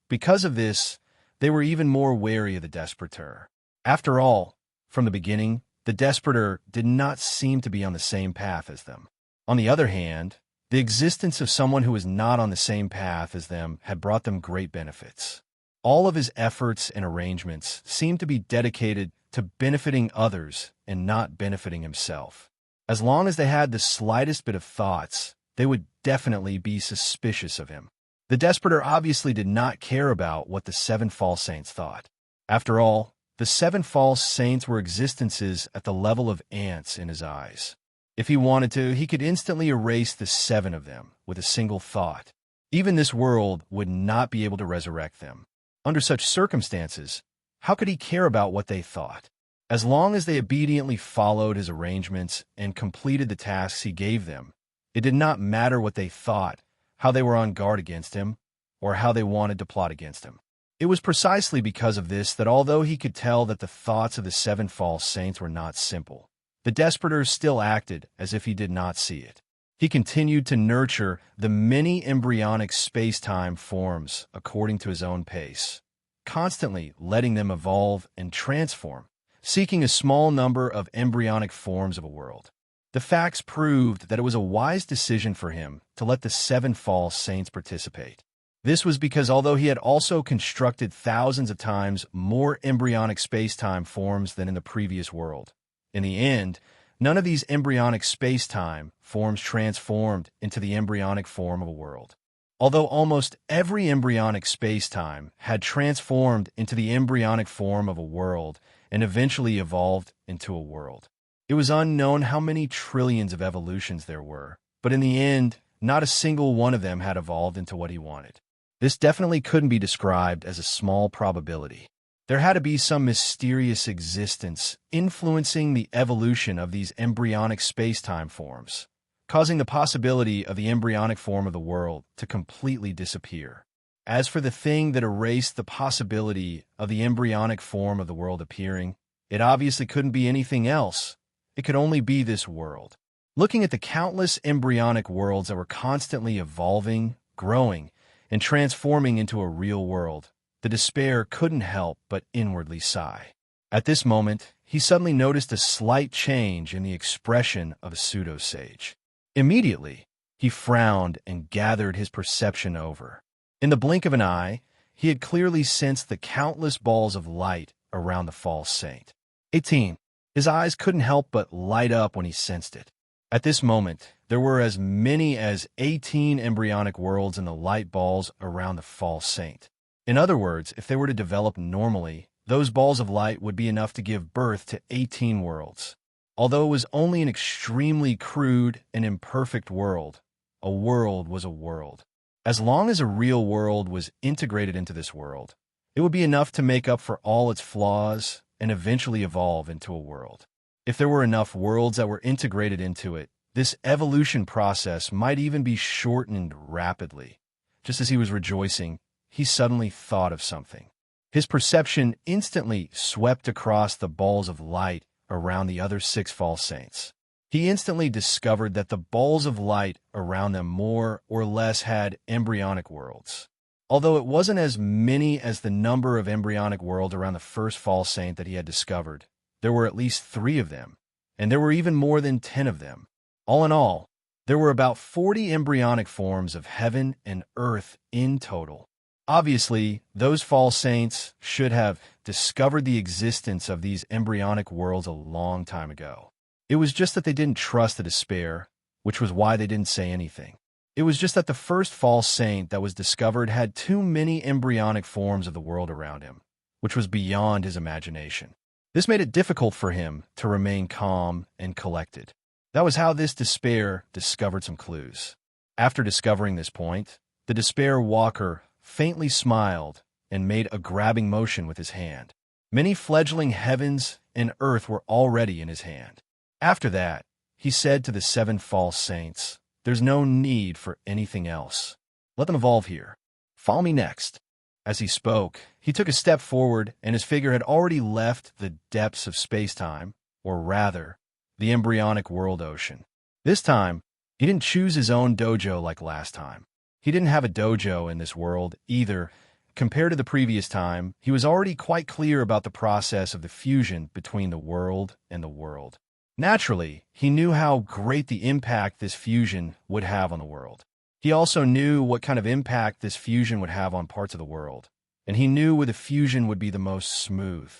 because of this, they were even more wary of the Desperator. After all, from the beginning, the Desperator did not seem to be on the same path as them. On the other hand, the existence of someone who was not on the same path as them had brought them great benefits. All of his efforts and arrangements seemed to be dedicated to benefiting others and not benefiting himself. As long as they had the slightest bit of thoughts, they would definitely be suspicious of him. The Desperator obviously did not care about what the 7 false saints thought. After all, the 7 false saints were existences at the level of ants in his eyes. If he wanted to, he could instantly erase the 7 of them with a single thought. Even this world would not be able to resurrect them. Under such circumstances, how could he care about what they thought? As long as they obediently followed his arrangements and completed the tasks he gave them, it did not matter what they thought, how they were on guard against him, or how they wanted to plot against him. It was precisely because of this that although he could tell that the thoughts of the 7 false saints were not simple, the Desperator still acted as if he did not see it. He continued to nurture the many embryonic space-time forms according to his own pace, constantly letting them evolve and transform, seeking a small number of embryonic forms of a world. The facts proved that it was a wise decision for him to let the 7 false saints participate. This was because although he had also constructed thousands of times more embryonic space-time forms than in the previous world, in the end, none of these embryonic space-time forms transformed into the embryonic form of a world. Although almost every embryonic space-time had transformed into the embryonic form of a world and eventually evolved into a world. It was unknown how many trillions of evolutions there were, but in the end, not a single one of them had evolved into what he wanted. This definitely couldn't be described as a small probability. There had to be some mysterious existence influencing the evolution of these embryonic space-time forms, causing the possibility of the embryonic form of the world to completely disappear. As for the thing that erased the possibility of the embryonic form of the world appearing, it obviously couldn't be anything else. It could only be this world. Looking at the countless embryonic worlds that were constantly evolving, growing, and transforming into a real world, the despair couldn't help but inwardly sigh. At this moment, he suddenly noticed a slight change in the expression of a pseudo-sage. Immediately, he frowned and gathered his perception over. In the blink of an eye, he had clearly sensed the countless balls of light around the false saint. 18. His eyes couldn't help but light up when he sensed it. At this moment, there were as many as 18 embryonic worlds in the light balls around the false saint. In other words, if they were to develop normally, those balls of light would be enough to give birth to 18 worlds. Although it was only an extremely crude and imperfect world, a world was a world. As long as a real world was integrated into this world, it would be enough to make up for all its flaws and eventually evolve into a world. If there were enough worlds that were integrated into it, this evolution process might even be shortened rapidly. Just as he was rejoicing, he suddenly thought of something. His perception instantly swept across the balls of light around the other 6 false saints. He instantly discovered that the balls of light around them more or less had embryonic worlds. Although it wasn't as many as the number of embryonic worlds around the first false saint that he had discovered, there were at least 3 of them, and there were even more than 10 of them. All in all, there were about 40 embryonic forms of heaven and earth in total. Obviously, those false saints should have discovered the existence of these embryonic worlds a long time ago. It was just that they didn't trust the despair, which was why they didn't say anything. It was just that the first false saint that was discovered had too many embryonic forms of the world around him, which was beyond his imagination. This made it difficult for him to remain calm and collected. That was how this despair discovered some clues. After discovering this point, the despair walker faintly smiled and made a grabbing motion with his hand. Many fledgling heavens and earth were already in his hand. After that, he said to the 7 false saints, "There's no need for anything else. Let them evolve here. Follow me next." As he spoke, he took a step forward, and his figure had already left the depths of space-time, or rather, the embryonic world ocean. This time, he didn't choose his own dojo like last time. He didn't have a dojo in this world either. Compared to the previous time, he was already quite clear about the process of the fusion between the world and the world. Naturally, he knew how great the impact this fusion would have on the world. He also knew what kind of impact this fusion would have on parts of the world, and he knew where the fusion would be the most smooth.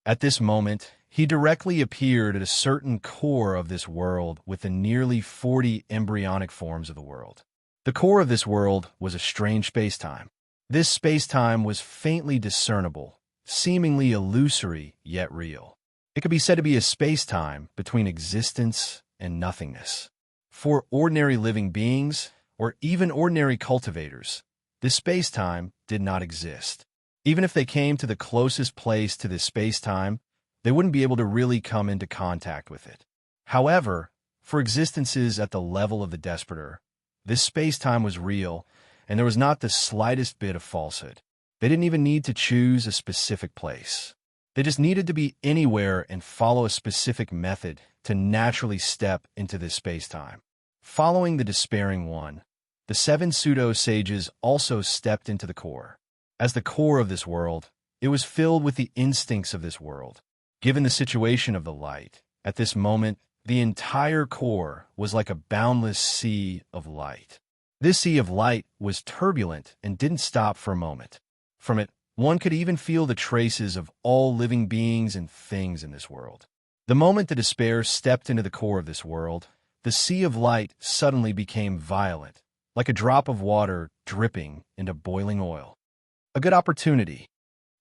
At this moment, he directly appeared at a certain core of this world with the nearly 40 embryonic forms of the world. The core of this world was a strange space-time. This space-time was faintly discernible, seemingly illusory yet real. It could be said to be a space-time between existence and nothingness. For ordinary living beings, or even ordinary cultivators, this space-time did not exist. Even if they came to the closest place to this space-time, they wouldn't be able to really come into contact with it. However, for existences at the level of the Desperator, this space-time was real, and there was not the slightest bit of falsehood. They didn't even need to choose a specific place. They just needed to be anywhere and follow a specific method to naturally step into this space-time. Following the despairing one, the 7 pseudo-sages also stepped into the core. As the core of this world, it was filled with the instincts of this world. Given the situation of the light, at this moment, the entire core was like a boundless sea of light. This sea of light was turbulent and didn't stop for a moment. From it, one could even feel the traces of all living beings and things in this world. The moment the despair stepped into the core of this world, the sea of light suddenly became violent, like a drop of water dripping into boiling oil. A good opportunity.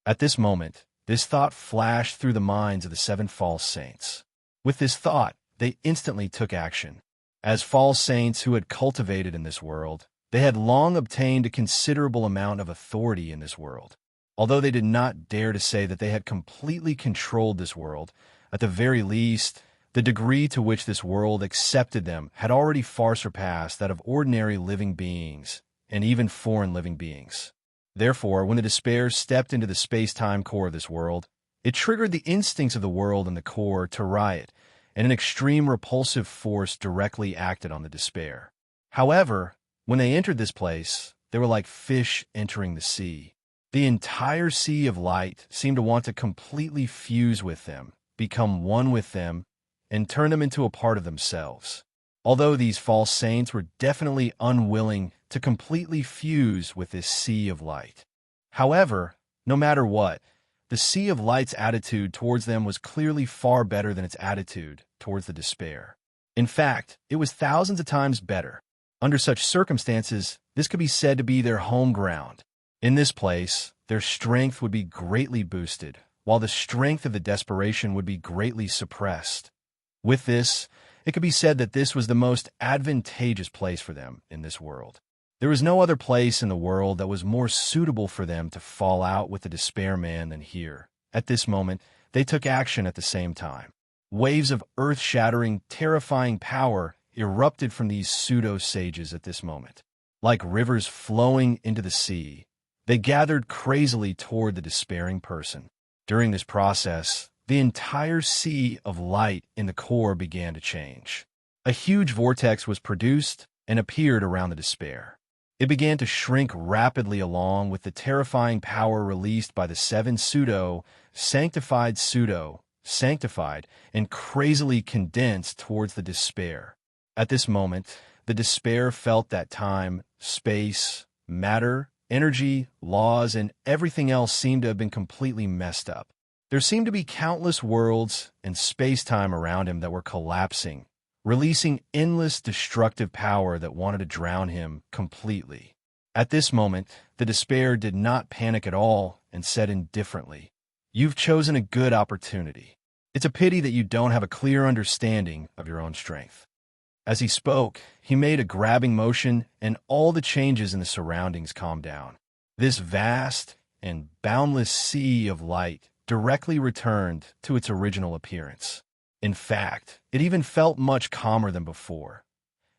At this moment, this thought flashed through the minds of the 7 false saints. With this thought, they instantly took action. As false saints who had cultivated in this world, they had long obtained a considerable amount of authority in this world. Although they did not dare to say that they had completely controlled this world, at the very least, the degree to which this world accepted them had already far surpassed that of ordinary living beings, and even foreign living beings. Therefore, when the despair stepped into the space-time core of this world, it triggered the instincts of the world and the core to riot, and an extreme repulsive force directly acted on the despair. However, when they entered this place, they were like fish entering the sea. The entire sea of light seemed to want to completely fuse with them, become one with them, and turn them into a part of themselves. Although these false saints were definitely unwilling to completely fuse with this sea of light. However, no matter what, the sea of light's attitude towards them was clearly far better than its attitude towards the despair. In fact, it was thousands of times better. Under such circumstances, this could be said to be their home ground. In this place, their strength would be greatly boosted, while the strength of the desperation would be greatly suppressed. With this, it could be said that this was the most advantageous place for them in this world. There was no other place in the world that was more suitable for them to fall out with the despair man than here. At this moment, they took action at the same time. Waves of earth-shattering, terrifying power erupted from these pseudo-sages at this moment. Like rivers flowing into the sea, they gathered crazily toward the despairing person. During this process, the entire sea of light in the core began to change. A huge vortex was produced and appeared around the despair. It began to shrink rapidly along with the terrifying power released by the 7 sanctified, and crazily condensed towards the despair. At this moment, the despair felt that time, space, matter, energy, laws, and everything else seemed to have been completely messed up. There seemed to be countless worlds and space-time around him that were collapsing, releasing endless destructive power that wanted to drown him completely. At this moment, the despair did not panic at all and said indifferently, "You've chosen a good opportunity. It's a pity that you don't have a clear understanding of your own strength." As he spoke, he made a grabbing motion, and all the changes in the surroundings calmed down. This vast and boundless sea of light directly returned to its original appearance. In fact, it even felt much calmer than before.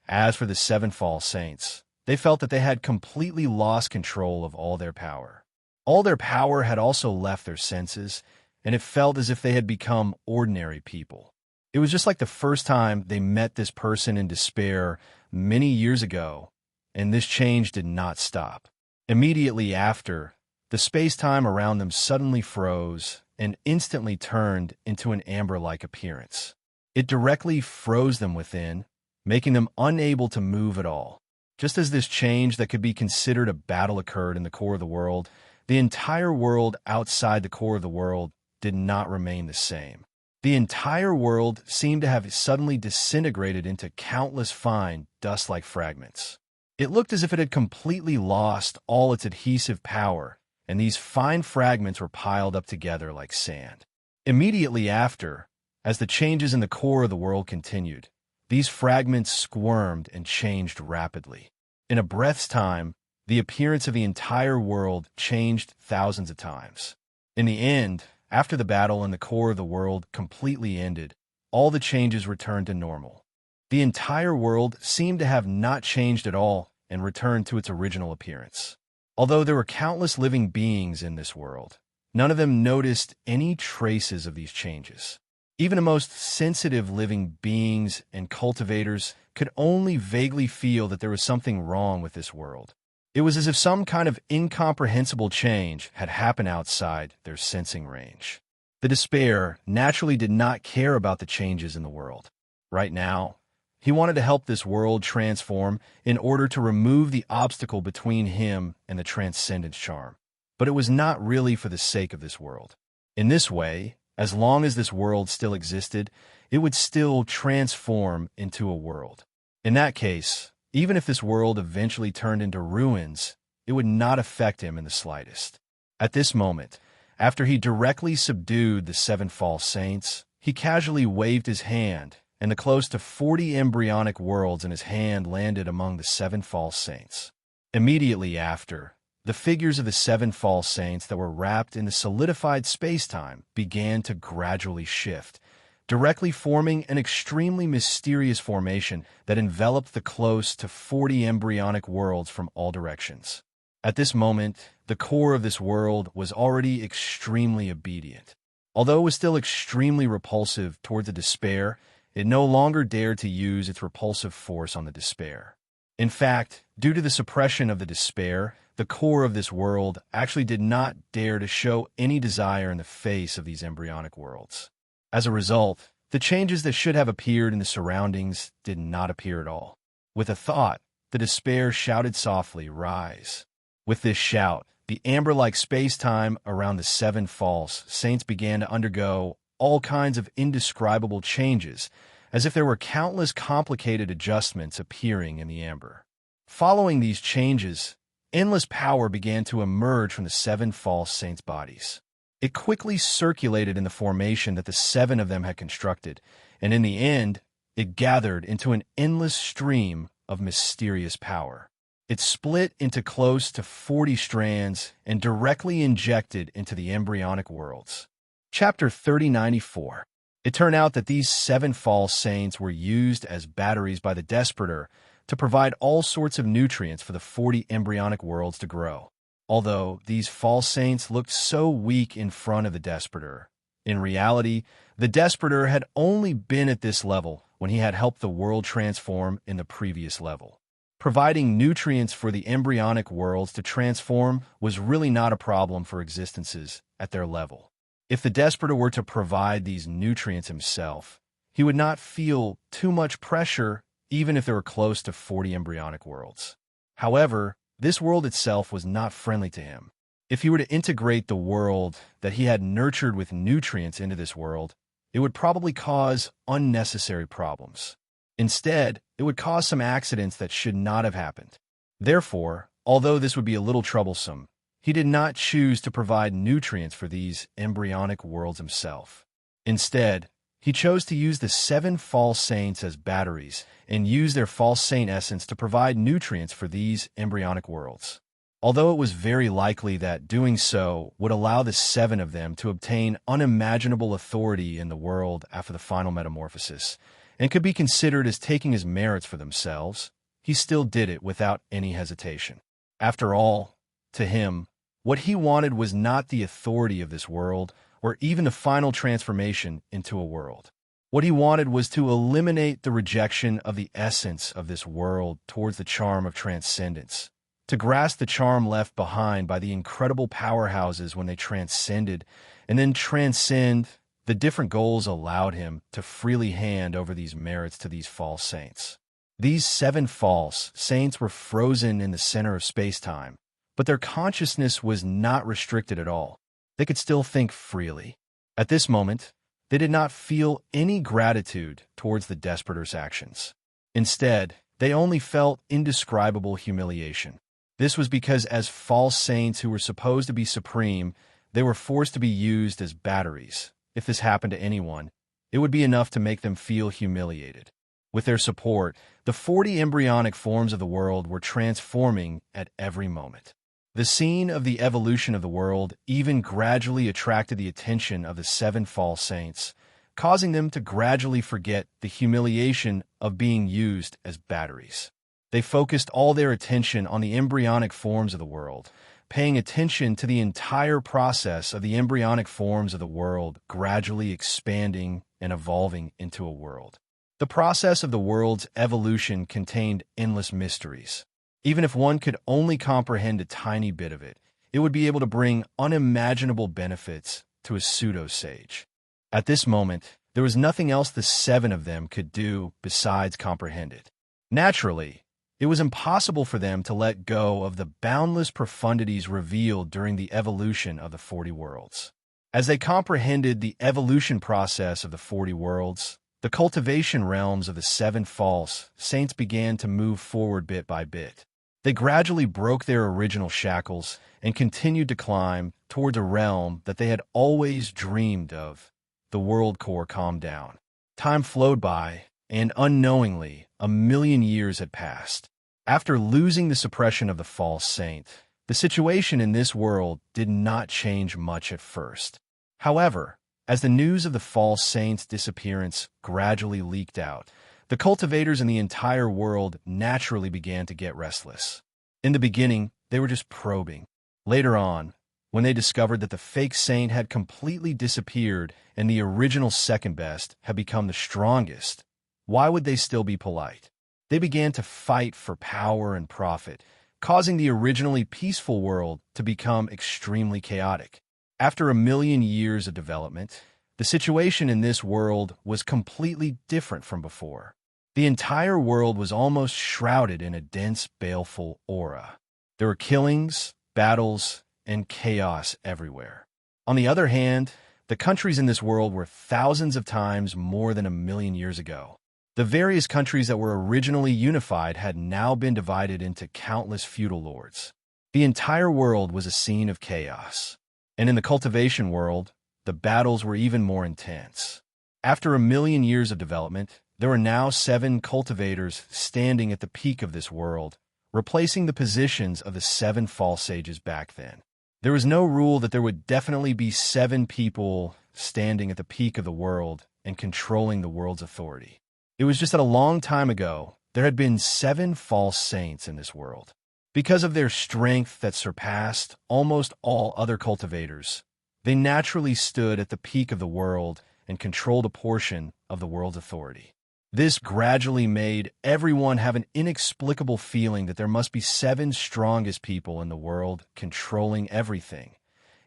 As for the seven false saints, they felt that they had completely lost control of all their power. All their power had also left their senses, and it felt as if they had become ordinary people. It was just like the first time they met this person in despair many years ago, and this change did not stop. Immediately after, the space-time around them suddenly froze and instantly turned into an amber-like appearance. It directly froze them within, making them unable to move at all. Just as this change that could be considered a battle occurred in the core of the world, the entire world outside the core of the world did not remain the same. The entire world seemed to have suddenly disintegrated into countless fine, dust-like fragments. It looked as if it had completely lost all its adhesive power, and these fine fragments were piled up together like sand. Immediately after, as the changes in the core of the world continued, these fragments squirmed and changed rapidly. In a breath's time, the appearance of the entire world changed thousands of times. In the end, after the battle in the core of the world completely ended, all the changes returned to normal. The entire world seemed to have not changed at all and returned to its original appearance. Although there were countless living beings in this world, none of them noticed any traces of these changes. Even the most sensitive living beings and cultivators could only vaguely feel that there was something wrong with this world. It was as if some kind of incomprehensible change had happened outside their sensing range. The despair naturally did not care about the changes in the world. Right now, he wanted to help this world transform in order to remove the obstacle between him and the transcendence charm. But it was not really for the sake of this world. In this way, as long as this world still existed, it would still transform into a world. In that case, even if this world eventually turned into ruins, it would not affect him in the slightest. At this moment, after he directly subdued the seven false saints, he casually waved his hand, and the close to 40 embryonic worlds in his hand landed among the seven false saints. Immediately after, the figures of the seven false saints that were wrapped in the solidified space-time began to gradually shift, directly forming an extremely mysterious formation that enveloped the close to 40 embryonic worlds from all directions. At this moment, the core of this world was already extremely obedient. Although it was still extremely repulsive toward the despair, it no longer dared to use its repulsive force on the despair. In fact, due to the suppression of the despair, the core of this world actually did not dare to show any desire in the face of these embryonic worlds. As a result, the changes that should have appeared in the surroundings did not appear at all. With a thought, the despair shouted softly, "Rise." With this shout, the amber-like space-time around the seven false saints began to undergo all kinds of indescribable changes, as if there were countless complicated adjustments appearing in the amber. Following these changes, endless power began to emerge from the seven false saints' bodies. It quickly circulated in the formation that the seven of them had constructed, and in the end, it gathered into an endless stream of mysterious power. It split into close to 40 strands and directly injected into the embryonic worlds. Chapter 3094. It turned out that these seven false saints were used as batteries by the Desperator to provide all sorts of nutrients for the 40 embryonic worlds to grow. Although these false saints looked so weak in front of the Desperator, in reality, the Desperator had only been at this level when he had helped the world transform in the previous level. Providing nutrients for the embryonic worlds to transform was really not a problem for existences at their level. If the Desperator were to provide these nutrients himself, he would not feel too much pressure even if there were close to 40 embryonic worlds. However, this world itself was not friendly to him. If he were to integrate the world that he had nurtured with nutrients into this world, it would probably cause unnecessary problems. Instead, it would cause some accidents that should not have happened. Therefore, although this would be a little troublesome, he did not choose to provide nutrients for these embryonic worlds himself. Instead, he chose to use the 7 false saints as batteries and use their false saint essence to provide nutrients for these embryonic worlds. Although it was very likely that doing so would allow the 7 of them to obtain unimaginable authority in the world after the final metamorphosis, and could be considered as taking his merits for themselves, he still did it without any hesitation. After all, to him, what he wanted was not the authority of this world, or even the final transformation into a world. What he wanted was to eliminate the rejection of the essence of this world towards the charm of transcendence, to grasp the charm left behind by the incredible powerhouses when they transcended, and then transcend. The different goals allowed him to freely hand over these merits to these false saints. These 7 false saints were frozen in the center of space-time, but their consciousness was not restricted at all. They could still think freely. At this moment, they did not feel any gratitude towards the desperator's actions. Instead, they only felt indescribable humiliation. This was because as false saints who were supposed to be supreme, they were forced to be used as batteries. If this happened to anyone, it would be enough to make them feel humiliated. With their support, the 40 embryonic forms of the world were transforming at every moment. The scene of the evolution of the world even gradually attracted the attention of the 7 false saints, causing them to gradually forget the humiliation of being used as batteries. They focused all their attention on the embryonic forms of the world, paying attention to the entire process of the embryonic forms of the world gradually expanding and evolving into a world. The process of the world's evolution contained endless mysteries. Even if one could only comprehend a tiny bit of it, it would be able to bring unimaginable benefits to a pseudo-sage. At this moment, there was nothing else the 7 of them could do besides comprehend it. Naturally, it was impossible for them to let go of the boundless profundities revealed during the evolution of the 40 worlds. As they comprehended the evolution process of the 40 worlds, the cultivation realms of the 7 false saints began to move forward bit by bit. They gradually broke their original shackles and continued to climb towards a realm that they had always dreamed of. The world core calmed down. Time flowed by, and unknowingly, 1,000,000 years had passed. After losing the suppression of the false saint, the situation in this world did not change much at first. However, as the news of the false saint's disappearance gradually leaked out, the cultivators in the entire world naturally began to get restless. In the beginning, they were just probing. Later on, when they discovered that the fake saint had completely disappeared and the original second best had become the strongest, why would they still be polite? They began to fight for power and profit, causing the originally peaceful world to become extremely chaotic. After 1,000,000 years of development, the situation in this world was completely different from before. The entire world was almost shrouded in a dense, baleful aura. There were killings, battles, and chaos everywhere. On the other hand, the countries in this world were thousands of times more than 1,000,000 years ago. The various countries that were originally unified had now been divided into countless feudal lords. The entire world was a scene of chaos. And in the cultivation world, the battles were even more intense. After 1,000,000 years of development, there were now 7 cultivators standing at the peak of this world, replacing the positions of the 7 false sages back then. There was no rule that there would definitely be 7 people standing at the peak of the world and controlling the world's authority. It was just that a long time ago, there had been 7 false saints in this world. Because of their strength that surpassed almost all other cultivators, they naturally stood at the peak of the world and controlled a portion of the world's authority. This gradually made everyone have an inexplicable feeling that there must be 7 strongest people in the world controlling everything.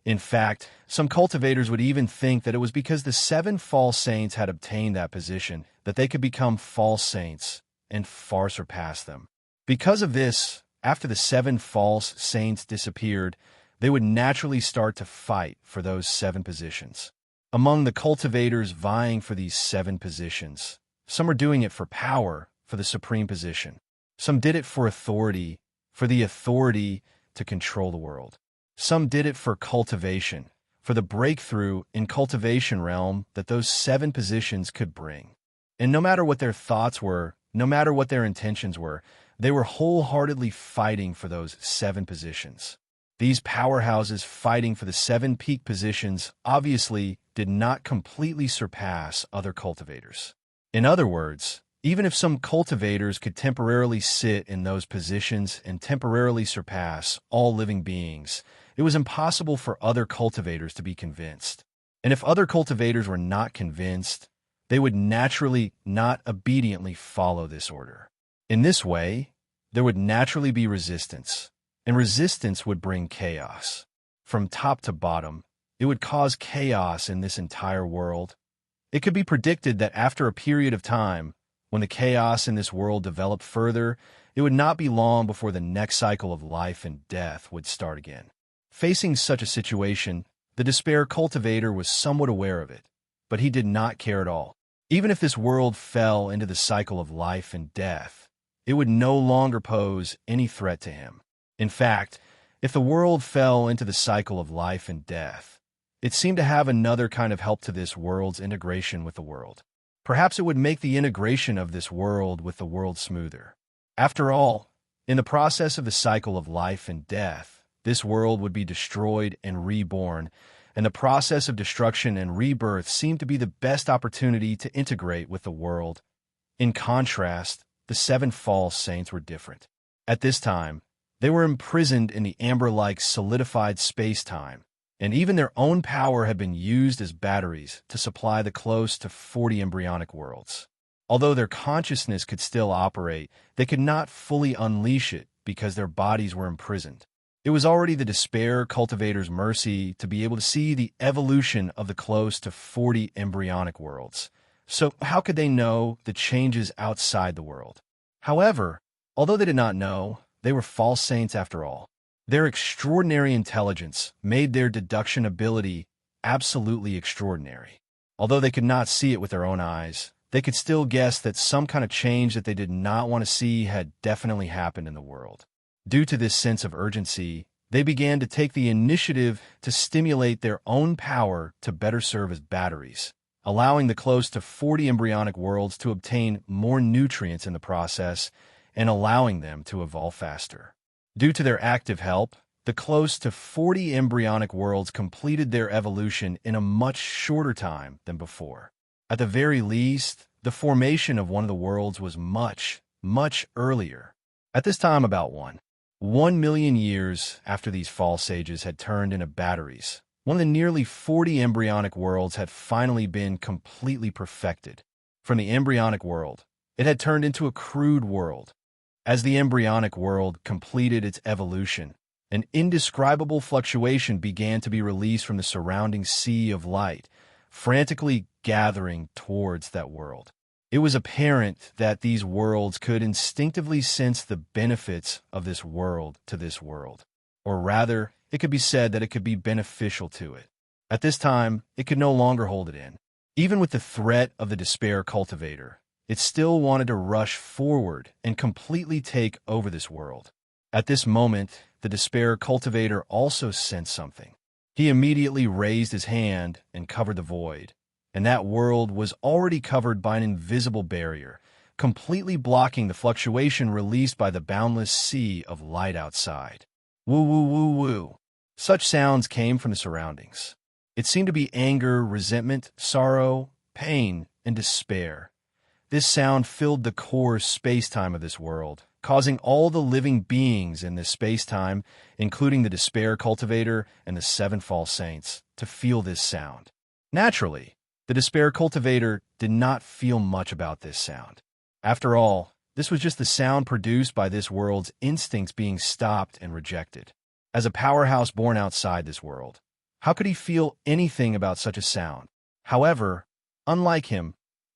In fact, some cultivators would even think that it was because the 7 false saints had obtained that position that they could become false saints and far surpass them. Because of this, after the 7 false saints disappeared, they would naturally start to fight for those 7 positions. Among the cultivators vying for these 7 positions, Some were doing it for power, for the supreme position. Some did it for authority, for the authority to control the world. Some did it for cultivation, for the breakthrough in cultivation realm that those 7 positions could bring. And no matter what their thoughts were, no matter what their intentions were, they were wholeheartedly fighting for those 7 positions. These powerhouses fighting for the 7 peak positions obviously did not completely surpass other cultivators. In other words, even if some cultivators could temporarily sit in those positions and temporarily surpass all living beings, it was impossible for other cultivators to be convinced. And if other cultivators were not convinced, they would naturally not obediently follow this order. In this way, there would naturally be resistance, and resistance would bring chaos. From top to bottom, it would cause chaos in this entire world. It could be predicted that after a period of time, when the chaos in this world developed further, it would not be long before the next cycle of life and death would start again. Facing such a situation, the despair cultivator was somewhat aware of it, but he did not care at all. Even if this world fell into the cycle of life and death, it would no longer pose any threat to him. In fact, if the world fell into the cycle of life and death, it seemed to have another kind of help to this world's integration with the world. Perhaps it would make the integration of this world with the world smoother. After all, in the process of the cycle of life and death, this world would be destroyed and reborn, and the process of destruction and rebirth seemed to be the best opportunity to integrate with the world. In contrast, the 7 false saints were different. At this time, they were imprisoned in the amber-like solidified space-time, and even their own power had been used as batteries to supply the close to 40 embryonic worlds. Although their consciousness could still operate, they could not fully unleash it because their bodies were imprisoned. It was already the despair cultivator's mercy to be able to see the evolution of the close to 40 embryonic worlds. So how could they know the changes outside the world? However, although they did not know, they were false saints after all. Their extraordinary intelligence made their deduction ability absolutely extraordinary. Although they could not see it with their own eyes, they could still guess that some kind of change that they did not want to see had definitely happened in the world. Due to this sense of urgency, they began to take the initiative to stimulate their own power to better serve as batteries, allowing the close to 40 embryonic worlds to obtain more nutrients in the process and allowing them to evolve faster. Due to their active help, the close to 40 embryonic worlds completed their evolution in a much shorter time than before. At the very least, the formation of one of the worlds was much, much earlier. At this time, about 1 million years after these false sages had turned into batteries, one of the nearly 40 embryonic worlds had finally been completely perfected. From the embryonic world, it had turned into a crude world. As the embryonic world completed its evolution, an indescribable fluctuation began to be released from the surrounding sea of light, frantically gathering towards that world. It was apparent that these worlds could instinctively sense the benefits of this world to this world. Or rather, it could be said that it could be beneficial to it. At this time, it could no longer hold it in. Even with the threat of the despair cultivator, it still wanted to rush forward and completely take over this world. At this moment, the despair cultivator also sensed something. He immediately raised his hand and covered the void, and that world was already covered by an invisible barrier, completely blocking the fluctuation released by the boundless sea of light outside. Woo woo woo woo. Such sounds came from the surroundings. It seemed to be anger, resentment, sorrow, pain, and despair. This sound filled the core space-time of this world, causing all the living beings in this space-time, including the despair cultivator and the 7 false saints, to feel this sound. Naturally, the despair cultivator did not feel much about this sound. After all, this was just the sound produced by this world's instincts being stopped and rejected. As a powerhouse born outside this world, how could he feel anything about such a sound? However, unlike him,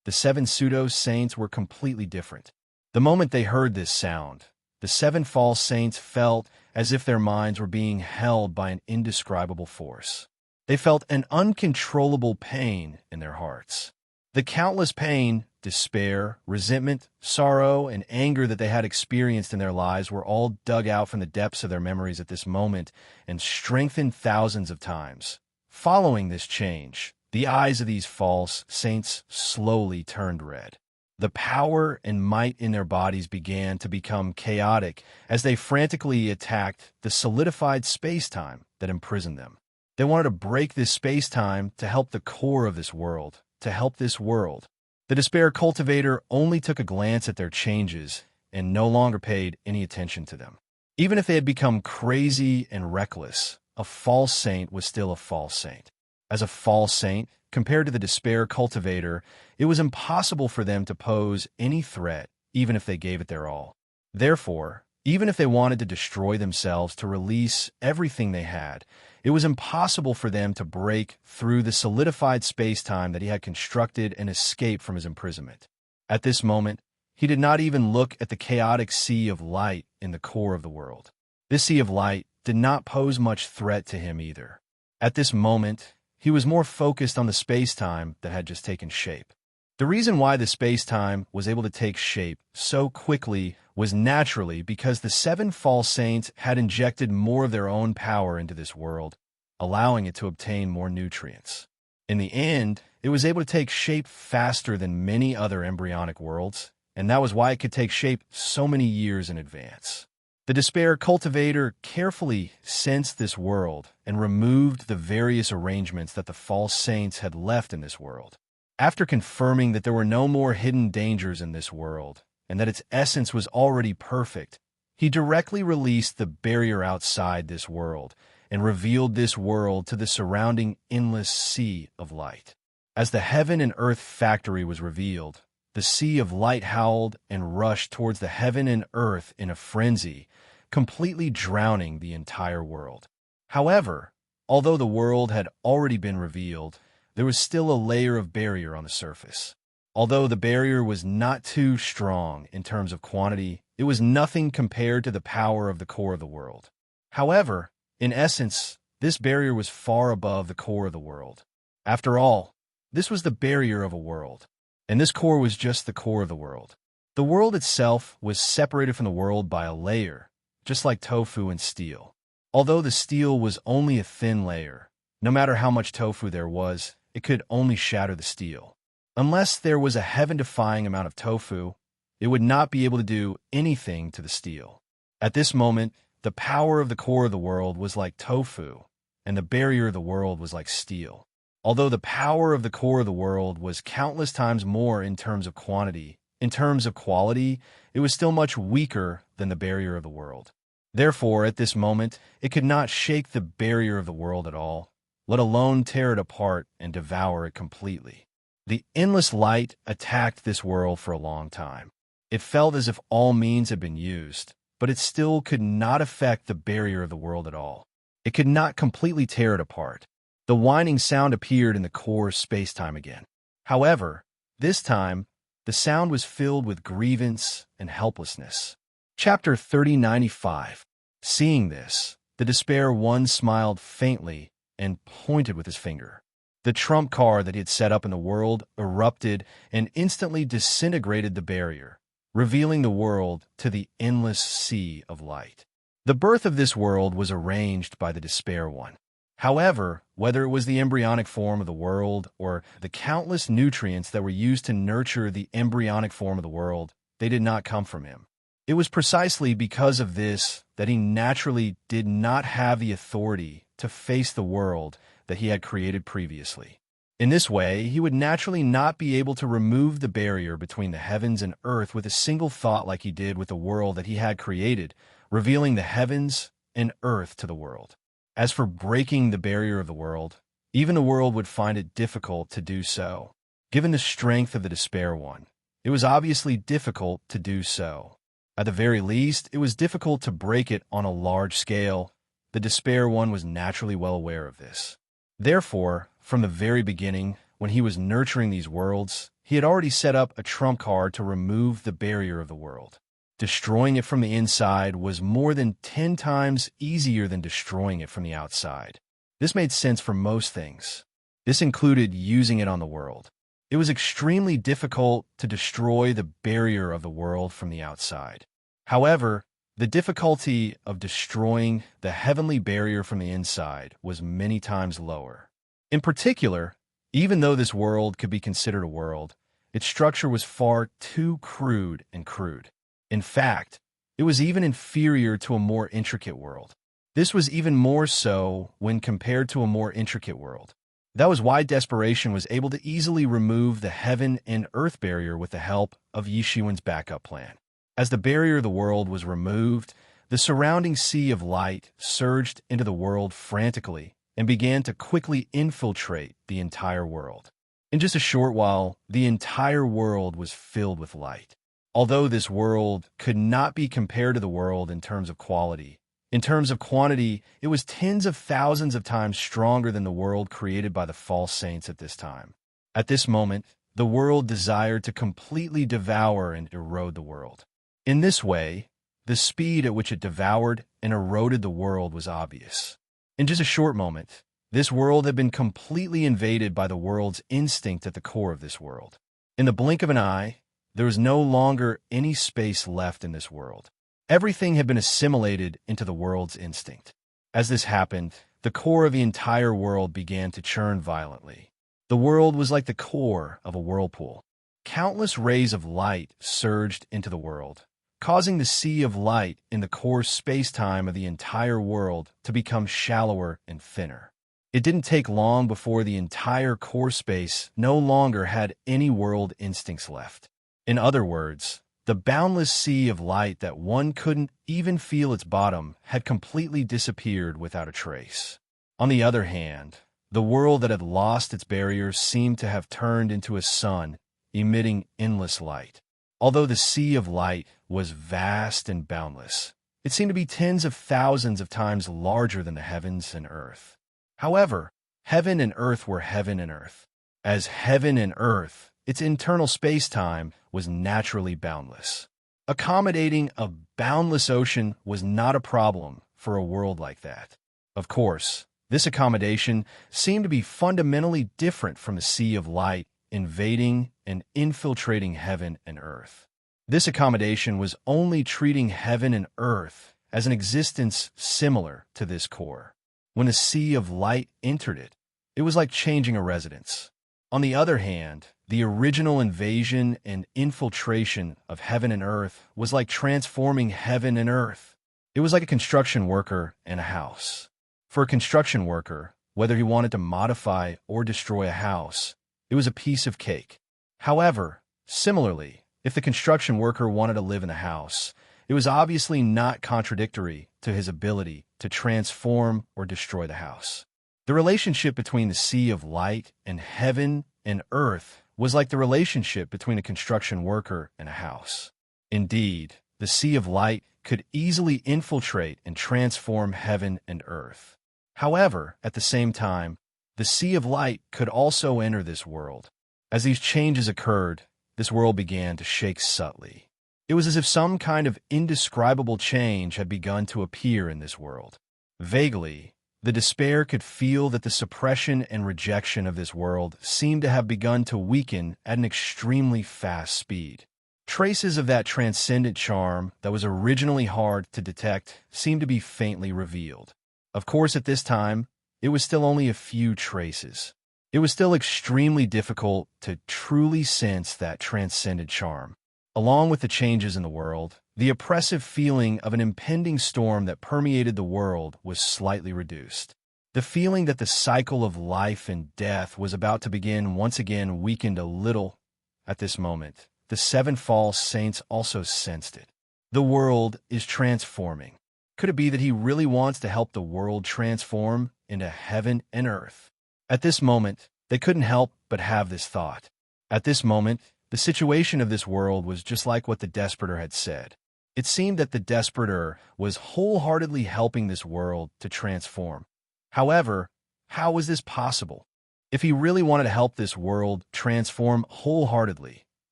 the 7 pseudo-saints were completely different. The moment they heard this sound, the 7 false saints felt as if their minds were being held by an indescribable force. They felt an uncontrollable pain in their hearts. The countless pain, despair, resentment, sorrow, and anger that they had experienced in their lives were all dug out from the depths of their memories at this moment and strengthened thousands of times. Following this change, the eyes of these false saints slowly turned red. The power and might in their bodies began to become chaotic as they frantically attacked the solidified space-time that imprisoned them. They wanted to break this space-time to help the core of this world, to help this world. The despair cultivator only took a glance at their changes and no longer paid any attention to them. Even if they had become crazy and reckless, a false saint was still a false saint. As a false saint, compared to the despair cultivator, it was impossible for them to pose any threat, even if they gave it their all. Therefore, even if they wanted to destroy themselves to release everything they had, it was impossible for them to break through the solidified space-time that he had constructed and escape from his imprisonment. At this moment, he did not even look at the chaotic sea of light in the core of the world. This sea of light did not pose much threat to him either. At this moment, he was more focused on the space-time that had just taken shape. The reason why the space-time was able to take shape so quickly was naturally because the 7 false saints had injected more of their own power into this world, allowing it to obtain more nutrients. In the end, it was able to take shape faster than many other embryonic worlds, and that was why it could take shape so many years in advance. The despair cultivator carefully sensed this world and removed the various arrangements that the false saints had left in this world. After confirming that there were no more hidden dangers in this world, and that its essence was already perfect, he directly released the barrier outside this world and revealed this world to the surrounding endless sea of light. As the heaven and earth factory was revealed, the sea of light howled and rushed towards the heaven and earth in a frenzy, completely drowning the entire world. However, although the world had already been revealed, there was still a layer of barrier on the surface. Although the barrier was not too strong in terms of quantity, it was nothing compared to the power of the core of the world. However, in essence, this barrier was far above the core of the world. After all, this was the barrier of a world, and this core was just the core of the world. The world itself was separated from the world by a layer, just like tofu and steel. Although the steel was only a thin layer, no matter how much tofu there was, it could only shatter the steel. Unless there was a heaven-defying amount of tofu, it would not be able to do anything to the steel. At this moment, the power of the core of the world was like tofu, and the barrier of the world was like steel. Although the power of the core of the world was countless times more in terms of quantity, in terms of quality, it was still much weaker than the barrier of the world. Therefore, at this moment, it could not shake the barrier of the world at all, let alone tear it apart and devour it completely. The endless light attacked this world for a long time. It felt as if all means had been used, but it still could not affect the barrier of the world at all. It could not completely tear it apart. The whining sound appeared in the core space-time again. However, this time, the sound was filled with grievance and helplessness. Chapter 3095. Seeing this, the despair one smiled faintly and pointed with his finger. The trump card that he had set up in the world erupted and instantly disintegrated the barrier, revealing the world to the endless sea of light. The birth of this world was arranged by the despair one. However, whether it was the embryonic form of the world or the countless nutrients that were used to nurture the embryonic form of the world, they did not come from him. It was precisely because of this that he naturally did not have the authority to face the world that he had created previously. In this way, he would naturally not be able to remove the barrier between the heavens and earth with a single thought like he did with the world that he had created, revealing the heavens and earth to the world. As for breaking the barrier of the world, even the world would find it difficult to do so. Given the strength of the despair one, it was obviously difficult to do so. At the very least, it was difficult to break it on a large scale. The despair one was naturally well aware of this. Therefore, from the very beginning, when he was nurturing these worlds, he had already set up a trump card to remove the barrier of the world. Destroying it from the inside was more than 10 times easier than destroying it from the outside. This made sense for most things. This included using it on the world. It was extremely difficult to destroy the barrier of the world from the outside. However, the difficulty of destroying the heavenly barrier from the inside was many times lower. In particular, even though this world could be considered a world, its structure was far too crude and crude. In fact, it was even inferior to a more intricate world. This was even more so when compared to a more intricate world. That was why Desperation was able to easily remove the heaven and earth barrier with the help of Yishuan's backup plan. As the barrier of the world was removed, the surrounding sea of light surged into the world frantically and began to quickly infiltrate the entire world. In just a short while, the entire world was filled with light. Although this world could not be compared to the world in terms of quality, in terms of quantity, it was tens of thousands of times stronger than the world created by the false saints at this time. At this moment, the world desired to completely devour and erode the world. In this way, the speed at which it devoured and eroded the world was obvious. In just a short moment, this world had been completely invaded by the world's instinct at the core of this world. In the blink of an eye, there was no longer any space left in this world. Everything had been assimilated into the world's instinct. As this happened, the core of the entire world began to churn violently. The world was like the core of a whirlpool. Countless rays of light surged into the world, causing the sea of light in the core space-time of the entire world to become shallower and thinner. It didn't take long before the entire core space no longer had any world instincts left. In other words, the boundless sea of light that one couldn't even feel its bottom had completely disappeared without a trace. On the other hand, the world that had lost its barriers seemed to have turned into a sun, emitting endless light. Although the sea of light was vast and boundless, it seemed to be tens of thousands of times larger than the heavens and earth. However, heaven and earth were heaven and earth. As heaven and earth, its internal space-time was naturally boundless. Accommodating a boundless ocean was not a problem for a world like that. Of course, this accommodation seemed to be fundamentally different from the sea of light invading and infiltrating heaven and earth. This accommodation was only treating heaven and earth as an existence similar to this core. When the sea of light entered it, it was like changing a residence. On the other hand, the original invasion and infiltration of heaven and earth was like transforming heaven and earth. It was like a construction worker in a house. For a construction worker, whether he wanted to modify or destroy a house, it was a piece of cake. However, similarly, if the construction worker wanted to live in the house, it was obviously not contradictory to his ability to transform or destroy the house. The relationship between the sea of light and heaven and earth was like the relationship between a construction worker and a house. Indeed, the sea of light could easily infiltrate and transform heaven and earth. However, at the same time, the sea of light could also enter this world. As these changes occurred, this world began to shake subtly. It was as if some kind of indescribable change had begun to appear in this world. Vaguely, the despair could feel that the suppression and rejection of this world seemed to have begun to weaken at an extremely fast speed. Traces of that transcendent charm that was originally hard to detect seemed to be faintly revealed. Of course, at this time, it was still only a few traces. It was still extremely difficult to truly sense that transcendent charm. Along with the changes in the world, the oppressive feeling of an impending storm that permeated the world was slightly reduced. The feeling that the cycle of life and death was about to begin once again weakened a little. At this moment, the seven false saints also sensed it. The world is transforming. Could it be that he really wants to help the world transform into heaven and earth? At this moment, they couldn't help but have this thought. At this moment, the situation of this world was just like what the Desperator had said. It seemed that the Desperator was wholeheartedly helping this world to transform. However, how was this possible? If he really wanted to help this world transform wholeheartedly,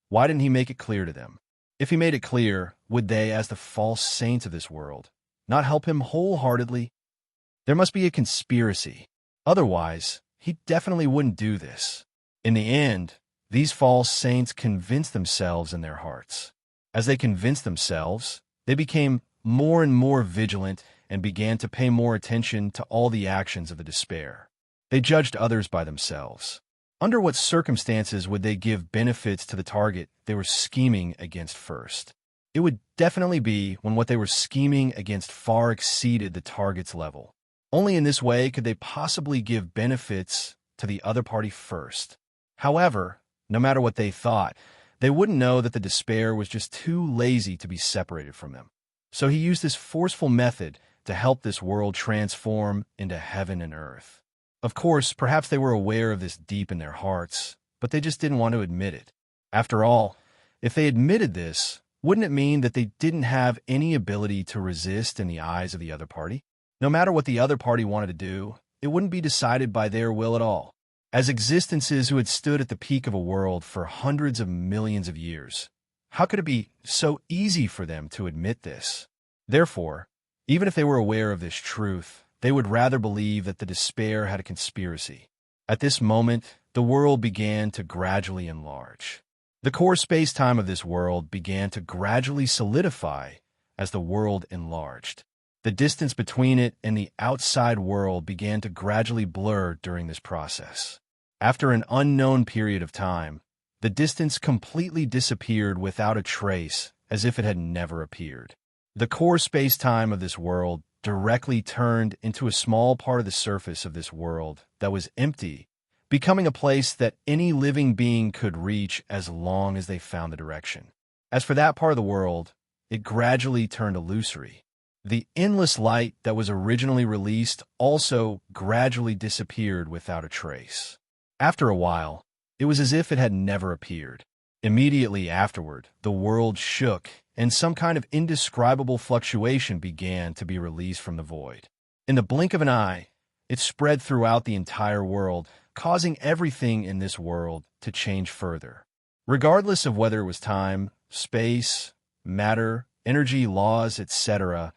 why didn't he make it clear to them? If he made it clear, would they, as the false saints of this world, not help him wholeheartedly? There must be a conspiracy. Otherwise, he definitely wouldn't do this. In the end, These false saints convinced themselves in their hearts. As they convinced themselves, they became more and more vigilant and began to pay more attention to all the actions of the despair. They judged others by themselves. Under what circumstances would they give benefits to the target they were scheming against first? It would definitely be when what they were scheming against far exceeded the target's level. Only in this way could they possibly give benefits to the other party first. However, no matter what they thought, they wouldn't know that the despair was just too lazy to be separated from them. So he used this forceful method to help this world transform into heaven and earth. Of course, perhaps they were aware of this deep in their hearts, but they just didn't want to admit it. After all, if they admitted this, wouldn't it mean that they didn't have any ability to resist in the eyes of the other party? No matter what the other party wanted to do, it wouldn't be decided by their will at all. As existences who had stood at the peak of a world for hundreds of millions of years, how could it be so easy for them to admit this? Therefore, even if they were aware of this truth, they would rather believe that the despair had a conspiracy. At this moment, the world began to gradually enlarge. The core space-time of this world began to gradually solidify as the world enlarged. The distance between it and the outside world began to gradually blur during this process. After an unknown period of time, the distance completely disappeared without a trace, as if it had never appeared. The core space-time of this world directly turned into a small part of the surface of this world that was empty, becoming a place that any living being could reach as long as they found the direction. As for that part of the world, it gradually turned illusory. The endless light that was originally released also gradually disappeared without a trace. After a while, it was as if it had never appeared. Immediately afterward, the world shook, and some kind of indescribable fluctuation began to be released from the void. In the blink of an eye, it spread throughout the entire world, causing everything in this world to change further. Regardless of whether it was time, space, matter, energy, laws, etc.,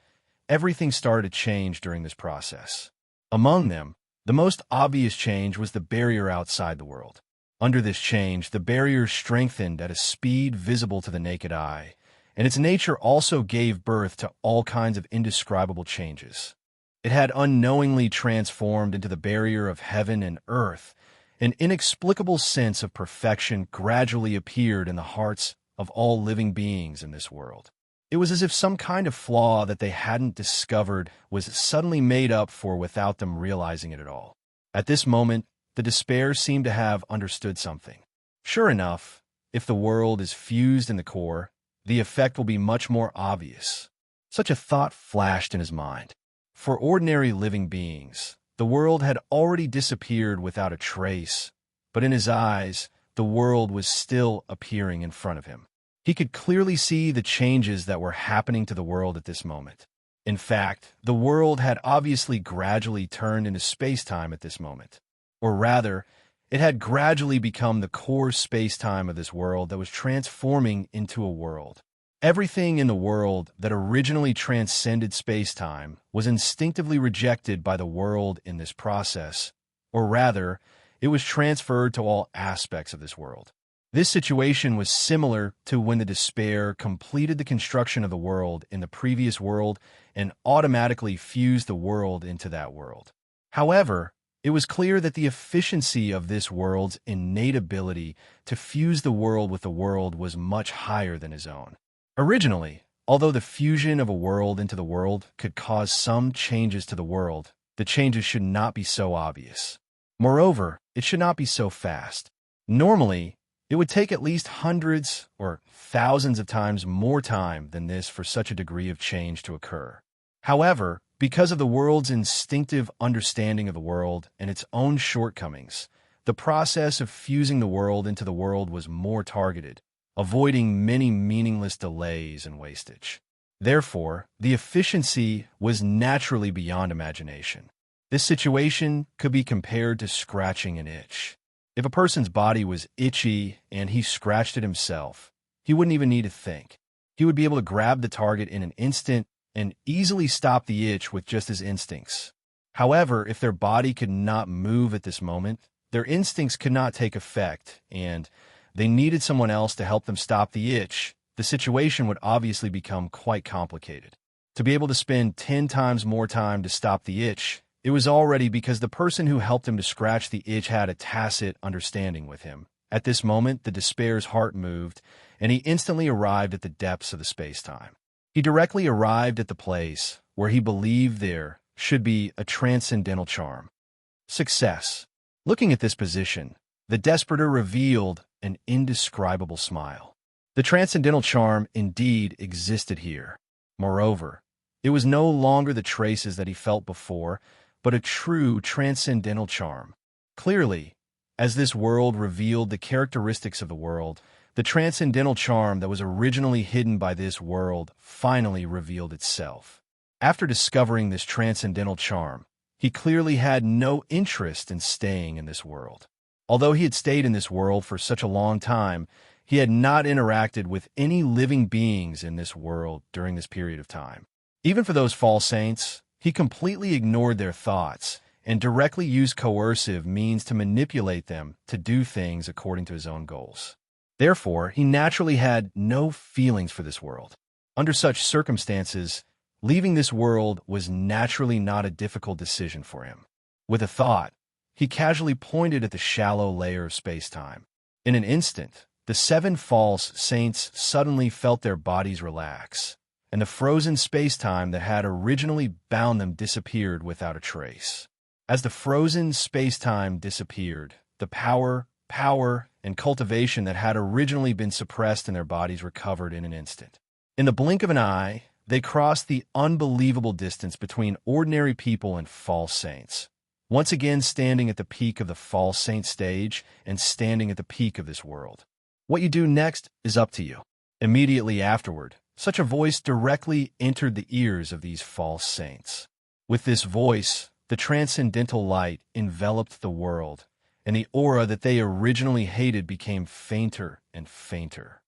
everything started to change during this process. Among them, the most obvious change was the barrier outside the world. Under this change, the barrier strengthened at a speed visible to the naked eye, and its nature also gave birth to all kinds of indescribable changes. It had unknowingly transformed into the barrier of heaven and earth. An inexplicable sense of perfection gradually appeared in the hearts of all living beings in this world. It was as if some kind of flaw that they hadn't discovered was suddenly made up for without them realizing it at all. At this moment, the despair seemed to have understood something. Sure enough, if the world is fused in the core, the effect will be much more obvious. Such a thought flashed in his mind. For ordinary living beings, the world had already disappeared without a trace, but in his eyes, the world was still appearing in front of him. He could clearly see the changes that were happening to the world at this moment. In fact, the world had obviously gradually turned into space-time at this moment. Or rather, it had gradually become the core space-time of this world that was transforming into a world. Everything in the world that originally transcended space-time was instinctively rejected by the world in this process, or rather, it was transferred to all aspects of this world. This situation was similar to when the despair completed the construction of the world in the previous world and automatically fused the world into that world. However, it was clear that the efficiency of this world's innate ability to fuse the world with the world was much higher than his own. Originally, although the fusion of a world into the world could cause some changes to the world, the changes should not be so obvious. Moreover, it should not be so fast. Normally, it would take at least hundreds or thousands of times more time than this for such a degree of change to occur. However, because of the world's instinctive understanding of the world and its own shortcomings, the process of fusing the world into the world was more targeted, avoiding many meaningless delays and wastage. Therefore, the efficiency was naturally beyond imagination. This situation could be compared to scratching an itch. If a person's body was itchy and he scratched it himself, he wouldn't even need to think. He would be able to grab the target in an instant and easily stop the itch with just his instincts. However, if their body could not move at this moment, their instincts could not take effect, and they needed someone else to help them stop the itch, the situation would obviously become quite complicated. To be able to spend 10 times more time to stop the itch, it was already because the person who helped him to scratch the itch had a tacit understanding with him. At this moment, the despair's heart moved, and he instantly arrived at the depths of the space-time. He directly arrived at the place where he believed there should be a transcendental charm. Success. Looking at this position, the desperator revealed an indescribable smile. The transcendental charm indeed existed here. Moreover, it was no longer the traces that he felt before, but a true transcendental charm. Clearly, as this world revealed the characteristics of the world, the transcendental charm that was originally hidden by this world finally revealed itself. After discovering this transcendental charm, he clearly had no interest in staying in this world. Although he had stayed in this world for such a long time, he had not interacted with any living beings in this world during this period of time. Even for those false saints, he completely ignored their thoughts and directly used coercive means to manipulate them to do things according to his own goals. Therefore, he naturally had no feelings for this world. Under such circumstances, leaving this world was naturally not a difficult decision for him. With a thought, he casually pointed at the shallow layer of space-time. In an instant, the 7 false saints suddenly felt their bodies relax, and the frozen space-time that had originally bound them disappeared without a trace. As the frozen space-time disappeared, the power, and cultivation that had originally been suppressed in their bodies recovered in an instant. In the blink of an eye, they crossed the unbelievable distance between ordinary people and false saints, once again standing at the peak of the false saint stage and standing at the peak of this world. What you do next is up to you. Immediately afterward, such a voice directly entered the ears of these false saints. With this voice, the transcendental light enveloped the world, and the aura that they originally hated became fainter and fainter.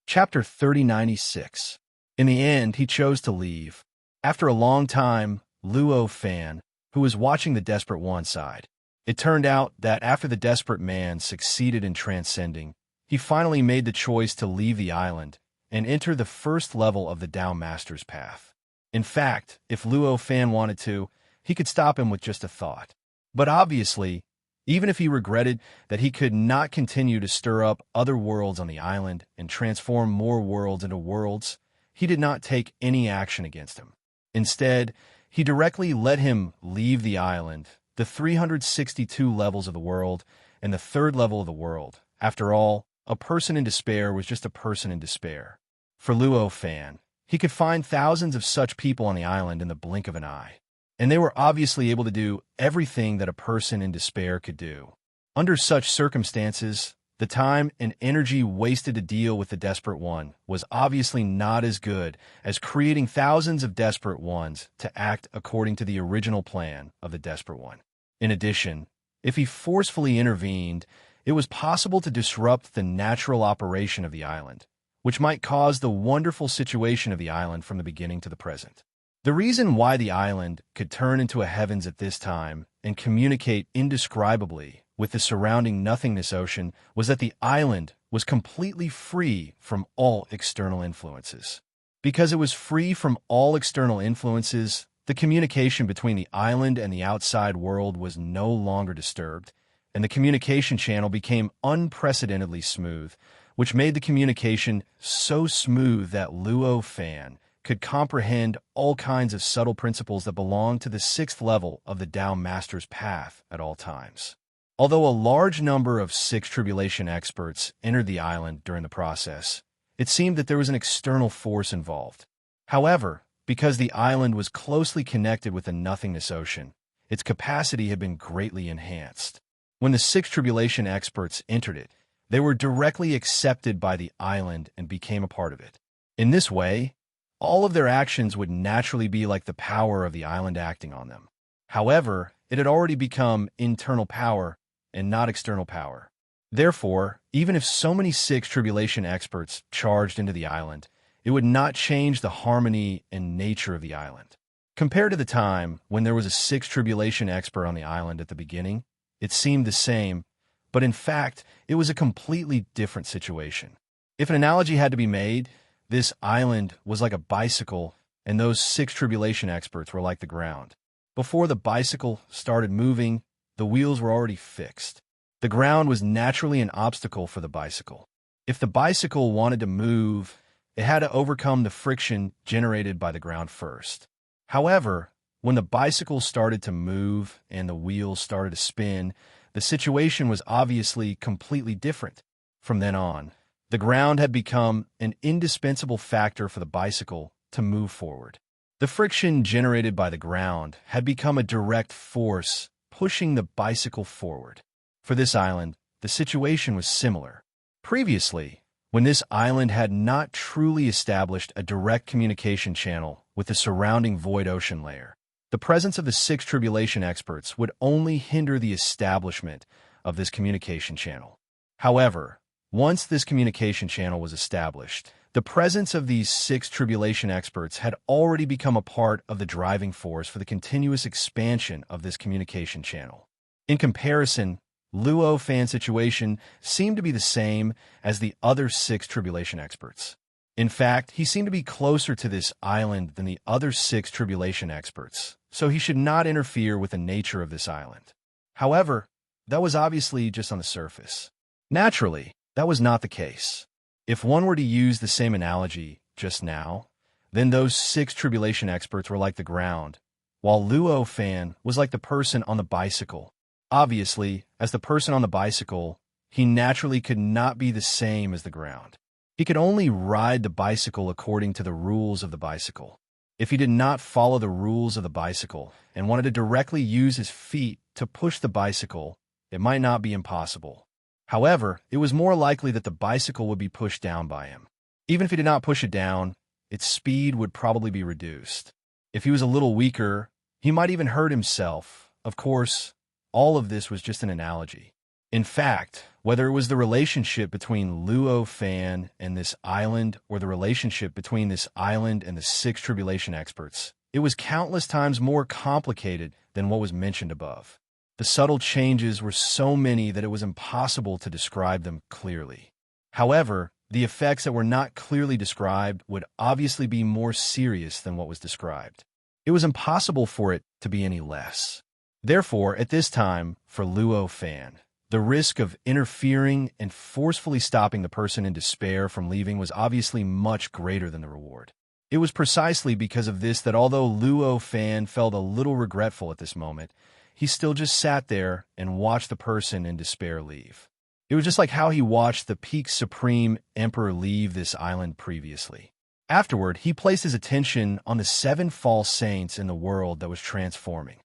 Chapter 3096. In the end, he chose to leave. After a long time, Luo Fan, who was watching the Desperate One, sighed. It turned out that after the desperate man succeeded in transcending, he finally made the choice to leave the island and enter the first level of the Tao Master's path. In fact, if Luo Fan wanted to, he could stop him with just a thought. But obviously, even if he regretted that he could not continue to stir up other worlds on the island and transform more worlds into worlds, he did not take any action against him. Instead, he directly let him leave the island, the 362 levels of the world, and the 3rd level of the world. After all, a person in despair was just a person in despair. For Luo Fan, he could find thousands of such people on the island in the blink of an eye, and they were obviously able to do everything that a person in despair could do. Under such circumstances, the time and energy wasted to deal with the Desperate One was obviously not as good as creating thousands of Desperate Ones to act according to the original plan of the Desperate One. In addition, if he forcefully intervened, it was possible to disrupt the natural operation of the island, which might cause the wonderful situation of the island from the beginning to the present. The reason why the island could turn into a heavens at this time and communicate indescribably with the surrounding nothingness ocean was that the island was completely free from all external influences. Because it was free from all external influences, the communication between the island and the outside world was no longer disturbed, and the communication channel became unprecedentedly smooth, which made the communication so smooth that Luo Fan could comprehend all kinds of subtle principles that belong to the 6th level of the Tao Master's path at all times. Although a large number of 6 tribulation experts entered the island during the process, it seemed that there was an external force involved. However, because the island was closely connected with the nothingness ocean, its capacity had been greatly enhanced. When the 6 tribulation experts entered it, they were directly accepted by the island and became a part of it. In this way, all of their actions would naturally be like the power of the island acting on them. However, it had already become internal power and not external power. Therefore, even if so many 6 tribulation experts charged into the island, it would not change the harmony and nature of the island. Compared to the time when there was a 6 tribulation expert on the island at the beginning, it seemed the same, but in fact, it was a completely different situation. If an analogy had to be made, this island was like a bicycle, and those six tribulation experts were like the ground. Before the bicycle started moving, the wheels were already fixed. The ground was naturally an obstacle for the bicycle. If the bicycle wanted to move, it had to overcome the friction generated by the ground first. However, when the bicycle started to move and the wheels started to spin, the situation was obviously completely different. From then on, the ground had become an indispensable factor for the bicycle to move forward. The friction generated by the ground had become a direct force pushing the bicycle forward. For this island, the situation was similar. Previously, when this island had not truly established a direct communication channel with the surrounding void ocean layer, the presence of the six tribulation experts would only hinder the establishment of this communication channel. However, once this communication channel was established, the presence of these six tribulation experts had already become a part of the driving force for the continuous expansion of this communication channel. In comparison, Luo Fan's situation seemed to be the same as the other six tribulation experts. In fact, he seemed to be closer to this island than the other six tribulation experts, so he should not interfere with the nature of this island. However, that was obviously just on the surface. Naturally, that was not the case. If one were to use the same analogy just now, then those six tribulation experts were like the ground, while Luo Fan was like the person on the bicycle. Obviously, as the person on the bicycle, he naturally could not be the same as the ground. He could only ride the bicycle according to the rules of the bicycle. If he did not follow the rules of the bicycle and wanted to directly use his feet to push the bicycle, it might not be impossible. However, it was more likely that the bicycle would be pushed down by him. Even if he did not push it down, its speed would probably be reduced. If he was a little weaker, he might even hurt himself. Of course, all of this was just an analogy. In fact, whether it was the relationship between Luo Fan and this island or the relationship between this island and the six tribulation experts, it was countless times more complicated than what was mentioned above. The subtle changes were so many that it was impossible to describe them clearly. However, the effects that were not clearly described would obviously be more serious than what was described. It was impossible for it to be any less. Therefore, at this time, for Luo Fan, the risk of interfering and forcefully stopping the person in despair from leaving was obviously much greater than the reward. It was precisely because of this that although Luo Fan felt a little regretful at this moment, he still just sat there and watched the person in despair leave. It was just like how he watched the Peak Supreme Emperor leave this island previously. Afterward, he placed his attention on the 7 false saints in the world that was transforming.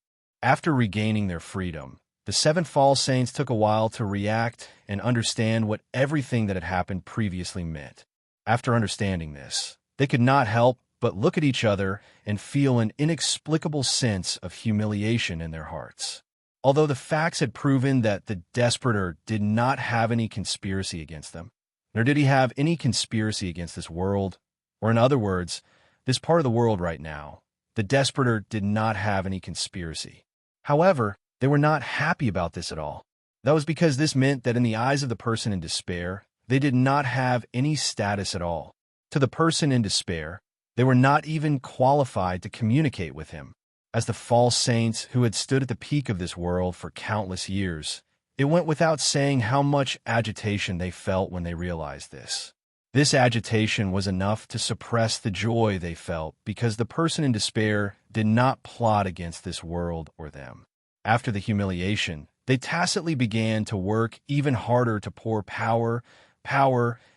After regaining their freedom, the 7 false saints took a while to react and understand what everything that had happened previously meant. After understanding this, they could not help but look at each other and feel an inexplicable sense of humiliation in their hearts. Although the facts had proven that the Desperator did not have any conspiracy against them, nor did he have any conspiracy against this world, or in other words, this part of the world right now, the Desperator did not have any conspiracy. However, they were not happy about this at all. That was because this meant that in the eyes of the person in despair, they did not have any status at all. To the person in despair, they were not even qualified to communicate with him. As the false saints who had stood at the peak of this world for countless years, it went without saying how much agitation they felt when they realized this. This agitation was enough to suppress the joy they felt because the person in despair did not plot against this world or them. After the humiliation, they tacitly began to work even harder to pour power,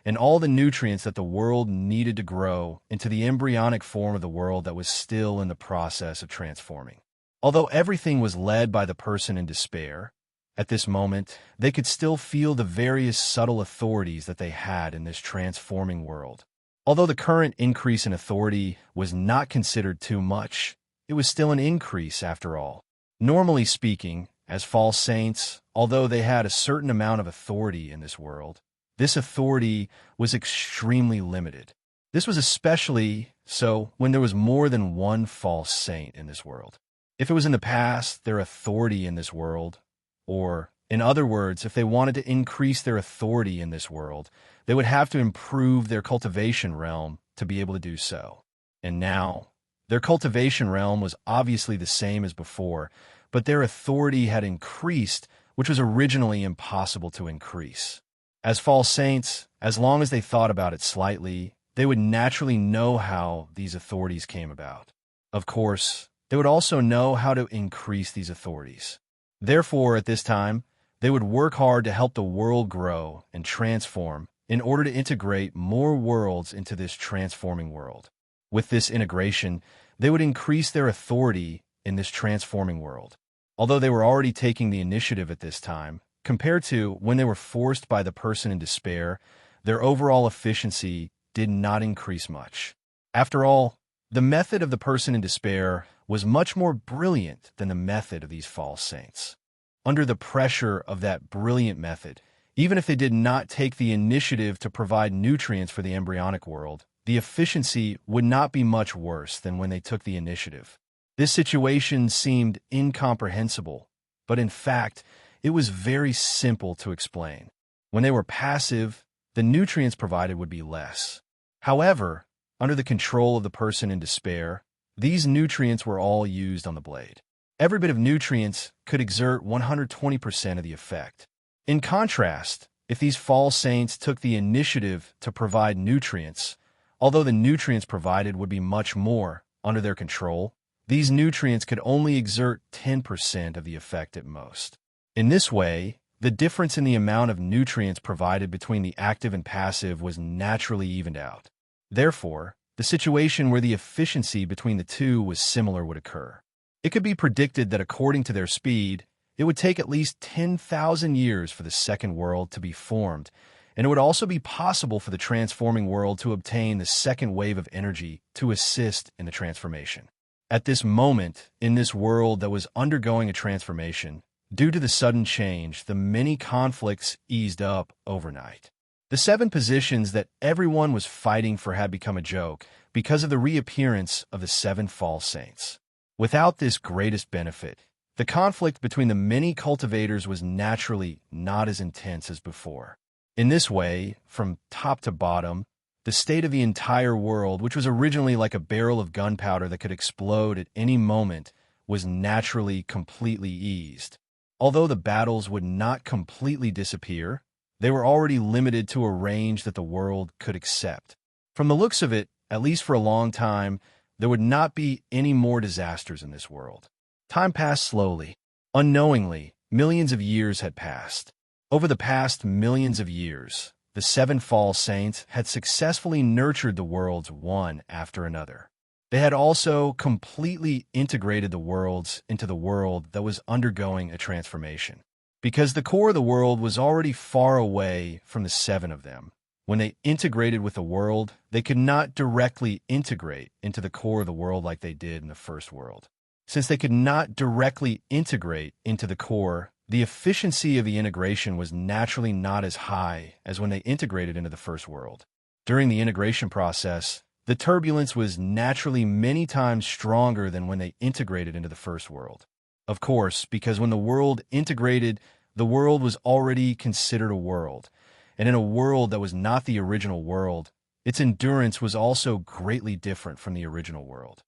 and all the nutrients that the world needed to grow into the embryonic form of the world that was still in the process of transforming. Although everything was led by the person in despair, at this moment, they could still feel the various subtle authorities that they had in this transforming world. Although the current increase in authority was not considered too much, it was still an increase after all. Normally speaking, as false saints, although they had a certain amount of authority in this world, this authority was extremely limited. This was especially so when there was more than one false saint in this world. If it was in the past, their authority in this world, or In other words, if they wanted to increase their authority in this world, they would have to improve their cultivation realm to be able to do so. And now, their cultivation realm was obviously the same as before, but their authority had increased, which was originally impossible to increase. As false saints, as long as they thought about it slightly, they would naturally know how these authorities came about. Of course, they would also know how to increase these authorities. Therefore, at this time, they would work hard to help the world grow and transform in order to integrate more worlds into this transforming world. With this integration, they would increase their authority in this transforming world. Although they were already taking the initiative at this time, compared to when they were forced by the person in despair, their overall efficiency did not increase much. After all, the method of the person in despair was much more brilliant than the method of these false saints. Under the pressure of that brilliant method, even if they did not take the initiative to provide nutrients for the embryonic world, the efficiency would not be much worse than when they took the initiative. This situation seemed incomprehensible, but in fact, it was very simple to explain. When they were passive, the nutrients provided would be less. However, under the control of the person in despair, these nutrients were all used on the blade. Every bit of nutrients could exert 120% of the effect. In contrast, if these false saints took the initiative to provide nutrients, although the nutrients provided would be much more under their control, these nutrients could only exert 10% of the effect at most. In this way, the difference in the amount of nutrients provided between the active and passive was naturally evened out. Therefore, the situation where the efficiency between the two was similar would occur. It could be predicted that according to their speed, it would take at least 10,000 years for the second world to be formed, and it would also be possible for the transforming world to obtain the second wave of energy to assist in the transformation. At this moment, in this world that was undergoing a transformation, due to the sudden change, the many conflicts eased up overnight. The 7 positions that everyone was fighting for had become a joke because of the reappearance of the 7 false saints. Without this greatest benefit, the conflict between the many cultivators was naturally not as intense as before. In this way, from top to bottom, the state of the entire world, which was originally like a barrel of gunpowder that could explode at any moment, was naturally completely eased. Although the battles would not completely disappear, they were already limited to a range that the world could accept. From the looks of it, at least for a long time, there would not be any more disasters in this world. Time passed slowly. Unknowingly, millions of years had passed. Over the past millions of years, the 7 false saints had successfully nurtured the worlds one after another. They had also completely integrated the worlds into the world that was undergoing a transformation. Because the core of the world was already far away from the 7 of them, when they integrated with the world, they could not directly integrate into the core of the world like they did in the first world. Since they could not directly integrate into the core, the efficiency of the integration was naturally not as high as when they integrated into the first world. During the integration process, the turbulence was naturally many times stronger than when they integrated into the first world. Of course, because when the world integrated, the world was already considered a world, and in a world that was not the original world, its endurance was also greatly different from the original world.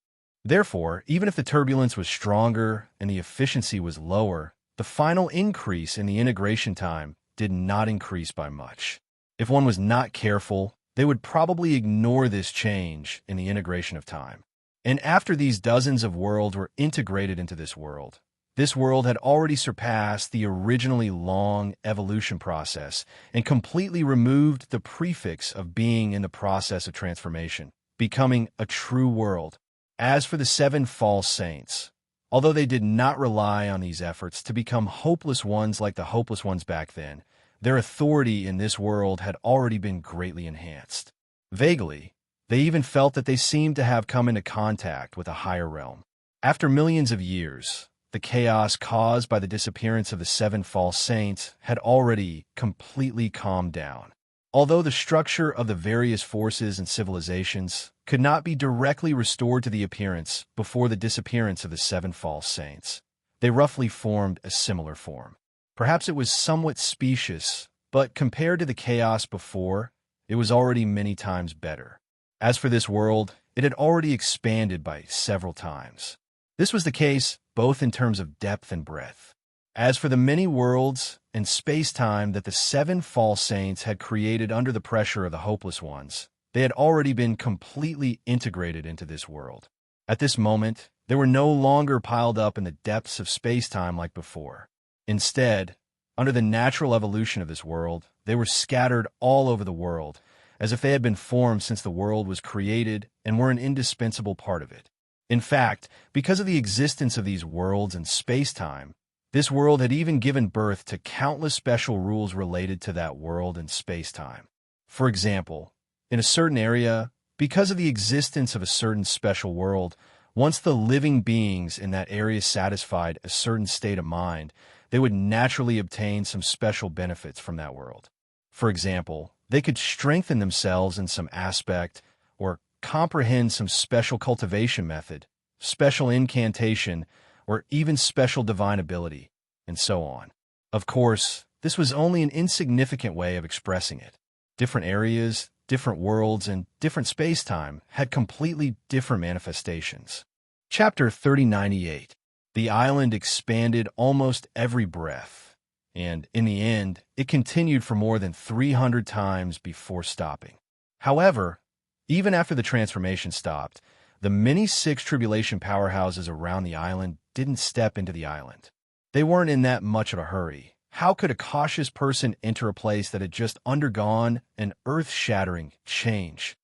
Therefore, even if the turbulence was stronger and the efficiency was lower, the final increase in the integration time did not increase by much. If one was not careful, they would probably ignore this change in the integration of time. And after these dozens of worlds were integrated into this world had already surpassed the originally long evolution process and completely removed the prefix of being in the process of transformation, becoming a true world. As for the 7 false saints, although they did not rely on these efforts to become hopeless ones like the hopeless ones back then, their authority in this world had already been greatly enhanced. Vaguely, they even felt that they seemed to have come into contact with a higher realm. After millions of years, the chaos caused by the disappearance of the 7 false saints had already completely calmed down. Although the structure of the various forces and civilizations could not be directly restored to the appearance before the disappearance of the 7 false saints, they roughly formed a similar form. Perhaps it was somewhat specious, but compared to the chaos before, it was already many times better. As for this world, it had already expanded by several times. This was the case both in terms of depth and breadth. As for the many worlds and space-time that the 7 false saints had created under the pressure of the hopeless ones, they had already been completely integrated into this world. At this moment, they were no longer piled up in the depths of space-time like before. Instead, under the natural evolution of this world, they were scattered all over the world, as if they had been formed since the world was created and were an indispensable part of it. In fact, because of the existence of these worlds and space-time, this world had even given birth to countless special rules related to that world and space-time. For example, in a certain area, because of the existence of a certain special world, once the living beings in that area satisfied a certain state of mind, they would naturally obtain some special benefits from that world. For example, they could strengthen themselves in some aspect or comprehend some special cultivation method, special incantation, or even special divine ability, and so on. Of course, this was only an insignificant way of expressing it. Different areas, different worlds, and different space-time had completely different manifestations. Chapter 3098. The island expanded almost every breath, and in the end, it continued for more than 300 times before stopping. However, even after the transformation stopped, the many 6 tribulation powerhouses around the island didn't step into the island. They weren't in that much of a hurry. How could a cautious person enter a place that had just undergone an earth-shattering change?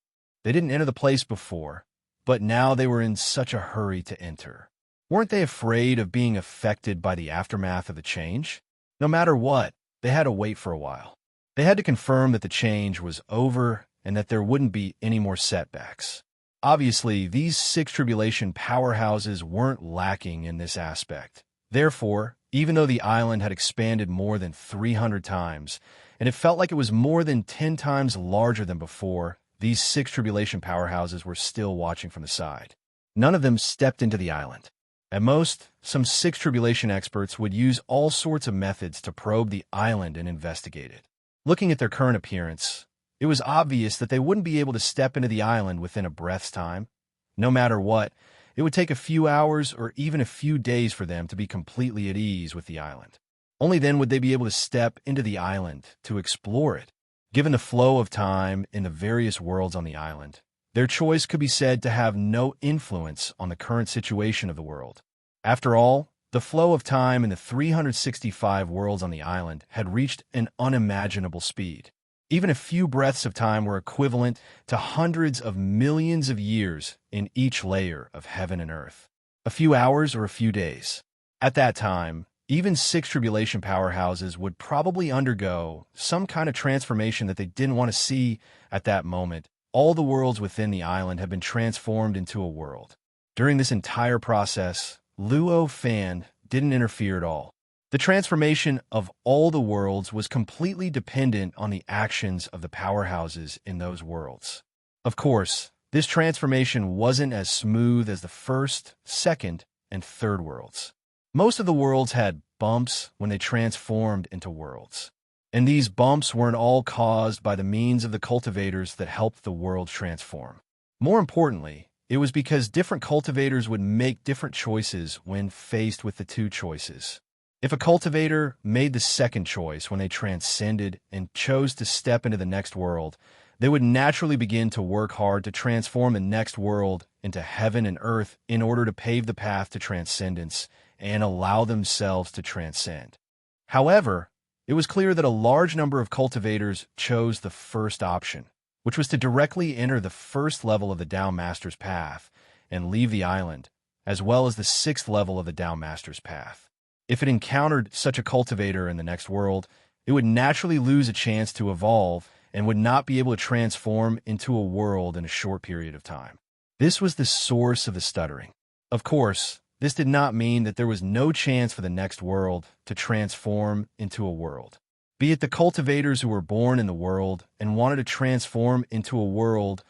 They didn't enter the place before, but now they were in such a hurry to enter. Weren't they afraid of being affected by the aftermath of the change? No matter what, they had to wait for a while. They had to confirm that the change was over and that there wouldn't be any more setbacks. Obviously, these 6 tribulation powerhouses weren't lacking in this aspect. Therefore, even though the island had expanded more than 300 times, and it felt like it was more than 10 times larger than before, these 6 tribulation powerhouses were still watching from the side. None of them stepped into the island. At most, some 6 tribulation experts would use all sorts of methods to probe the island and investigate it. Looking at their current appearance, it was obvious that they wouldn't be able to step into the island within a breath's time. No matter what, it would take a few hours or even a few days for them to be completely at ease with the island. Only then would they be able to step into the island to explore it. Given the flow of time in the various worlds on the island, their choice could be said to have no influence on the current situation of the world. After all, the flow of time in the 365 worlds on the island had reached an unimaginable speed. Even a few breaths of time were equivalent to hundreds of millions of years in each layer of heaven and earth. A few hours or a few days. At that time, even 6 tribulation powerhouses would probably undergo some kind of transformation that they didn't want to see at that moment. All the worlds within the island had been transformed into a world. During this entire process, Luo Fan didn't interfere at all. The transformation of all the worlds was completely dependent on the actions of the powerhouses in those worlds. Of course, this transformation wasn't as smooth as the first, second, and third worlds. Most of the worlds had bumps when they transformed into worlds. And these bumps weren't all caused by the means of the cultivators that helped the world transform. More importantly, it was because different cultivators would make different choices when faced with the 2 choices. If a cultivator made the second choice when they transcended and chose to step into the next world, they would naturally begin to work hard to transform the next world into heaven and earth in order to pave the path to transcendence and allow themselves to transcend. However, it was clear that a large number of cultivators chose the first option, which was to directly enter the first level of the Tao Master's path and leave the island, as well as the 6th level of the Tao Master's path. If it encountered such a cultivator in the next world, it would naturally lose a chance to evolve and would not be able to transform into a world in a short period of time. This was the source of the stuttering. Of course, this did not mean that there was no chance for the next world to transform into a world. Be it the cultivators who were born in the world and wanted to transform into a world,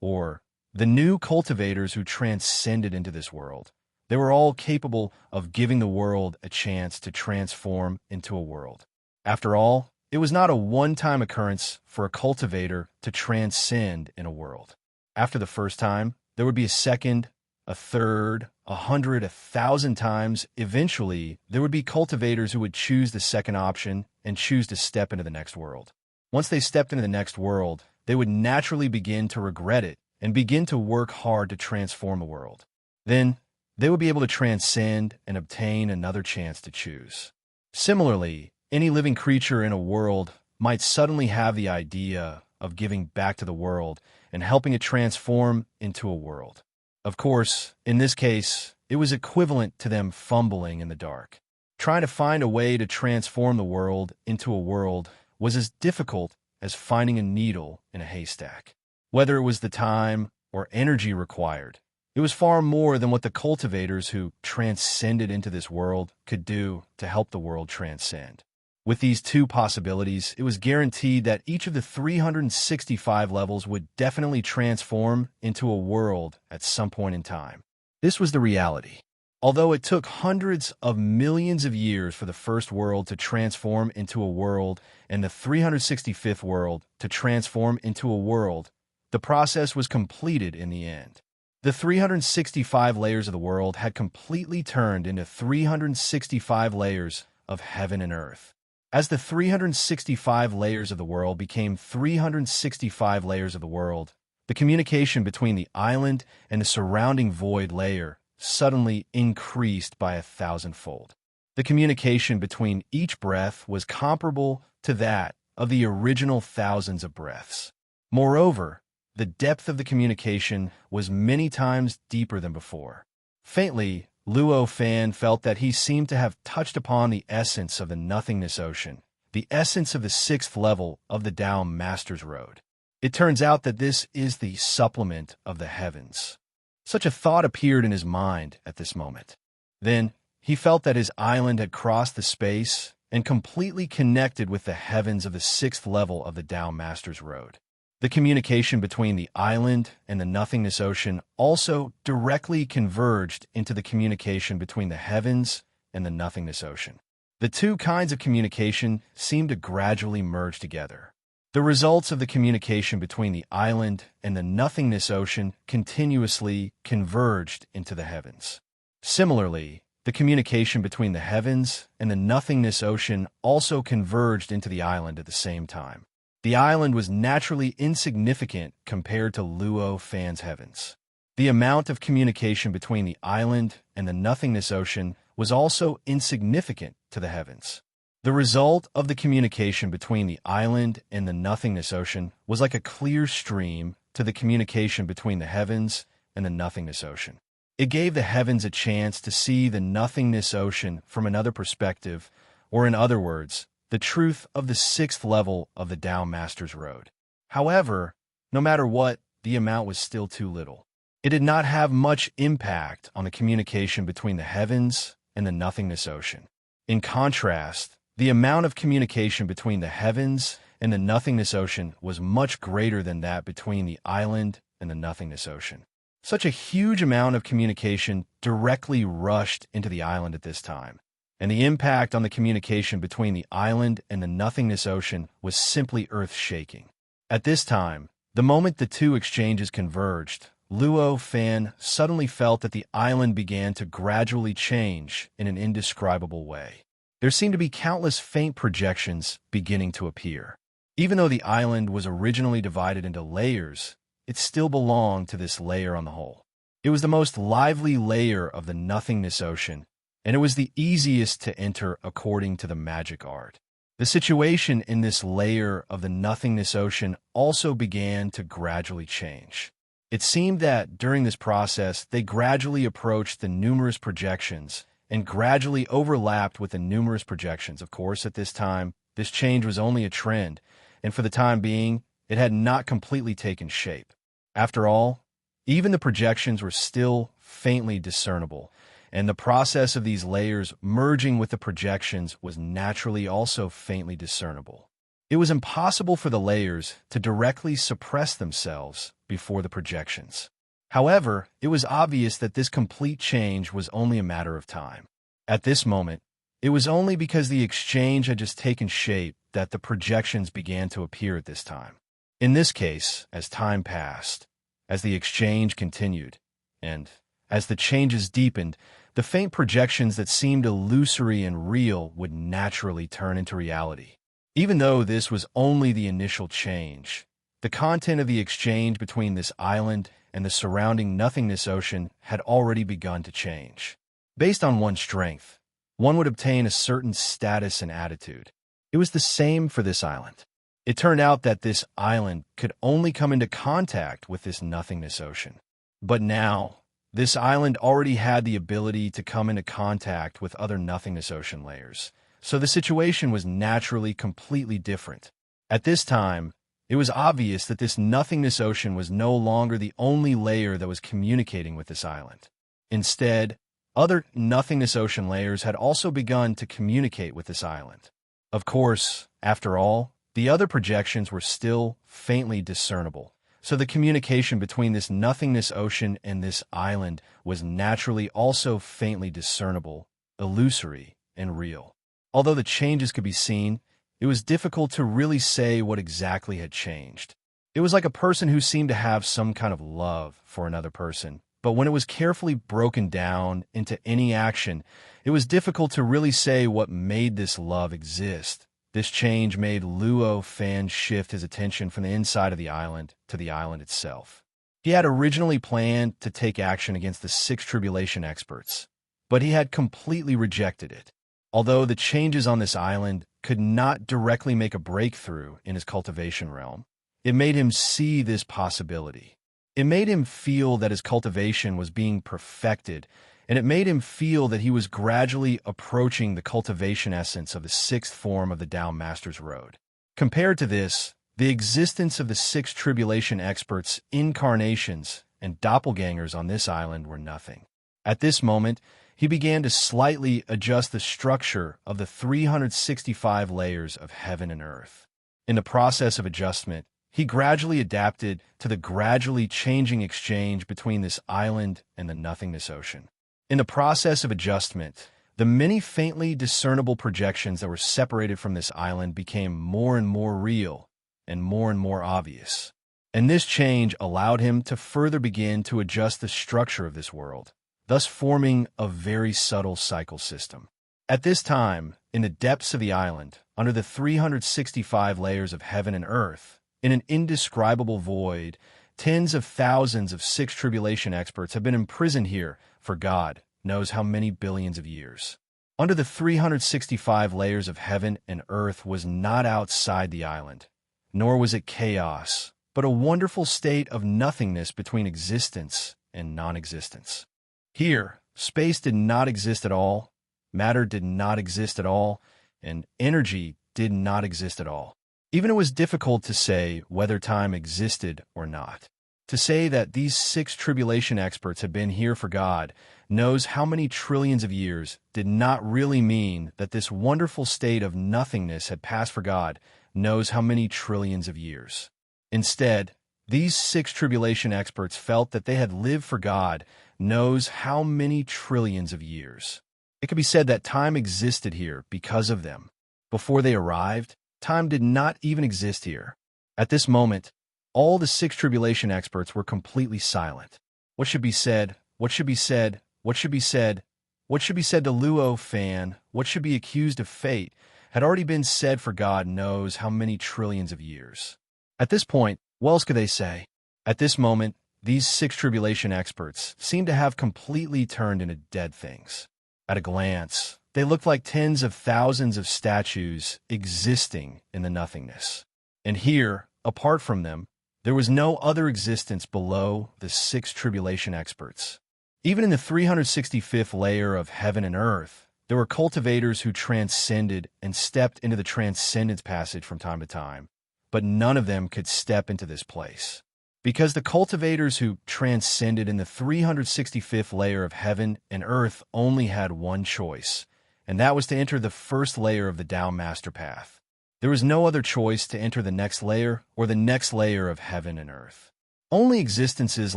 or the new cultivators who transcended into this world, They were all capable of giving the world a chance to transform into a world. After all, it was not a one-time occurrence for a cultivator to transcend in a world. After the first time, there would be a second, a third, 100, 1,000 times. Eventually, there would be cultivators who would choose the second option and choose to step into the next world. Once they stepped into the next world, they would naturally begin to regret it and begin to work hard to transform the world. Then, they would be able to transcend and obtain another chance to choose. Similarly, any living creature in a world might suddenly have the idea of giving back to the world and helping it transform into a world. Of course, in this case, it was equivalent to them fumbling in the dark. Trying to find a way to transform the world into a world was as difficult as finding a needle in a haystack. Whether it was the time or energy required, it was far more than what the cultivators who transcended into this world could do to help the world transcend. With these two possibilities, it was guaranteed that each of the 365 levels would definitely transform into a world at some point in time. This was the reality. Although it took hundreds of millions of years for the first world to transform into a world and the 365th world to transform into a world, the process was completed in the end. The 365 layers of the world had completely turned into 365 layers of heaven and earth. As the 365 layers of the world became 365 layers of the world, the communication between the island and the surrounding void layer suddenly increased by 1,000-fold. The communication between each breath was comparable to that of the original thousands of breaths. Moreover, the depth of the communication was many times deeper than before. Faintly, Luo Fan felt that he seemed to have touched upon the essence of the nothingness ocean, the essence of the sixth level of the Tao Master's Road. It turns out that this is the supplement of the heavens. Such a thought appeared in his mind at this moment. Then, he felt that his island had crossed the space and completely connected with the heavens of the sixth level of the Tao Master's Road. The communication between the island and the nothingness ocean also directly converged into the communication between the heavens and the nothingness ocean. The two kinds of communication seemed to gradually merge together. The results of the communication between the island and the nothingness ocean continuously converged into the heavens. Similarly, the communication between the heavens and the nothingness ocean also converged into the island at the same time. The island was naturally insignificant compared to Luo Fan's heavens. The amount of communication between the island and the nothingness ocean was also insignificant to the heavens. The result of the communication between the island and the nothingness ocean was like a clear stream to the communication between the heavens and the nothingness ocean. It gave the heavens a chance to see the nothingness ocean from another perspective, or in other words, the truth of the sixth level of the Tao Master's Road. However, no matter what, the amount was still too little. It did not have much impact on the communication between the heavens and the nothingness ocean. In contrast, the amount of communication between the heavens and the nothingness ocean was much greater than that between the island and the nothingness ocean. Such a huge amount of communication directly rushed into the island at this time, and the impact on the communication between the island and the nothingness ocean was simply earth-shaking. At this time, the moment the two exchanges converged, Luo Fan suddenly felt that the island began to gradually change in an indescribable way. There seemed to be countless faint projections beginning to appear. Even though the island was originally divided into layers, it still belonged to this layer on the whole. It was the most lively layer of the nothingness ocean, and it was the easiest to enter according to the magic art. The situation in this layer of the nothingness ocean also began to gradually change. It seemed that during this process, they gradually approached the numerous projections and gradually overlapped with the numerous projections. Of course, at this time, this change was only a trend, and for the time being, it had not completely taken shape. After all, even the projections were still faintly discernible, and the process of these layers merging with the projections was naturally also faintly discernible. It was impossible for the layers to directly suppress themselves before the projections. However, it was obvious that this complete change was only a matter of time. At this moment, it was only because the exchange had just taken shape that the projections began to appear at this time. In this case, as time passed, as the exchange continued, and as the changes deepened, the faint projections that seemed illusory and real would naturally turn into reality. Even though this was only the initial change, the content of the exchange between this island and the surrounding nothingness ocean had already begun to change. Based on one's strength, one would obtain a certain status and attitude. It was the same for this island. It turned out that this island could only come into contact with this nothingness ocean. But now, this island already had the ability to come into contact with other nothingness ocean layers, so the situation was naturally completely different. At this time, it was obvious that this nothingness ocean was no longer the only layer that was communicating with this island. Instead, other nothingness ocean layers had also begun to communicate with this island. Of course, after all, the other projections were still faintly discernible, so the communication between this nothingness ocean and this island was naturally also faintly discernible, illusory, and real. Although the changes could be seen, it was difficult to really say what exactly had changed. It was like a person who seemed to have some kind of love for another person, but when it was carefully broken down into any action, it was difficult to really say what made this love exist. This change made Luo Fan shift his attention from the inside of the island to the island itself. He had originally planned to take action against the 6 tribulation experts, but he had completely rejected it. Although the changes on this island could not directly make a breakthrough in his cultivation realm, it made him see this possibility. It made him feel that his cultivation was being perfected, and it made him feel that he was gradually approaching the cultivation essence of the 6th form of the Tao Master's Road. Compared to this, the existence of the 6 tribulation experts, incarnations, and doppelgangers on this island were nothing. At this moment, he began to slightly adjust the structure of the 365 layers of heaven and earth. In the process of adjustment, he gradually adapted to the gradually changing exchange between this island and the nothingness ocean. In the process of adjustment, the many faintly discernible projections that were separated from this island became more and more real and more obvious. And this change allowed him to further begin to adjust the structure of this world, thus forming a very subtle cycle system. At this time, in the depths of the island, under the 365 layers of heaven and earth, in an indescribable void, tens of thousands of 6 tribulation experts have been imprisoned here for God knows how many billions of years. Under the 365 layers of heaven and earth was not outside the island, nor was it chaos, but a wonderful state of nothingness between existence and non-existence. Here, space did not exist at all, matter did not exist at all, and energy did not exist at all. Even it was difficult to say whether time existed or not. To say that these 6 tribulation experts had been here for God knows how many trillions of years did not really mean that this wonderful state of nothingness had passed for God knows how many trillions of years. Instead, these 6 tribulation experts felt that they had lived for God knows how many trillions of years. It could be said that time existed here because of them. Before they arrived, time did not even exist here. At this moment, all the 6 tribulation experts were completely silent. What should be said? What should be said? What should be said? What should be said to Luo Fan? What should be accused of fate had already been said for God knows how many trillions of years. At this point, what else could they say? At this moment, these 6 tribulation experts seemed to have completely turned into dead things. At a glance, they looked like tens of thousands of statues existing in the nothingness. And here, apart from them, there was no other existence below the 6 tribulation experts. Even in the 365th layer of heaven and earth, there were cultivators who transcended and stepped into the transcendence passage from time to time, but none of them could step into this place. Because the cultivators who transcended in the 365th layer of heaven and earth only had one choice, and that was to enter the first layer of the Tao Master Path. There was no other choice to enter the next layer or the next layer of heaven and earth. Only existences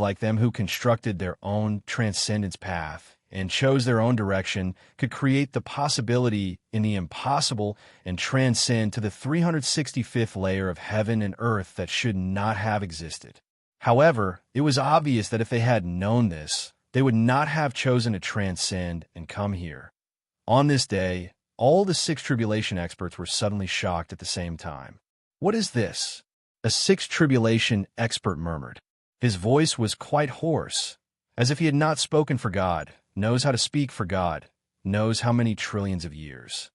like them who constructed their own transcendence path and chose their own direction could create the possibility in the impossible and transcend to the 365th layer of heaven and earth that should not have existed. However, it was obvious that if they had known this, they would not have chosen to transcend and come here. On this day, all the six tribulation experts were suddenly shocked at the same time. "What is this?" a sixth tribulation expert murmured. His voice was quite hoarse, as if he had not spoken for God, knows how to speak for God, knows how many trillions of years.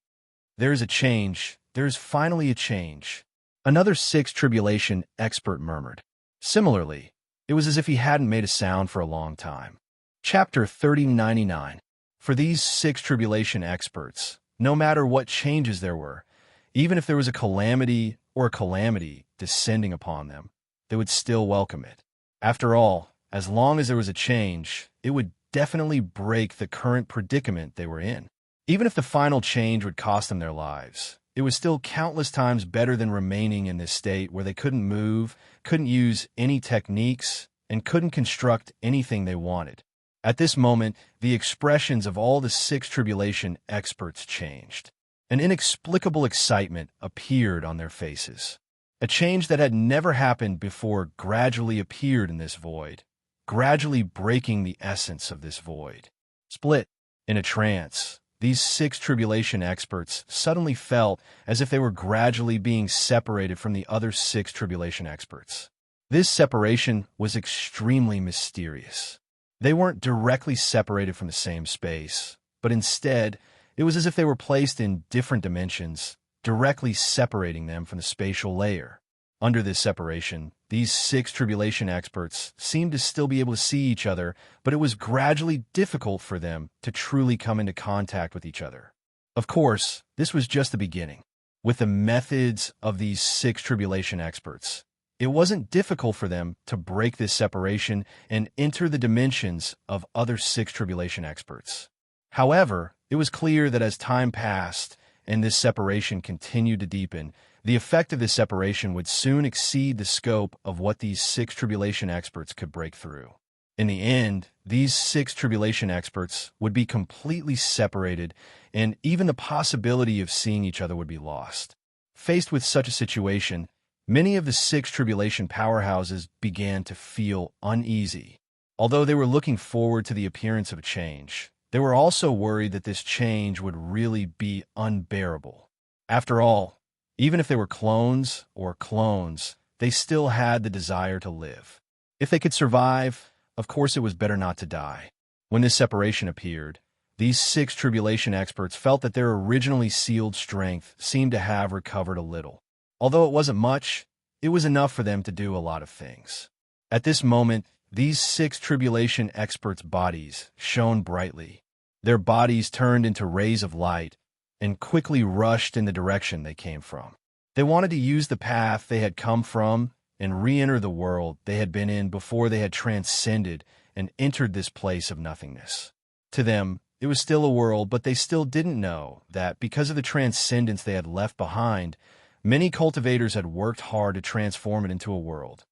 "There is a change. There is finally a change," another sixth tribulation expert murmured. Similarly, it was as if he hadn't made a sound for a long time. Chapter 3099. For these six tribulation experts, no matter what changes there were, even if there was a calamity or a calamity descending upon them, they would still welcome it. After all, as long as there was a change, it would definitely break the current predicament they were in. Even if the final change would cost them their lives, it was still countless times better than remaining in this state where they couldn't move, couldn't use any techniques, and couldn't construct anything they wanted. At this moment, the expressions of all the six tribulation experts changed. An inexplicable excitement appeared on their faces. A change that had never happened before gradually appeared in this void, gradually breaking the essence of this void. Split in a trance, these six tribulation experts suddenly felt as if they were gradually being separated from the other six tribulation experts. This separation was extremely mysterious. They weren't directly separated from the same space, but instead, it was as if they were placed in different dimensions, directly separating them from the spatial layer. Under this separation, these six tribulation experts seemed to still be able to see each other, but it was gradually difficult for them to truly come into contact with each other. Of course, this was just the beginning. With the methods of these six tribulation experts, it wasn't difficult for them to break this separation and enter the dimensions of other six tribulation experts. However, it was clear that as time passed and this separation continued to deepen, the effect of this separation would soon exceed the scope of what these six tribulation experts could break through. In the end, these six tribulation experts would be completely separated, and even the possibility of seeing each other would be lost. Faced with such a situation, many of the six tribulation powerhouses began to feel uneasy. Although they were looking forward to the appearance of a change, they were also worried that this change would really be unbearable. After all, even if they were clones or clones, they still had the desire to live. If they could survive, of course it was better not to die. When this separation appeared, these six tribulation experts felt that their originally sealed strength seemed to have recovered a little. Although it wasn't much, it was enough for them to do a lot of things. At this moment, these six tribulation experts' bodies shone brightly. Their bodies turned into rays of light and quickly rushed in the direction they came from. They wanted to use the path they had come from and re-enter the world they had been in before they had transcended and entered this place of nothingness. To them, it was still a world, but they still didn't know that because of the transcendence they had left behind, many cultivators had worked hard to transform it into a world.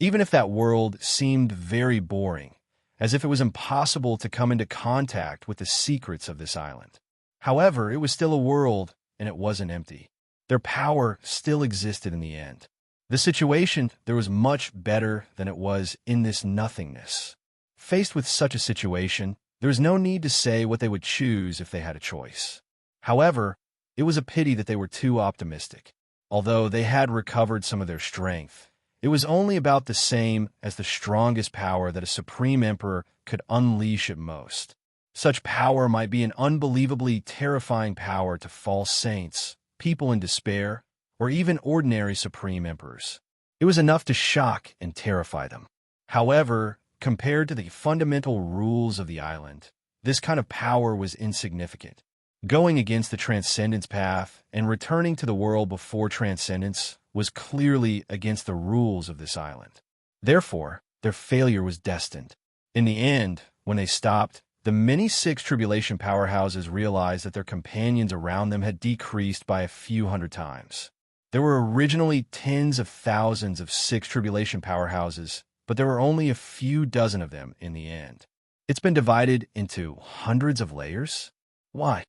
Even if that world seemed very boring, as if it was impossible to come into contact with the secrets of this island. However, it was still a world, and it wasn't empty. Their power still existed in the end. The situation there was much better than it was in this nothingness. Faced with such a situation, there was no need to say what they would choose if they had a choice. However, it was a pity that they were too optimistic. Although they had recovered some of their strength, it was only about the same as the strongest power that a supreme emperor could unleash at most. Such power might be an unbelievably terrifying power to false saints, people in despair, or even ordinary supreme emperors. It was enough to shock and terrify them. However, compared to the fundamental rules of the island, this kind of power was insignificant. Going against the transcendence path and returning to the world before transcendence was clearly against the rules of this island. Therefore, their failure was destined. In the end, when they stopped, the many six tribulation powerhouses realized that their companions around them had decreased by a few hundred times. There were originally tens of thousands of six tribulation powerhouses but there were only a few dozen of them in the end. It's been divided into hundreds of layers? Why?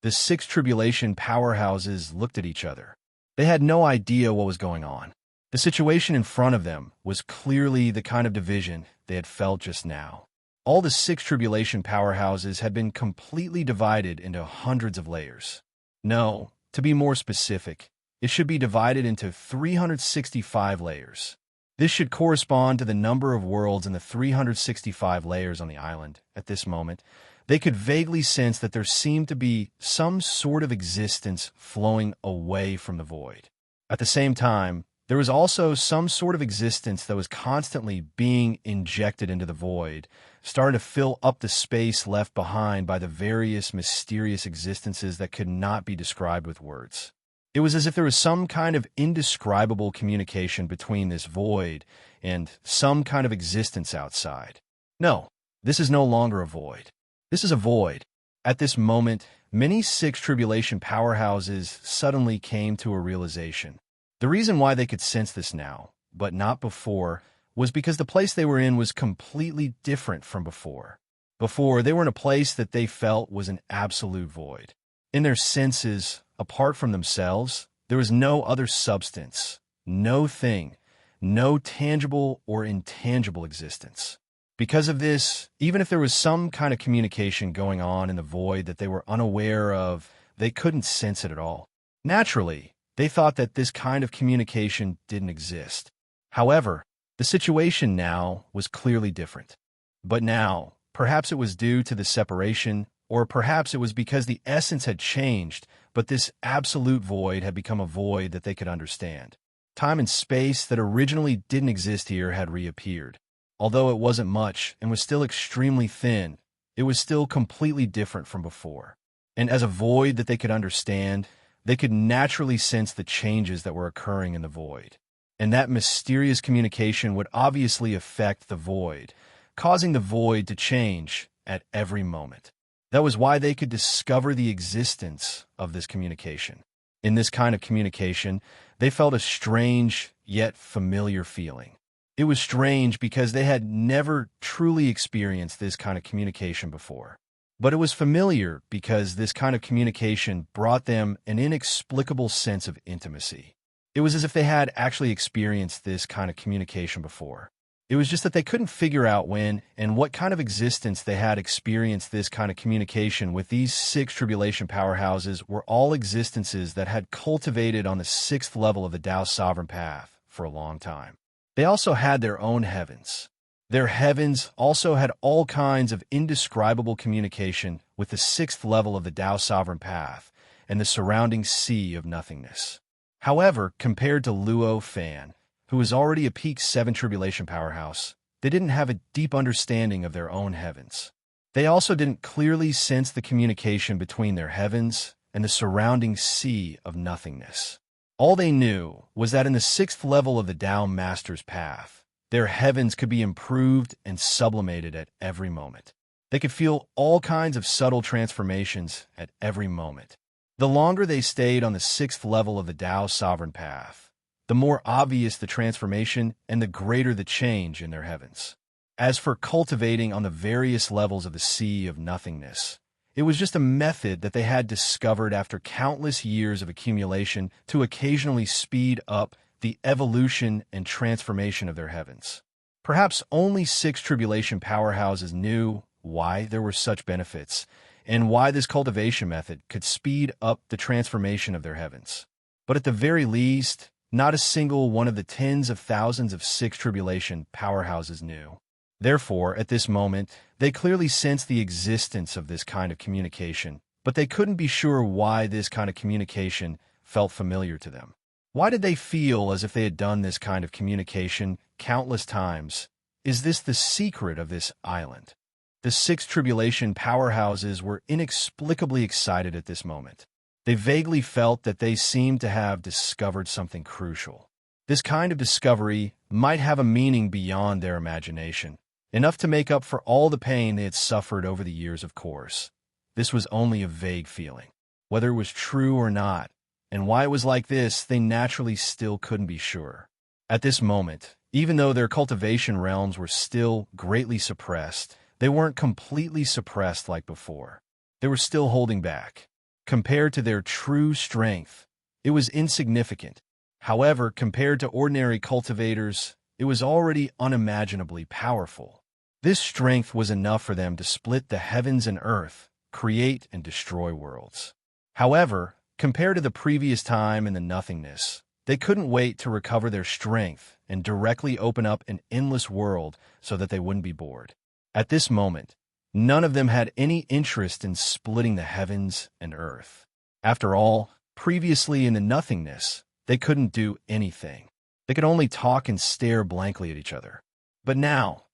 The six tribulation powerhouses looked at each other. They had no idea what was going on. The situation in front of them was clearly the kind of division they had felt just now. All the six tribulation powerhouses had been completely divided into hundreds of layers. No, to be more specific, it should be divided into 365 layers. This should correspond to the number of worlds in the 365 layers on the island. At this moment, they could vaguely sense that there seemed to be some sort of existence flowing away from the void. At the same time, there was also some sort of existence that was constantly being injected into the void, starting to fill up the space left behind by the various mysterious existences that could not be described with words. It was as if there was some kind of indescribable communication between this void and some kind of existence outside. No, this is no longer a void. This is a void. At this moment, many six tribulation powerhouses suddenly came to a realization. The reason why they could sense this now, but not before, was because the place they were in was completely different from before. Before, they were in a place that they felt was an absolute void. In their senses, apart from themselves, there was no other substance, no thing, no tangible or intangible existence. Because of this, even if there was some kind of communication going on in the void that they were unaware of, they couldn't sense it at all. Naturally, they thought that this kind of communication didn't exist. However, the situation now was clearly different. But now, perhaps it was due to the separation, or perhaps it was because the essence had changed, but this absolute void had become a void that they could understand. Time and space that originally didn't exist here had reappeared. Although it wasn't much and was still extremely thin, it was still completely different from before. And as a void that they could understand, they could naturally sense the changes that were occurring in the void. And that mysterious communication would obviously affect the void, causing the void to change at every moment. That was why they could discover the existence of this communication. In this kind of communication, they felt a strange yet familiar feeling. It was strange because they had never truly experienced this kind of communication before. But it was familiar because this kind of communication brought them an inexplicable sense of intimacy. It was as if they had actually experienced this kind of communication before. It was just that they couldn't figure out when and what kind of existence they had experienced this kind of communication with. These six tribulation powerhouses were all existences that had cultivated on the sixth level of the Tao Sovereign Path for a long time. They also had their own heavens. Their heavens also had all kinds of indescribable communication with the sixth level of the Tao Sovereign Path and the surrounding sea of nothingness. However, compared to Luo Fan, who was already a peak 7 tribulation powerhouse, they didn't have a deep understanding of their own heavens. They also didn't clearly sense the communication between their heavens and the surrounding sea of nothingness. All they knew was that in the sixth level of the Tao Master's Path, their heavens could be improved and sublimated at every moment. They could feel all kinds of subtle transformations at every moment. The longer they stayed on the sixth level of the Tao Sovereign Path, the more obvious the transformation and the greater the change in their heavens. As for cultivating on the various levels of the sea of nothingness, it was just a method that they had discovered after countless years of accumulation to occasionally speed up the evolution and transformation of their heavens. Perhaps only 6 tribulation powerhouses knew why there were such benefits and why this cultivation method could speed up the transformation of their heavens. But at the very least, not a single one of the tens of thousands of 6 tribulation powerhouses knew. Therefore, at this moment, they clearly sensed the existence of this kind of communication, but they couldn't be sure why this kind of communication felt familiar to them. Why did they feel as if they had done this kind of communication countless times? Is this the secret of this island? The 6 tribulation powerhouses were inexplicably excited at this moment. They vaguely felt that they seemed to have discovered something crucial. This kind of discovery might have a meaning beyond their imagination, enough to make up for all the pain they had suffered over the years, of course. This was only a vague feeling. Whether it was true or not, and why it was like this, they naturally still couldn't be sure. At this moment, Even though their cultivation realms were still greatly suppressed, they weren't completely suppressed like before. They were still holding back. Compared to their true strength, it was insignificant. However, compared to ordinary cultivators, it was already unimaginably powerful. This strength was enough for them to split the heavens and earth, create and destroy worlds. However, compared to the previous time in the nothingness, they couldn't wait to recover their strength and directly open up an endless world so that they wouldn't be bored. At this moment, none of them had any interest in splitting the heavens and earth. After all, previously in the nothingness, they couldn't do anything. They could only talk and stare blankly at each other. But now,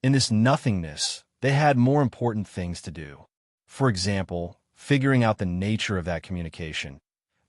in this nothingness, they had more important things to do. For example, figuring out the nature of that communication.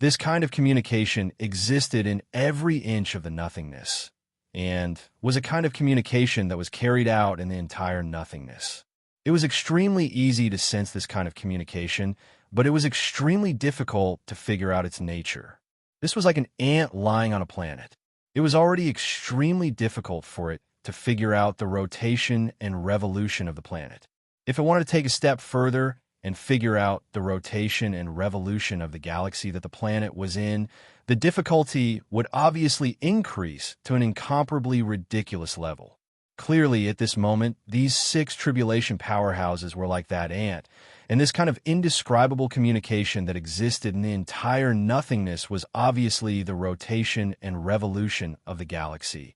This kind of communication existed in every inch of the nothingness, and was a kind of communication that was carried out in the entire nothingness. It was extremely easy to sense this kind of communication, but it was extremely difficult to figure out its nature. This was like an ant lying on a planet. It was already extremely difficult for it to figure out the rotation and revolution of the planet. If it wanted to take a step further and figure out the rotation and revolution of the galaxy that the planet was in, the difficulty would obviously increase to an incomparably ridiculous level. Clearly, at this moment, these 6 tribulation powerhouses were like that ant, and this kind of indescribable communication that existed in the entire nothingness was obviously the rotation and revolution of the galaxy.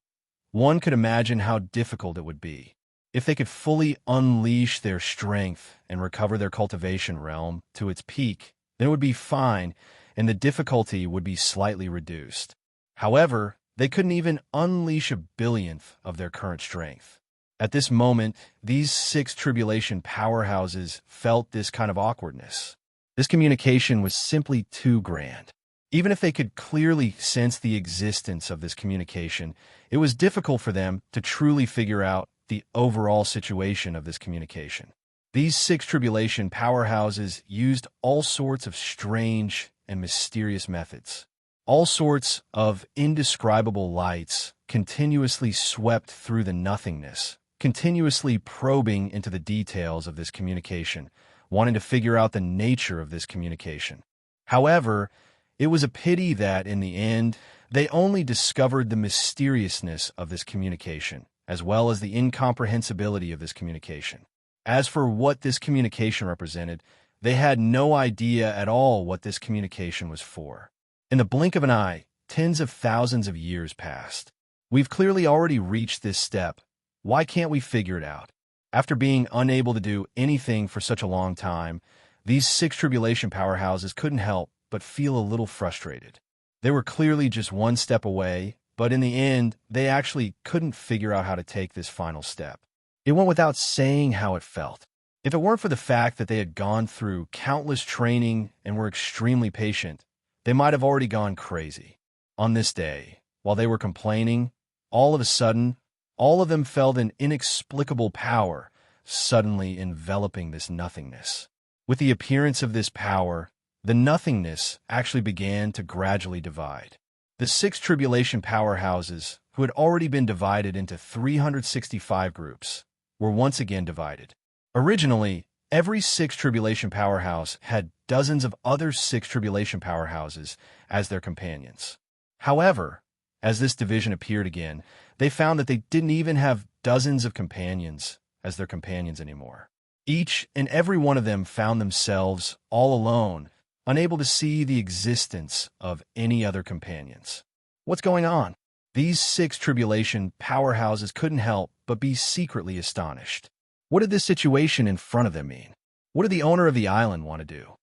One could imagine how difficult it would be. If they could fully unleash their strength and recover their cultivation realm to its peak, then it would be fine, and the difficulty would be slightly reduced. However, they couldn't even unleash a billionth of their current strength. At this moment, these 6 tribulation powerhouses felt this kind of awkwardness. This communication was simply too grand. Even if they could clearly sense the existence of this communication, it was difficult for them to truly figure out the overall situation of this communication. These 6 tribulation powerhouses used all sorts of strange and mysterious methods. All sorts of indescribable lights continuously swept through the nothingness, continuously probing into the details of this communication, wanting to figure out the nature of this communication. However, it was a pity that, in the end, they only discovered the mysteriousness of this communication, as well as the incomprehensibility of this communication. As for what this communication represented, they had no idea at all what this communication was for. In the blink of an eye, tens of thousands of years passed. We've clearly already reached this step. Why can't we figure it out? After being unable to do anything for such a long time, these 6 tribulation powerhouses couldn't help but feel a little frustrated. They were clearly just one step away, but in the end, they actually couldn't figure out how to take this final step. It went without saying how it felt. If it weren't for the fact that they had gone through countless training and were extremely patient, they might have already gone crazy. On this day, while they were complaining, all of a sudden, all of them felt an inexplicable power suddenly enveloping this nothingness. With the appearance of this power, the nothingness actually began to gradually divide. The 6 tribulation powerhouses, who had already been divided into 365 groups, were once again divided. Originally, every 6 tribulation powerhouse had dozens of other 6 tribulation powerhouses as their companions. However, as this division appeared again, they found that they didn't even have dozens of companions as their companions anymore. Each and every one of them found themselves all alone, unable to see the existence of any other companions. What's going on? These 6 tribulation powerhouses couldn't help but be secretly astonished. What did this situation in front of them mean? What did the owner of the island want to do?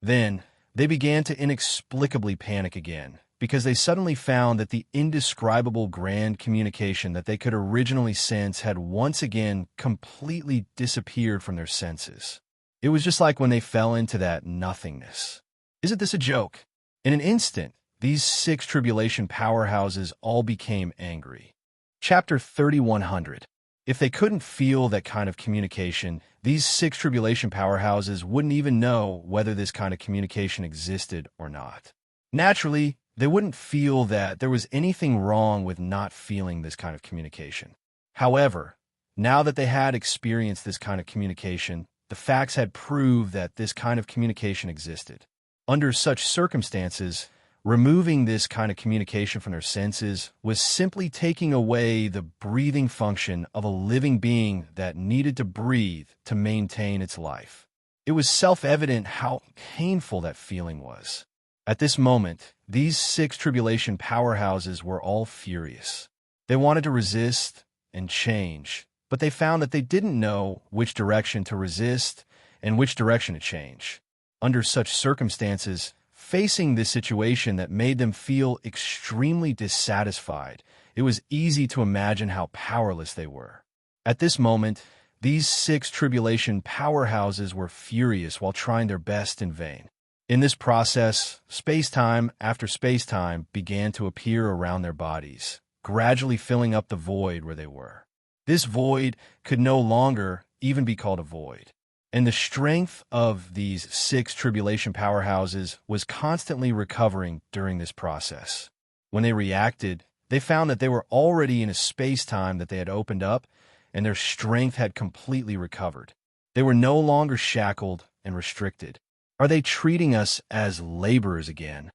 Then, they began to inexplicably panic again, because they suddenly found that the indescribable grand communication that they could originally sense had once again completely disappeared from their senses. It was just like when they fell into that nothingness. Isn't this a joke? In an instant, these 6 tribulation powerhouses all became angry. Chapter 3100. If they couldn't feel that kind of communication, these 6 tribulation powerhouses wouldn't even know whether this kind of communication existed or not. Naturally, they wouldn't feel that there was anything wrong with not feeling this kind of communication. However, now that they had experienced this kind of communication, the facts had proved that this kind of communication existed. Under such circumstances, removing this kind of communication from their senses was simply taking away the breathing function of a living being that needed to breathe to maintain its life. It was self-evident how painful that feeling was. At this moment, these 6 tribulation powerhouses were all furious. They wanted to resist and change, but they found that they didn't know which direction to resist and which direction to change. Under such circumstances, facing this situation that made them feel extremely dissatisfied, it was easy to imagine how powerless they were. At this moment, these 6 tribulation powerhouses were furious while trying their best in vain. In this process, space-time after space-time began to appear around their bodies, gradually filling up the void where they were. This void could no longer even be called a void. And the strength of these 6 tribulation powerhouses was constantly recovering during this process. When they reacted, they found that they were already in a space-time that they had opened up, and their strength had completely recovered. They were no longer shackled and restricted. Are they treating us as laborers again?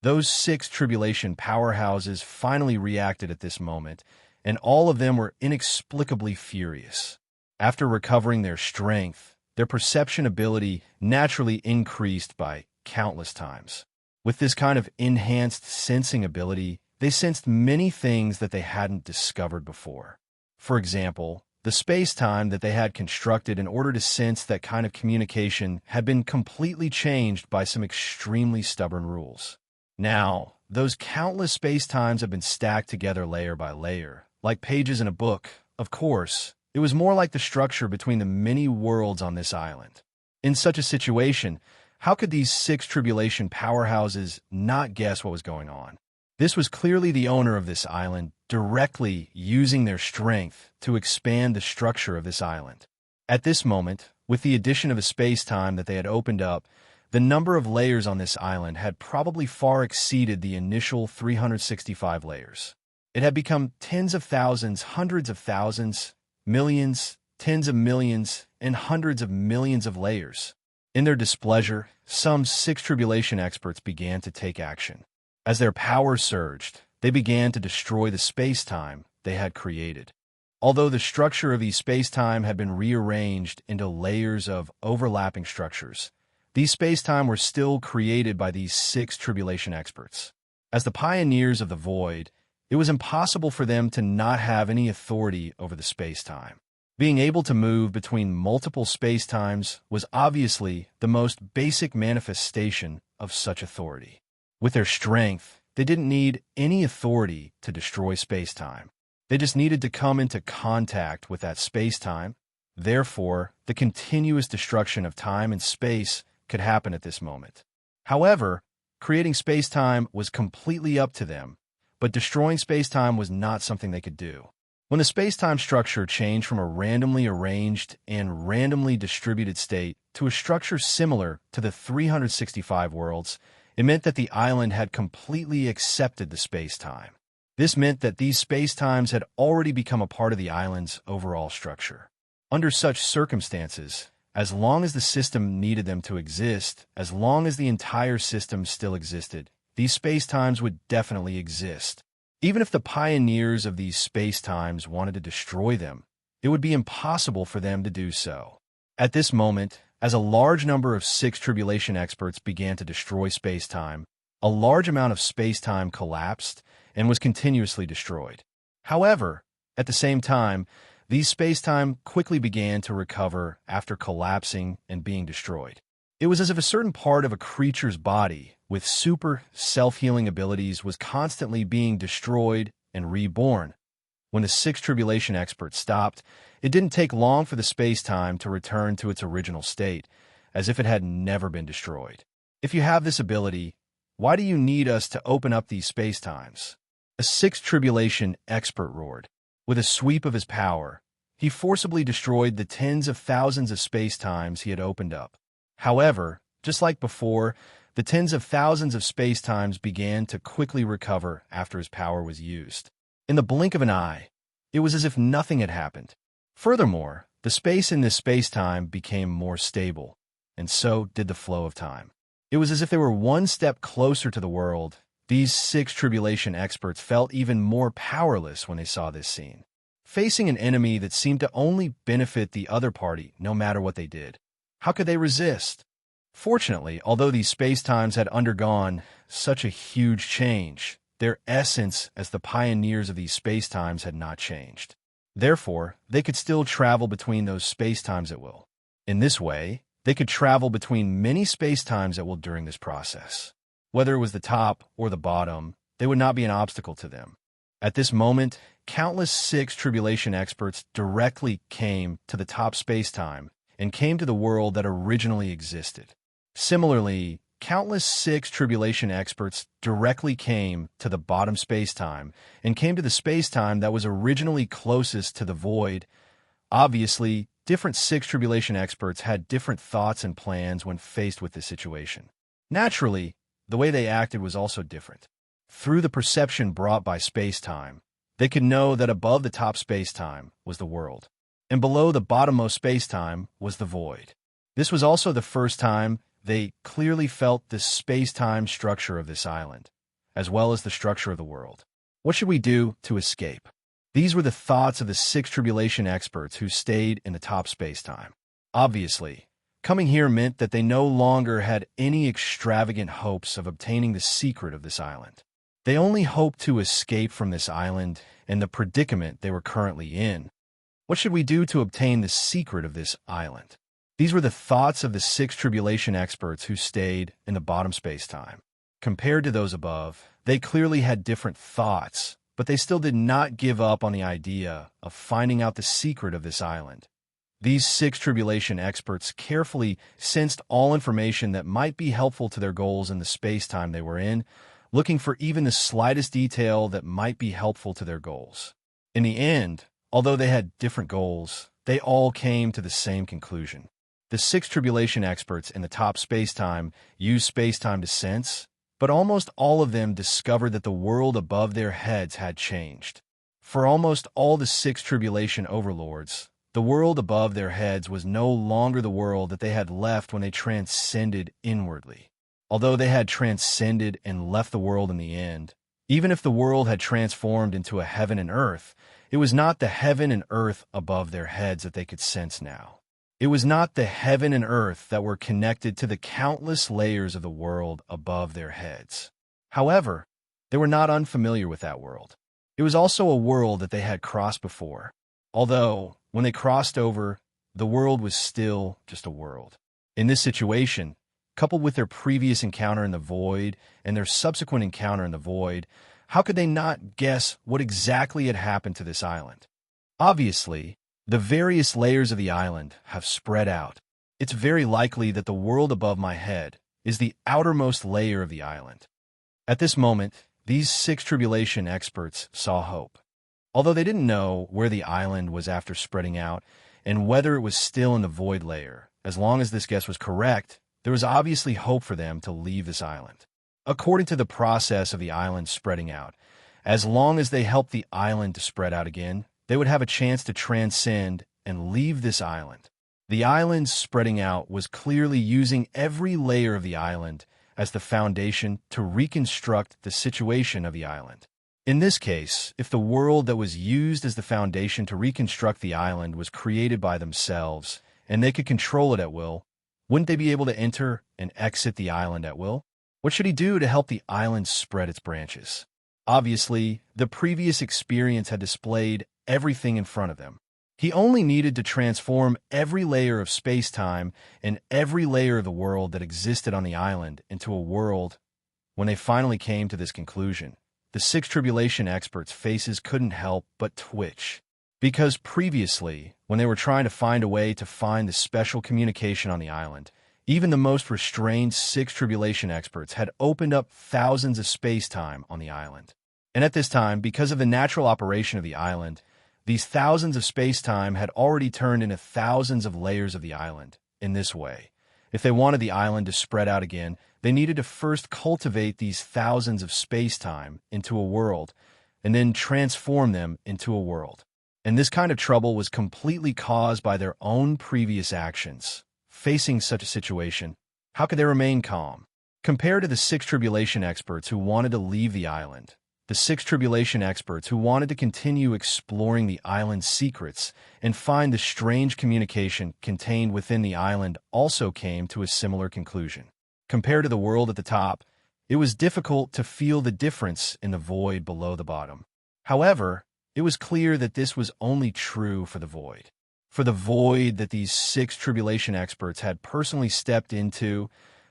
Those 6 tribulation powerhouses finally reacted at this moment, and all of them were inexplicably furious. After recovering their strength, their perception ability naturally increased by countless times. With this kind of enhanced sensing ability, they sensed many things that they hadn't discovered before. For example, the space-time that they had constructed in order to sense that kind of communication had been completely changed by some extremely stubborn rules. Now, those countless space-times have been stacked together layer by layer, like pages in a book. Of course, it was more like the structure between the many worlds on this island. In such a situation, how could these 6 tribulation powerhouses not guess what was going on? This was clearly the owner of this island directly using their strength to expand the structure of this island. At this moment, with the addition of a space-time that they had opened up, the number of layers on this island had probably far exceeded the initial 365 layers. It had become tens of thousands, hundreds of thousands, millions, tens of millions, and hundreds of millions of layers. In their displeasure, some 6 tribulation experts began to take action. As their power surged, they began to destroy the space-time they had created. Although the structure of these space-time had been rearranged into layers of overlapping structures, these space-time were still created by these 6 tribulation experts. As the pioneers of the void, it was impossible for them to not have any authority over the space-time. Being able to move between multiple space-times was obviously the most basic manifestation of such authority. With their strength, they didn't need any authority to destroy space-time. They just needed to come into contact with that space-time. Therefore, the continuous destruction of time and space could happen at this moment. However, creating space-time was completely up to them, but destroying space-time was not something they could do. When the space-time structure changed from a randomly arranged and randomly distributed state to a structure similar to the 365 worlds, it meant that the island had completely accepted the space-time. This meant that these space-times had already become a part of the island's overall structure. Under such circumstances, as long as the system needed them to exist, as long as the entire system still existed, these space-times would definitely exist. Even if the pioneers of these space-times wanted to destroy them, it would be impossible for them to do so. At this moment, as a large number of 6 tribulation experts began to destroy space-time, a large amount of space-time collapsed and was continuously destroyed. However, at the same time, these space-time quickly began to recover after collapsing and being destroyed. It was as if a certain part of a creature's body with super self-healing abilities was constantly being destroyed and reborn. When the 6 tribulation experts stopped, it didn't take long for the space-time to return to its original state, as if it had never been destroyed. If you have this ability, why do you need us to open up these space-times? A 6 tribulation expert roared. With a sweep of his power, he forcibly destroyed the tens of thousands of space-times he had opened up. However, just like before, The tens of thousands of space-times began to quickly recover after his power was used. In the blink of an eye, it was as if nothing had happened. Furthermore, the space in this space-time became more stable, and so did the flow of time. It was as if they were one step closer to the world. These six tribulation experts felt even more powerless when they saw this scene, facing an enemy that seemed to only benefit the other party no matter what they did. How could they resist? Fortunately, although these space-times had undergone such a huge change, their essence as the pioneers of these space-times had not changed. Therefore, they could still travel between those space-times at will. In this way, they could travel between many space-times at will during this process. Whether it was the top or the bottom, they would not be an obstacle to them. At this moment, countless six tribulation experts directly came to the top space-time and came to the world that originally existed. Similarly, countless six tribulation experts directly came to the bottom space-time and came to the space-time that was originally closest to the void. Obviously, different six tribulation experts had different thoughts and plans when faced with this situation. Naturally, the way they acted was also different. Through the perception brought by space-time, they could know that above the top space-time was the world, and below the bottommost space-time was the void. This was also the first time they clearly felt the space-time structure of this island, as well as the structure of the world. What should we do to escape? These were the thoughts of the six tribulation experts who stayed in the top space-time. Obviously, coming here meant that they no longer had any extravagant hopes of obtaining the secret of this island. They only hoped to escape from this island and the predicament they were currently in. What should we do to obtain the secret of this island? These were the thoughts of the six tribulation experts who stayed in the bottom space-time. Compared to those above, they clearly had different thoughts, but they still did not give up on the idea of finding out the secret of this island. These six tribulation experts carefully sensed all information that might be helpful to their goals in the space-time they were in, looking for even the slightest detail that might be helpful to their goals. In the end, although they had different goals, they all came to the same conclusion. The six tribulation experts in the top space-time used space-time to sense, but almost all of them discovered that the world above their heads had changed. For almost all the six tribulation overlords, the world above their heads was no longer the world that they had left when they transcended inwardly. Although they had transcended and left the world in the end, even if the world had transformed into a heaven and earth, it was not the heaven and earth above their heads that they could sense now. It was not the heaven and earth that were connected to the countless layers of the world above their heads. However, they were not unfamiliar with that world. It was also a world that they had crossed before. Although, when they crossed over, the world was still just a world. In this situation, coupled with their previous encounter in the void and their subsequent encounter in the void, how could they not guess what exactly had happened to this island? Obviously, the various layers of the island have spread out. It's very likely that the world above my head is the outermost layer of the island. At this moment, these six tribulation experts saw hope. Although they didn't know where the island was after spreading out and whether it was still in the void layer, as long as this guess was correct, there was obviously hope for them to leave this island. According to the process of the island spreading out, as long as they helped the island to spread out again, they would have a chance to transcend and leave this island. The island spreading out was clearly using every layer of the island as the foundation to reconstruct the situation of the island. In this case, if the world that was used as the foundation to reconstruct the island was created by themselves, and they could control it at will, wouldn't they be able to enter and exit the island at will? What should he do to help the island spread its branches? Obviously, the previous experience had displayed everything in front of them. He only needed to transform every layer of space-time and every layer of the world that existed on the island into a world. When they finally came to this conclusion, the six tribulation experts' faces couldn't help but twitch. Because previously, when they were trying to find a way to find the special communication on the island, even the most restrained six tribulation experts had opened up thousands of space-time on the island. And at this time, because of the natural operation of the island, these thousands of space-time had already turned into thousands of layers of the island. In this way, if they wanted the island to spread out again, they needed to first cultivate these thousands of space-time into a world, and then transform them into a world. And this kind of trouble was completely caused by their own previous actions. Facing such a situation, how could they remain calm? Compared to the six tribulation experts who wanted to leave the island, the six tribulation experts who wanted to continue exploring the island's secrets and find the strange communication contained within the island also came to a similar conclusion. Compared to the world at the top, it was difficult to feel the difference in the void below the bottom. However, it was clear that this was only true for the void. For the void that these six tribulation experts had personally stepped into,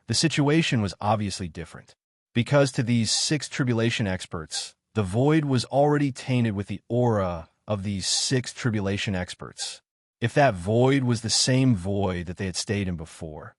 the situation was obviously different. Because to these six tribulation experts, the void was already tainted with the aura of these six tribulation experts. If that void was the same void that they had stayed in before,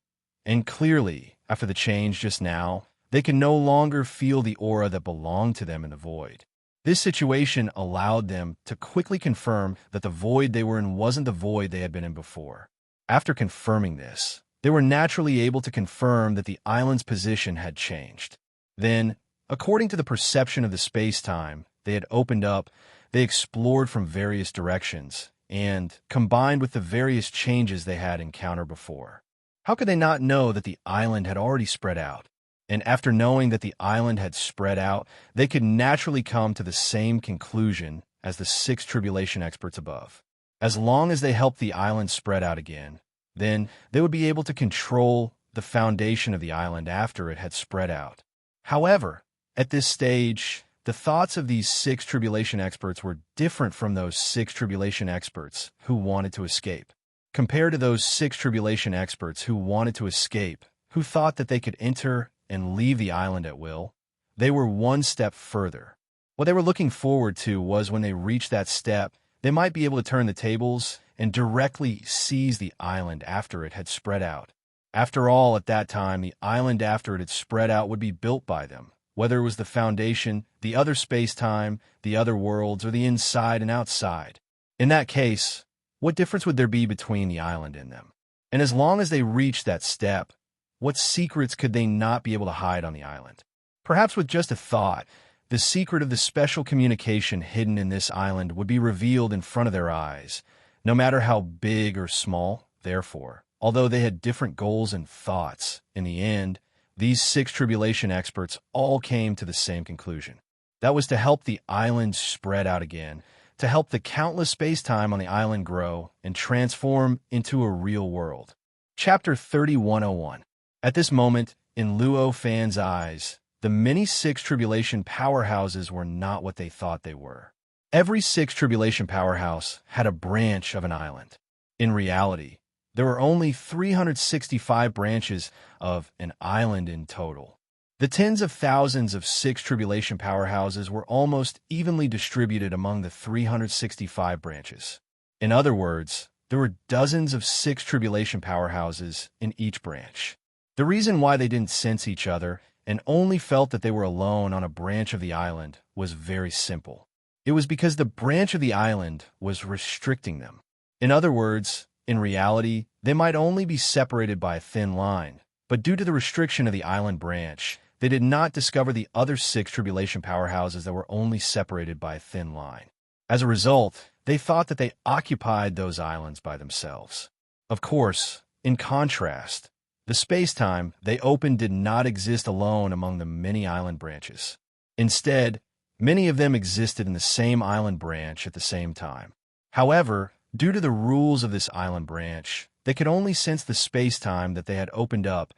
and clearly, after the change just now, they could no longer feel the aura that belonged to them in the void. This situation allowed them to quickly confirm that the void they were in wasn't the void they had been in before. After confirming this, they were naturally able to confirm that the island's position had changed. Then, according to the perception of the space-time they had opened up, they explored from various directions, and, combined with the various changes they had encountered before, how could they not know that the island had already spread out? And after knowing that the island had spread out, they could naturally come to the same conclusion as the six tribulation experts above. As long as they helped the island spread out again, then they would be able to control the foundation of the island after it had spread out. However, at this stage, the thoughts of these six tribulation experts were different from those six tribulation experts who wanted to escape. Compared to those six tribulation experts who wanted to escape, who thought that they could enter and leave the island at will, they were one step further. What they were looking forward to was when they reached that step, they might be able to turn the tables and directly seize the island after it had spread out. After all, at that time, the island after it had spread out would be built by them, whether it was the foundation, the other space-time, the other worlds, or the inside and outside. In that case, what difference would there be between the island and them? And as long as they reached that step, what secrets could they not be able to hide on the island? Perhaps with just a thought, the secret of the special communication hidden in this island would be revealed in front of their eyes, no matter how big or small. Therefore, although they had different goals and thoughts, in the end, these six tribulation experts all came to the same conclusion. That was to help the island spread out again, to help the countless space-time on the island grow and transform into a real world. Chapter 3101. At this moment, in Luo Fan's eyes, the many six tribulation powerhouses were not what they thought they were. Every six tribulation powerhouse had a branch of an island. In reality, there were only 365 branches of an island in total. The tens of thousands of six tribulation powerhouses were almost evenly distributed among the 365 branches. In other words, there were dozens of six tribulation powerhouses in each branch. The reason why they didn't sense each other and only felt that they were alone on a branch of the island was very simple. It was because the branch of the island was restricting them. In other words, in reality, they might only be separated by a thin line, but due to the restriction of the island branch, they did not discover the other six tribulation powerhouses that were only separated by a thin line. As a result, they thought that they occupied those islands by themselves. Of course, in contrast, the space-time they opened did not exist alone among the many island branches. Instead, many of them existed in the same island branch at the same time. However, due to the rules of this island branch, they could only sense the space-time that they had opened up,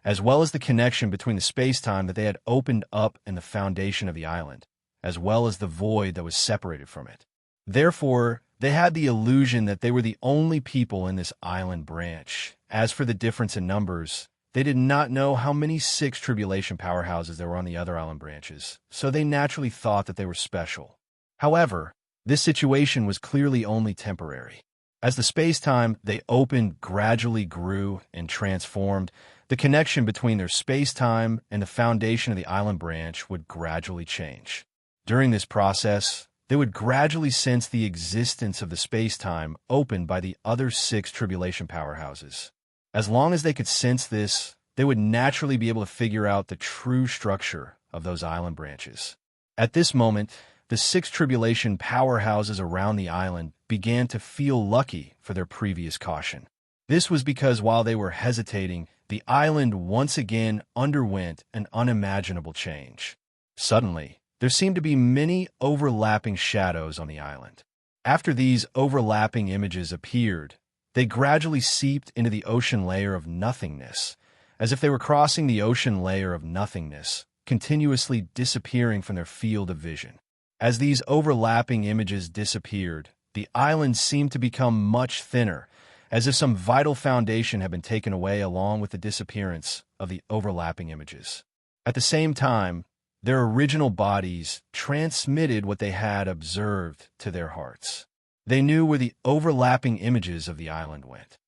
as well as the connection between the space-time that they had opened up and the foundation of the island, as well as the void that was separated from it. Therefore, they had the illusion that they were the only people in this island branch. As for the difference in numbers, they did not know how many six tribulation powerhouses there were on the other island branches, so they naturally thought that they were special. However, this situation was clearly only temporary. As the space-time they opened gradually grew and transformed, the connection between their space-time and the foundation of the island branch would gradually change. During this process, they would gradually sense the existence of the space-time opened by the other six tribulation powerhouses. As long as they could sense this, they would naturally be able to figure out the true structure of those island branches. At this moment, the six tribulation powerhouses around the island began to feel lucky for their previous caution. This was because while they were hesitating, the island once again underwent an unimaginable change. Suddenly, there seemed to be many overlapping shadows on the island. After these overlapping images appeared, they gradually seeped into the ocean layer of nothingness, as if they were crossing the ocean layer of nothingness, continuously disappearing from their field of vision. As these overlapping images disappeared, the island seemed to become much thinner, as if some vital foundation had been taken away along with the disappearance of the overlapping images. At the same time, their original bodies transmitted what they had observed to their hearts. They knew where the overlapping images of the island went.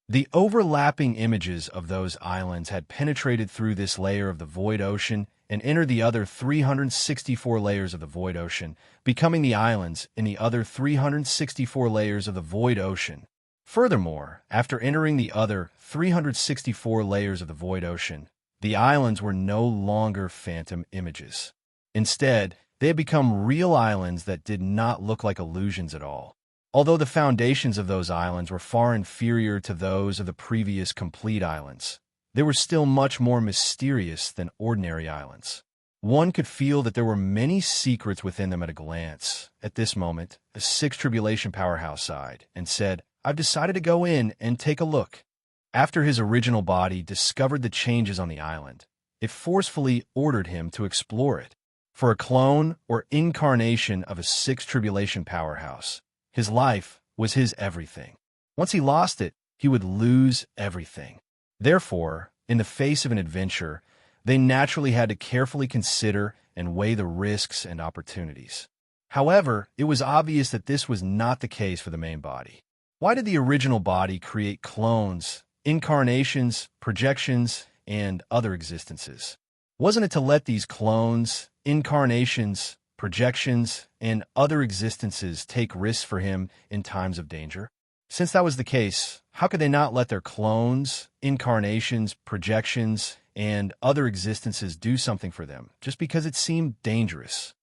The overlapping images of those islands had penetrated through this layer of the void ocean and entered the other 364 layers of the void ocean, becoming the islands in the other 364 layers of the void ocean. Furthermore, after entering the other 364 layers of the void ocean, the islands were no longer phantom images. Instead, they had become real islands that did not look like illusions at all. Although the foundations of those islands were far inferior to those of the previous complete islands, they were still much more mysterious than ordinary islands. One could feel that there were many secrets within them at a glance. At this moment, a six tribulation powerhouse sighed and said, "I've decided to go in and take a look." After his original body discovered the changes on the island, it forcefully ordered him to explore it. For a clone or incarnation of a six tribulation powerhouse, his life was his everything. Once he lost it, he would lose everything. Therefore, in the face of an adventure, they naturally had to carefully consider and weigh the risks and opportunities. However, it was obvious that this was not the case for the main body. Why did the original body create clones, incarnations, projections, and other existences? Wasn't it to let these clones, incarnations, projections, and other existences take risks for him in times of danger? Since that was the case, how could they not let their clones, incarnations, projections, and other existences do something for them just because it seemed dangerous?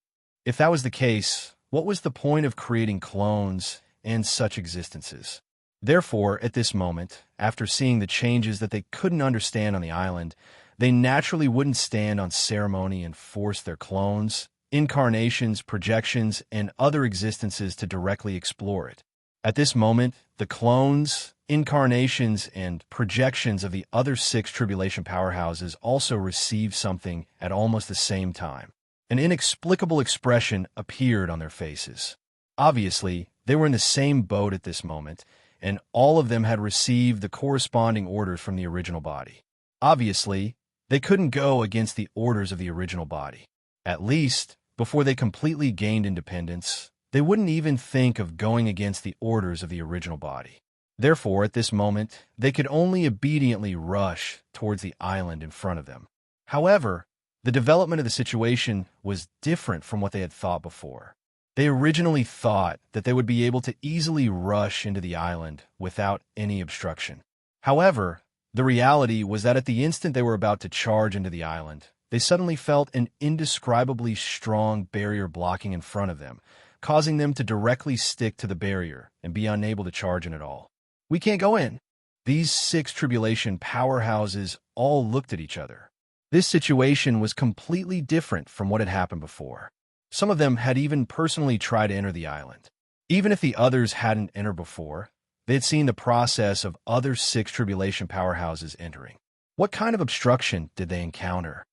If that was the case, what was the point of creating clones and such existences? Therefore, at this moment, after seeing the changes that they couldn't understand on the island, they naturally wouldn't stand on ceremony and force their clones, incarnations, projections, and other existences to directly explore it. At this moment, the clones, incarnations, and projections of the other six tribulation powerhouses also received something at almost the same time. An inexplicable expression appeared on their faces. Obviously, they were in the same boat at this moment, and all of them had received the corresponding orders from the original body. Obviously, they couldn't go against the orders of the original body. At least, before they completely gained independence, they wouldn't even think of going against the orders of the original body. Therefore, at this moment, they could only obediently rush towards the island in front of them. However, the development of the situation was different from what they had thought before. They originally thought that they would be able to easily rush into the island without any obstruction. However, the reality was that at the instant they were about to charge into the island, they suddenly felt an indescribably strong barrier blocking in front of them, causing them to directly stick to the barrier and be unable to charge in at all. "We can't go in." These six tribulation powerhouses all looked at each other. This situation was completely different from what had happened before. Some of them had even personally tried to enter the island. Even if the others hadn't entered before, they had seen the process of other six tribulation powerhouses entering. What kind of obstruction did they encounter?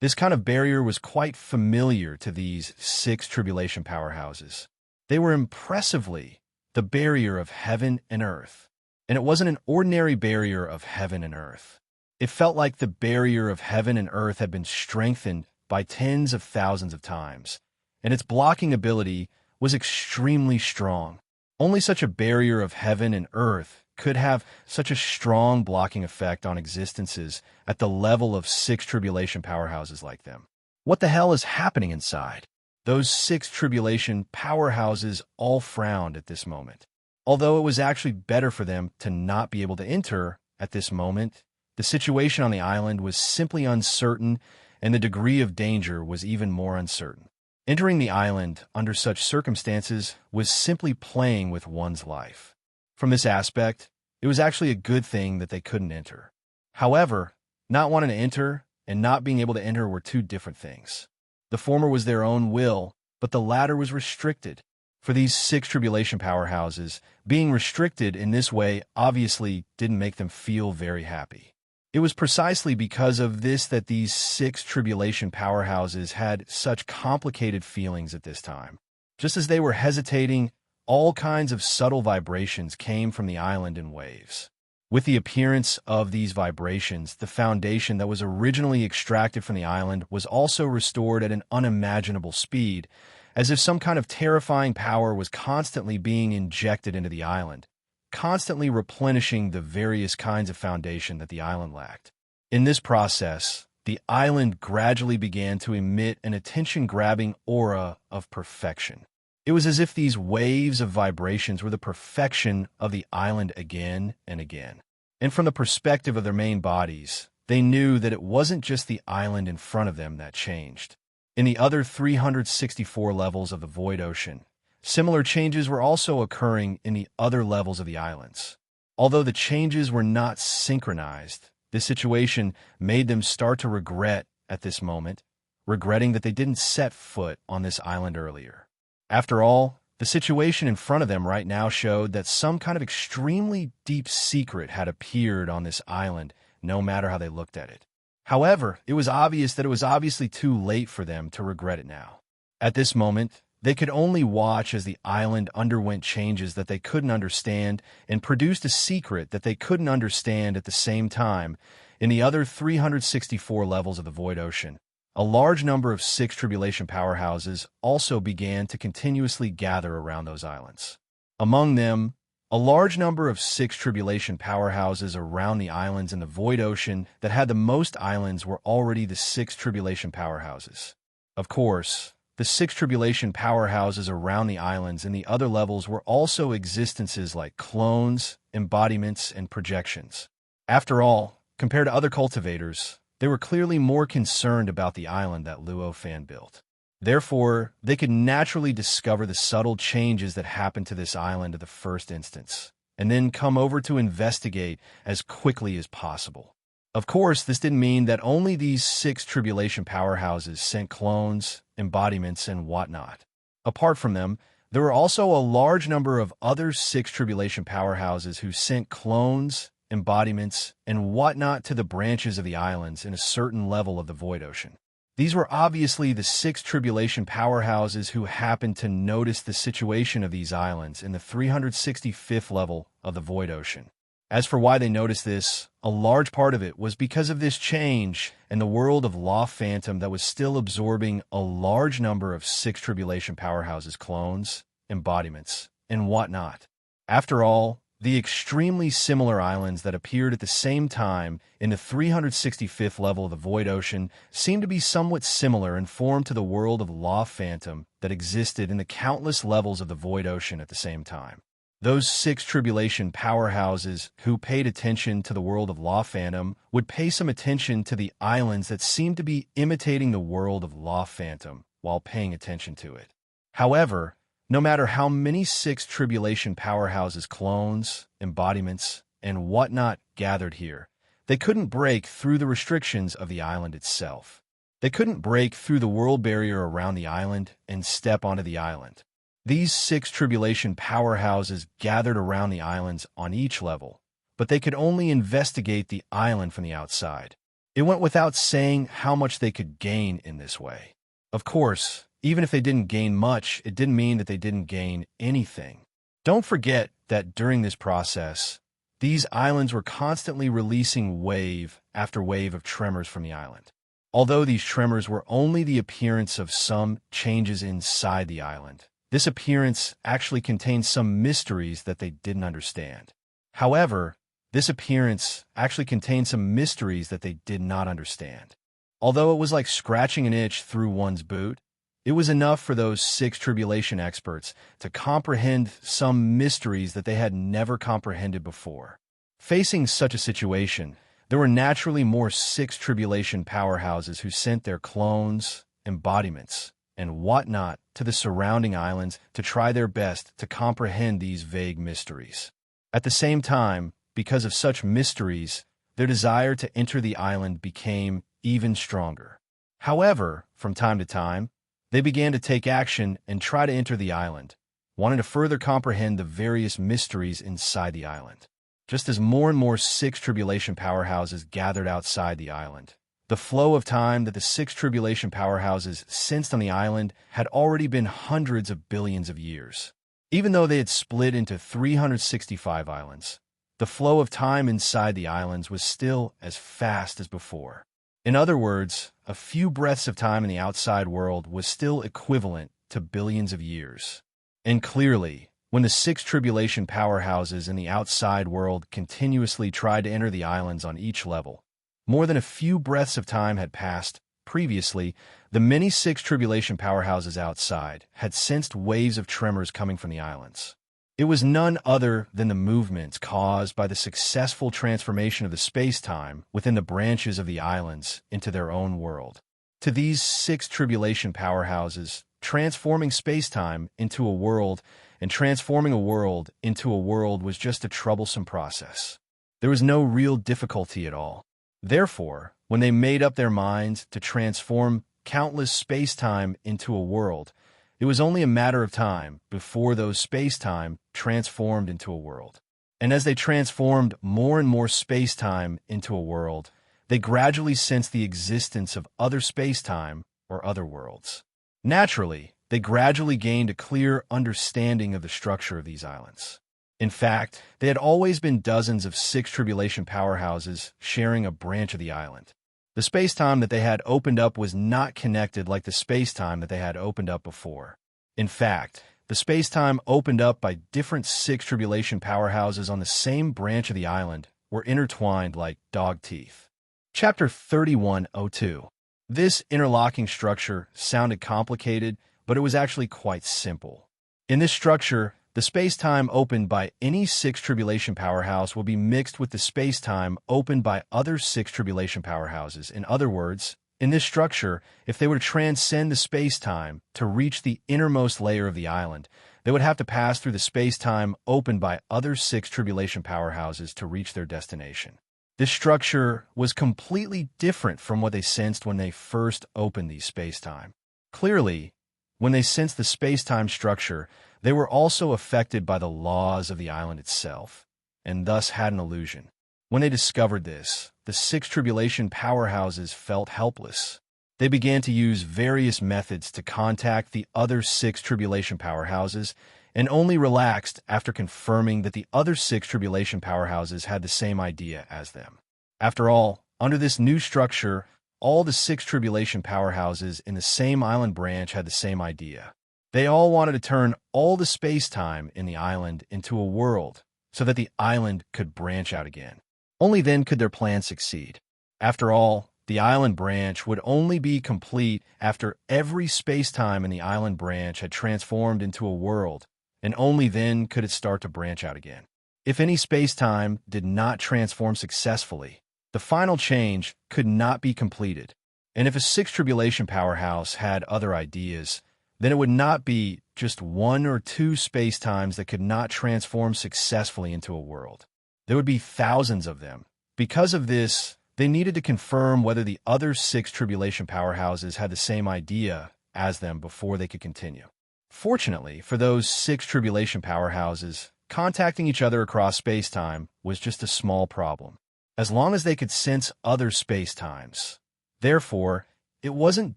This kind of barrier was quite familiar to these six tribulation powerhouses. They were impressively the barrier of heaven and earth. And it wasn't an ordinary barrier of heaven and earth. It felt like the barrier of heaven and earth had been strengthened by tens of thousands of times, and its blocking ability was extremely strong. Only such a barrier of heaven and earth could have such a strong blocking effect on existences at the level of six tribulation powerhouses like them. What the hell is happening inside? Those six tribulation powerhouses all frowned at this moment. Although it was actually better for them to not be able to enter at this moment, The situation on the island was simply uncertain, and the degree of danger was even more uncertain. Entering the island under such circumstances was simply playing with one's life. From this aspect, it was actually a good thing that they couldn't enter. However, not wanting to enter and not being able to enter were two different things. The former was their own will, but the latter was restricted. For these 6 tribulation powerhouses, being restricted in this way obviously didn't make them feel very happy. It was precisely because of this that these 6 tribulation powerhouses had such complicated feelings at this time. Just as they were hesitating, all kinds of subtle vibrations came from the island in waves. With the appearance of these vibrations, the foundation that was originally extracted from the island was also restored at an unimaginable speed, as if some kind of terrifying power was constantly being injected into the island, constantly replenishing the various kinds of foundation that the island lacked. In this process, the island gradually began to emit an attention-grabbing aura of perfection. It was as if these waves of vibrations were the perfection of the island again and again. And from the perspective of their main bodies, they knew that it wasn't just the island in front of them that changed. In the other 364 levels of the Void Ocean, similar changes were also occurring in the other levels of the islands. Although the changes were not synchronized, this situation made them start to regret at this moment, regretting that they didn't set foot on this island earlier. After all, the situation in front of them right now showed that some kind of extremely deep secret had appeared on this island, no matter how they looked at it. However, it was obvious that it was obviously too late for them to regret it now. At this moment, they could only watch as the island underwent changes that they couldn't understand and produced a secret that they couldn't understand at the same time. In the other 364 levels of the Void Ocean, a large number of 6 tribulation powerhouses also began to continuously gather around those islands. Among them, a large number of 6 tribulation powerhouses around the islands in the Void Ocean that had the most islands were already the 6 tribulation powerhouses. Of course, the 6 tribulation powerhouses around the islands in the other levels were also existences like clones, embodiments, and projections. After all, compared to other cultivators, they were clearly more concerned about the island that Luo Fan built. Therefore, they could naturally discover the subtle changes that happened to this island at the first instance, and then come over to investigate as quickly as possible. Of course, this didn't mean that only these 6 tribulation powerhouses sent clones, embodiments, and whatnot. Apart from them, there were also a large number of other 6 tribulation powerhouses who sent clones, embodiments, and whatnot to the branches of the islands in a certain level of the Void Ocean. These were obviously the 6 tribulation powerhouses who happened to notice the situation of these islands in the 365th level of the Void Ocean. As for why they noticed this, a large part of it was because of this change in the world of Law Phantom that was still absorbing a large number of 6 tribulation powerhouses' clones, embodiments, and whatnot. After all, the extremely similar islands that appeared at the same time in the 365th level of the Void Ocean seemed to be somewhat similar in form to the world of Law Phantom that existed in the countless levels of the Void Ocean at the same time. Those 6 tribulation powerhouses who paid attention to the world of Law Phantom would pay some attention to the islands that seemed to be imitating the world of Law Phantom while paying attention to it. However, no matter how many 6 tribulation powerhouses' clones, embodiments, and whatnot gathered here, they couldn't break through the restrictions of the island itself. They couldn't break through the world barrier around the island and step onto the island. These 6 tribulation powerhouses gathered around the islands on each level, but they could only investigate the island from the outside. It went without saying how much they could gain in this way. Of course, even if they didn't gain much, it didn't mean that they didn't gain anything. Don't forget that during this process, these islands were constantly releasing wave after wave of tremors from the island. Although these tremors were only the appearance of some changes inside the island, this appearance actually contained some mysteries that they didn't understand. However, this appearance actually contained some mysteries that they did not understand. Although it was like scratching an itch through one's boot, it was enough for those 6 tribulation experts to comprehend some mysteries that they had never comprehended before. Facing such a situation, There were naturally more six tribulation powerhouses who sent their clones, embodiments, and whatnot to the surrounding islands to try their best to comprehend these vague mysteries. At the same time, because of such mysteries, their desire to enter the island became even stronger. However, from time to time, they began to take action and try to enter the island, wanting to further comprehend the various mysteries inside the island. Just as more and more six tribulation powerhouses gathered outside the island, the flow of time that the six tribulation powerhouses sensed on the island had already been hundreds of billions of years. Even though they had split into 365 islands, the flow of time inside the islands was still as fast as before. In other words, a few breaths of time in the outside world was still equivalent to billions of years. And clearly, when the six tribulation powerhouses in the outside world continuously tried to enter the islands on each level, more than a few breaths of time had passed. Previously, the many six tribulation powerhouses outside had sensed waves of tremors coming from the islands. It was none other than the movements caused by the successful transformation of the space-time within the branches of the islands into their own world. To these six tribulation powerhouses, transforming space-time into a world and transforming a world into a world was just a troublesome process. There was no real difficulty at all. Therefore, when they made up their minds to transform countless space-time into a world, it was only a matter of time before those space-time transformed into a world. And as they transformed more and more space-time into a world, they gradually sensed the existence of other space-time or other worlds. Naturally, they gradually gained a clear understanding of the structure of these islands. In fact, they had always been dozens of six tribulation powerhouses sharing a branch of the island. The space-time that they had opened up was not connected like the space-time that they had opened up before. In fact, the space-time opened up by different six tribulation powerhouses on the same branch of the island were intertwined like dog teeth. Chapter 3102. This interlocking structure sounded complicated, but it was actually quite simple. In this structure, the space-time opened by any six tribulation powerhouse will be mixed with the space-time opened by other six tribulation powerhouses. In other words, in this structure, if they were to transcend the space-time to reach the innermost layer of the island, they would have to pass through the space-time opened by other six tribulation powerhouses to reach their destination. This structure was completely different from what they sensed when they first opened these space-time. Clearly, when they sensed the space-time structure, they were also affected by the laws of the island itself, and thus had an illusion. When they discovered this, the six tribulation powerhouses felt helpless. They began to use various methods to contact the other six tribulation powerhouses, and only relaxed after confirming that the other six tribulation powerhouses had the same idea as them. After all, under this new structure, all the six tribulation powerhouses in the same island branch had the same idea. They all wanted to turn all the space-time in the island into a world so that the island could branch out again. Only then could their plan succeed. After all, the island branch would only be complete after every space-time in the island branch had transformed into a world, and only then could it start to branch out again. If any space-time did not transform successfully, the final change could not be completed. And if a six tribulation powerhouse had other ideas, then it would not be just one or two space-times that could not transform successfully into a world. There would be thousands of them. Because of this, they needed to confirm whether the other six tribulation powerhouses had the same idea as them before they could continue. Fortunately, for those six tribulation powerhouses, contacting each other across space-time was just a small problem, as long as they could sense other space-times. Therefore, it wasn't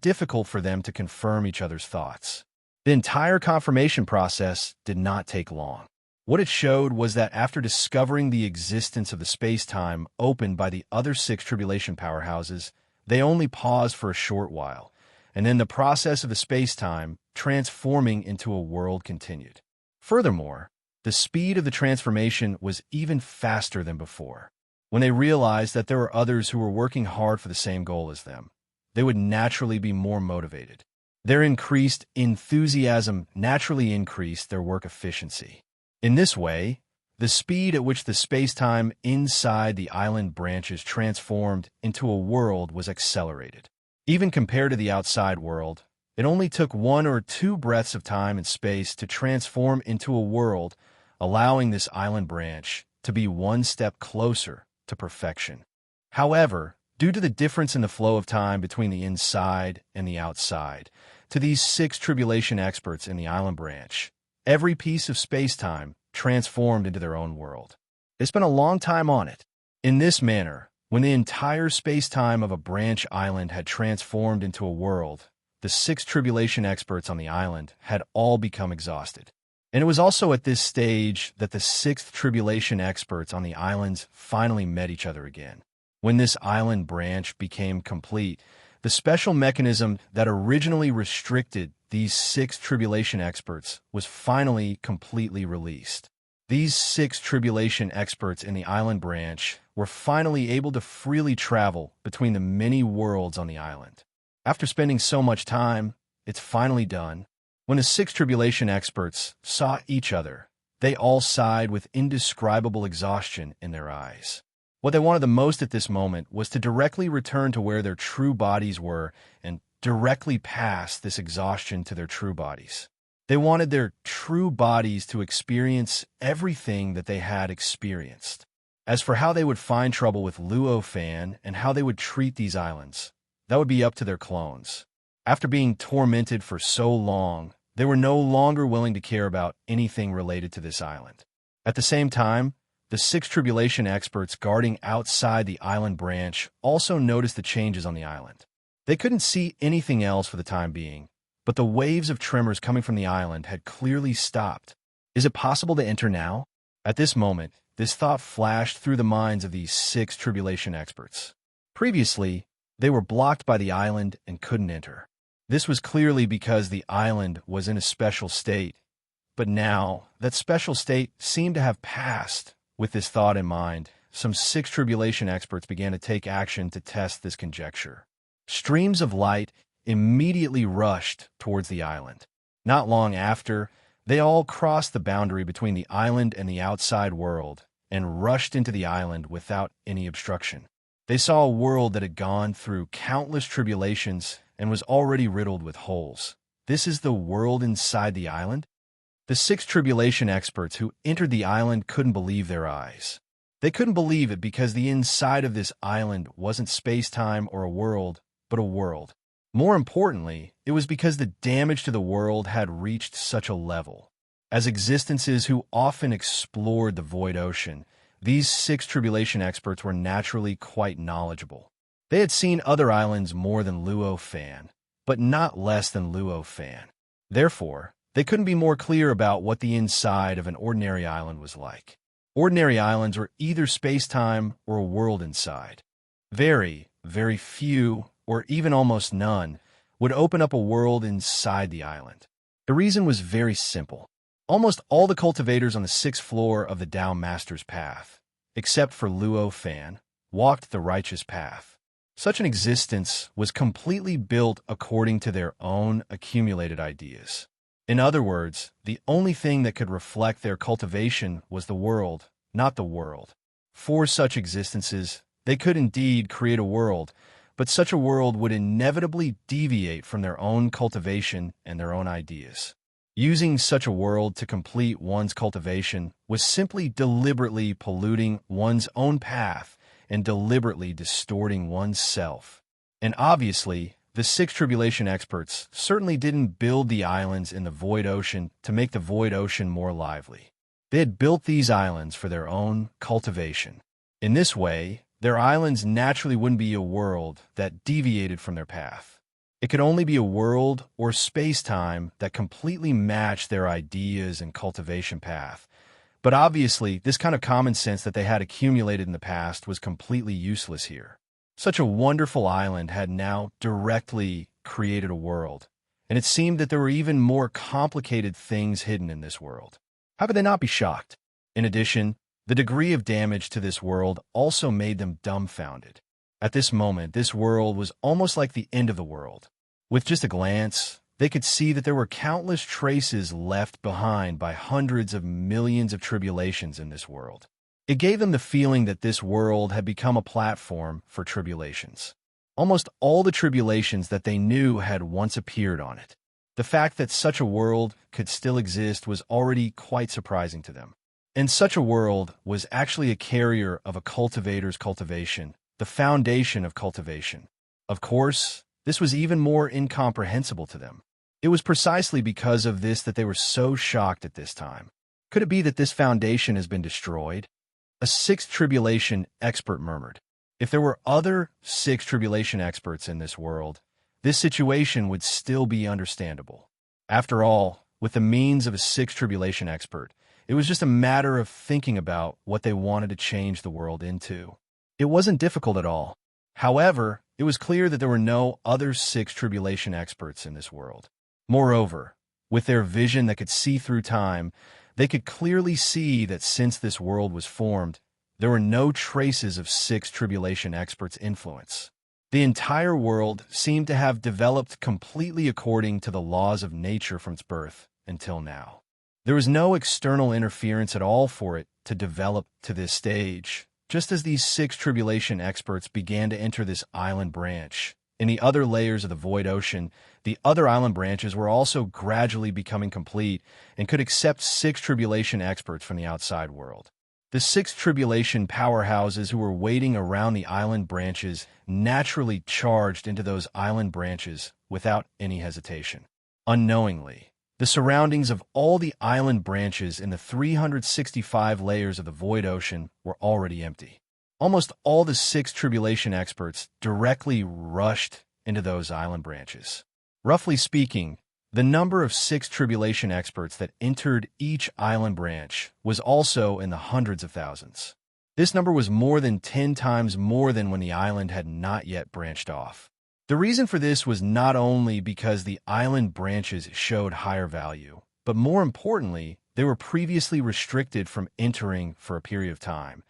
difficult for them to confirm each other's thoughts. The entire confirmation process did not take long. What it showed was that after discovering the existence of the space-time opened by the other six tribulation powerhouses, they only paused for a short while, and then the process of the space-time transforming into a world continued. Furthermore, the speed of the transformation was even faster than before. When they realized that there were others who were working hard for the same goal as them, they would naturally be more motivated. Their increased enthusiasm naturally increased their work efficiency. In this way, the speed at which the space-time inside the island branches transformed into a world was accelerated. Even compared to the outside world, it only took 1 or 2 breaths of time and space to transform into a world, allowing this island branch to be one step closer to perfection. However, due to the difference in the flow of time between the inside and the outside, to these 6 tribulation experts in the island branch, every piece of space-time transformed into their own world. They spent a long time on it. In this manner, when the entire space-time of a branch island had transformed into a world, the 6 tribulation experts on the island had all become exhausted. And it was also at this stage that the 6th tribulation experts on the islands finally met each other again. When this island branch became complete, the special mechanism that originally restricted these 6 tribulation experts was finally completely released. These 6 tribulation experts in the island branch were finally able to freely travel between the many worlds on the island. After spending so much time, it's finally done. When the 6 tribulation experts saw each other, they all sighed with indescribable exhaustion in their eyes. What they wanted the most at this moment was to directly return to where their true bodies were and directly pass this exhaustion to their true bodies. They wanted their true bodies to experience everything that they had experienced. As for how they would find trouble with Luo-Fan and how they would treat these islands, that would be up to their clones. After being tormented for so long, they were no longer willing to care about anything related to this island. At the same time, the 6 tribulation experts guarding outside the island branch also noticed the changes on the island. They couldn't see anything else for the time being, but the waves of tremors coming from the island had clearly stopped. Is it possible to enter now? At this moment, this thought flashed through the minds of these 6 tribulation experts. Previously, they were blocked by the island and couldn't enter. This was clearly because the island was in a special state, but now that special state seemed to have passed. With this thought in mind, some 6 tribulation experts began to take action to test this conjecture. Streams of light immediately rushed towards the island. Not long after, they all crossed the boundary between the island and the outside world and rushed into the island without any obstruction. They saw a world that had gone through countless tribulations and was already riddled with holes. This is the world inside the island? The 6 tribulation experts who entered the island couldn't believe their eyes. They couldn't believe it because the inside of this island wasn't space-time or a world, but a world. More importantly, it was because the damage to the world had reached such a level. As existences who often explored the void ocean, these 6 tribulation experts were naturally quite knowledgeable. They had seen other islands more than Luo-Fan, but not less than Luo-Fan. Therefore, they couldn't be more clear about what the inside of an ordinary island was like. Ordinary islands were either space-time or a world inside. Very, very few, or even almost none, would open up a world inside the island. The reason was very simple. Almost all the cultivators on the 6th floor of the Tao Master's path, except for Luo-Fan, walked the righteous path. Such an existence was completely built according to their own accumulated ideas. In other words, the only thing that could reflect their cultivation was the world, not the world. For such existences, they could indeed create a world, but such a world would inevitably deviate from their own cultivation and their own ideas. Using such a world to complete one's cultivation was simply deliberately polluting one's own path and deliberately distorting one's self. And obviously, the 6 tribulation experts certainly didn't build the islands in the void ocean to make the void ocean more lively. They had built these islands for their own cultivation. In this way, their islands naturally wouldn't be a world that deviated from their path. It could only be a world or space-time that completely matched their ideas and cultivation path. But obviously, this kind of common sense that they had accumulated in the past was completely useless here. Such a wonderful island had now directly created a world, and it seemed that there were even more complicated things hidden in this world. How could they not be shocked? In addition, the degree of damage to this world also made them dumbfounded. At this moment, this world was almost like the end of the world. With just a glance, they could see that there were countless traces left behind by hundreds of millions of tribulations in this world. It gave them the feeling that this world had become a platform for tribulations. Almost all the tribulations that they knew had once appeared on it. The fact that such a world could still exist was already quite surprising to them. And such a world was actually a carrier of a cultivator's cultivation, the foundation of cultivation. Of course, this was even more incomprehensible to them. It was precisely because of this that they were so shocked at this time. Could it be that this foundation has been destroyed? A sixth tribulation expert murmured. If there were other sixth tribulation experts in this world, this situation would still be understandable. After all, with the means of a sixth tribulation expert, it was just a matter of thinking about what they wanted to change the world into. It wasn't difficult at all. However, it was clear that there were no other sixth tribulation experts in this world. Moreover, with their vision that could see through time, they could clearly see that since this world was formed, there were no traces of sixth tribulation experts' influence. The entire world seemed to have developed completely according to the laws of nature from its birth until now. There was no external interference at all for it to develop to this stage, just as these sixth tribulation experts began to enter this island branch. In the other layers of the void ocean, the other island branches were also gradually becoming complete and could accept sixth tribulation experts from the outside world. The sixth tribulation powerhouses who were waiting around the island branches naturally charged into those island branches without any hesitation. Unknowingly, the surroundings of all the island branches in the 365 layers of the void ocean were already empty. Almost all the sixth tribulation experts directly rushed into those island branches. Roughly speaking, the number of sixth tribulation experts that entered each island branch was also in the hundreds of thousands. This number was more than 10 times more than when the island had not yet branched off. The reason for this was not only because the island branches showed higher value, but more importantly, they were previously restricted from entering for a period of time.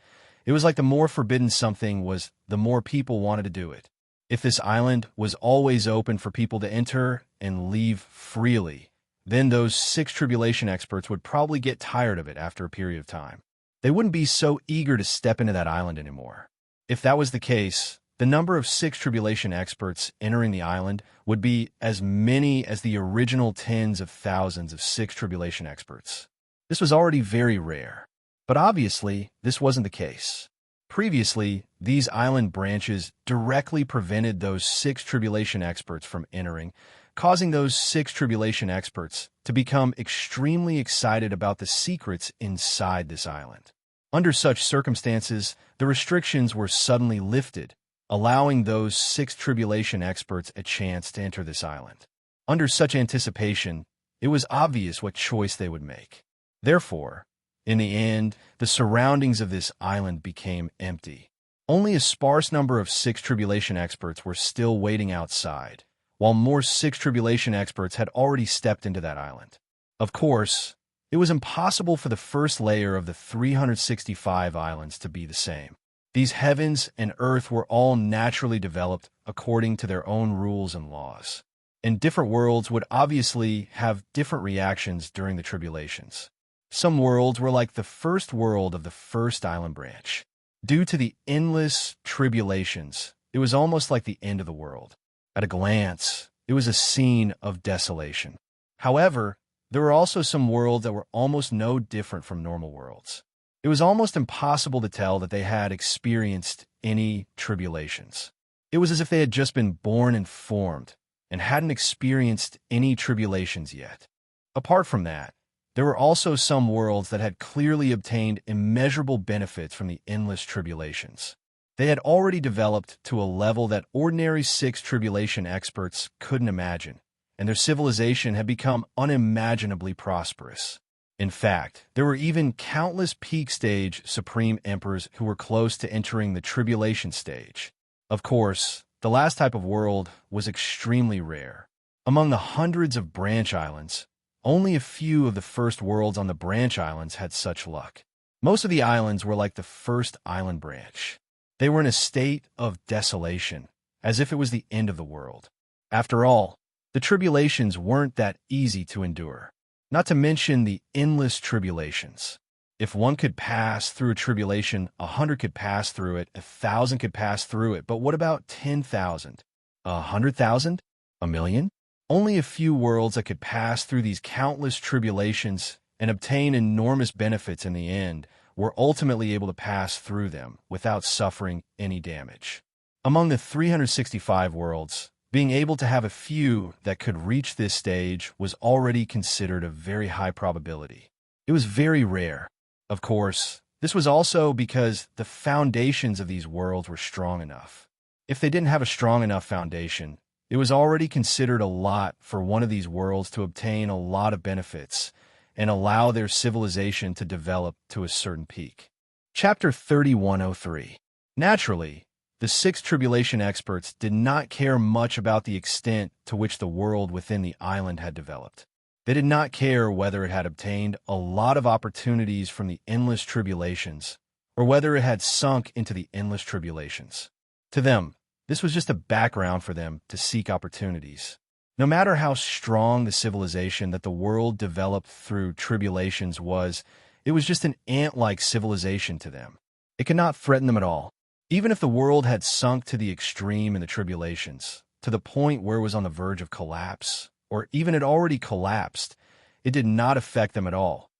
It was like the more forbidden something was, the more people wanted to do it. If this island was always open for people to enter and leave freely, then those sixth tribulation experts would probably get tired of it after a period of time. They wouldn't be so eager to step into that island anymore. If that was the case, the number of sixth tribulation experts entering the island would be as many as the original tens of thousands of sixth tribulation experts. This was already very rare. But obviously, this wasn't the case. Previously, these island branches directly prevented those sixth tribulation experts from entering, causing those sixth tribulation experts to become extremely excited about the secrets inside this island. Under such circumstances, the restrictions were suddenly lifted, allowing those sixth tribulation experts a chance to enter this island. Under such anticipation, it was obvious what choice they would make. Therefore, in the end, the surroundings of this island became empty. Only a sparse number of sixth tribulation experts were still waiting outside, while more sixth tribulation experts had already stepped into that island. Of course, it was impossible for the first layer of the 365 islands to be the same. These heavens and earth were all naturally developed according to their own rules and laws. And different worlds would obviously have different reactions during the tribulations. Some worlds were like the first world of the first island branch. Due to the endless tribulations, it was almost like the end of the world. At a glance, it was a scene of desolation. However, there were also some worlds that were almost no different from normal worlds. It was almost impossible to tell that they had experienced any tribulations. It was as if they had just been born and formed and hadn't experienced any tribulations yet. Apart from that, there were also some worlds that had clearly obtained immeasurable benefits from the endless tribulations. They had already developed to a level that ordinary sixth tribulation experts couldn't imagine, and their civilization had become unimaginably prosperous. In fact, there were even countless peak stage supreme emperors who were close to entering the tribulation stage. Of course, the last type of world was extremely rare. Among the hundreds of branch islands, only a few of the first worlds on the branch islands had such luck. Most of the islands were like the first island branch. They were in a state of desolation, as if it was the end of the world. After all, The tribulations weren't that easy to endure, not to mention the endless tribulations. If one could pass through a tribulation, 100 could pass through it, 1,000 could pass through it, but what about 10,000? 100,000? A million? Only a few worlds that could pass through these countless tribulations and obtain enormous benefits in the end were ultimately able to pass through them without suffering any damage. Among the 365 worlds, being able to have a few that could reach this stage was already considered a very high probability. It was very rare. Of course, this was also because the foundations of these worlds were strong enough. If they didn't have a strong enough foundation, it was already considered a lot for one of these worlds to obtain a lot of benefits and allow their civilization to develop to a certain peak. Chapter 3103. Naturally, the six tribulation experts did not care much about the extent to which the world within the island had developed. They did not care whether it had obtained a lot of opportunities from the endless tribulations or whether it had sunk into the endless tribulations. To them, this was just a background for them to seek opportunities. No matter how strong the civilization that the world developed through tribulations was, it was just an ant-like civilization to them. It could not threaten them at all. Even if the world had sunk to the extreme in the tribulations, to the point where it was on the verge of collapse, or even had already collapsed, it did not affect them at all.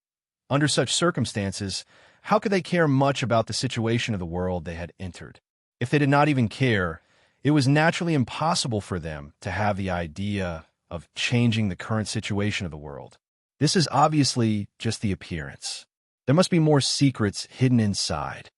Under such circumstances, how could they care much about the situation of the world they had entered? If they did not even care, it was naturally impossible for them to have the idea of changing the current situation of the world. This is obviously just the appearance. There must be more secrets hidden inside.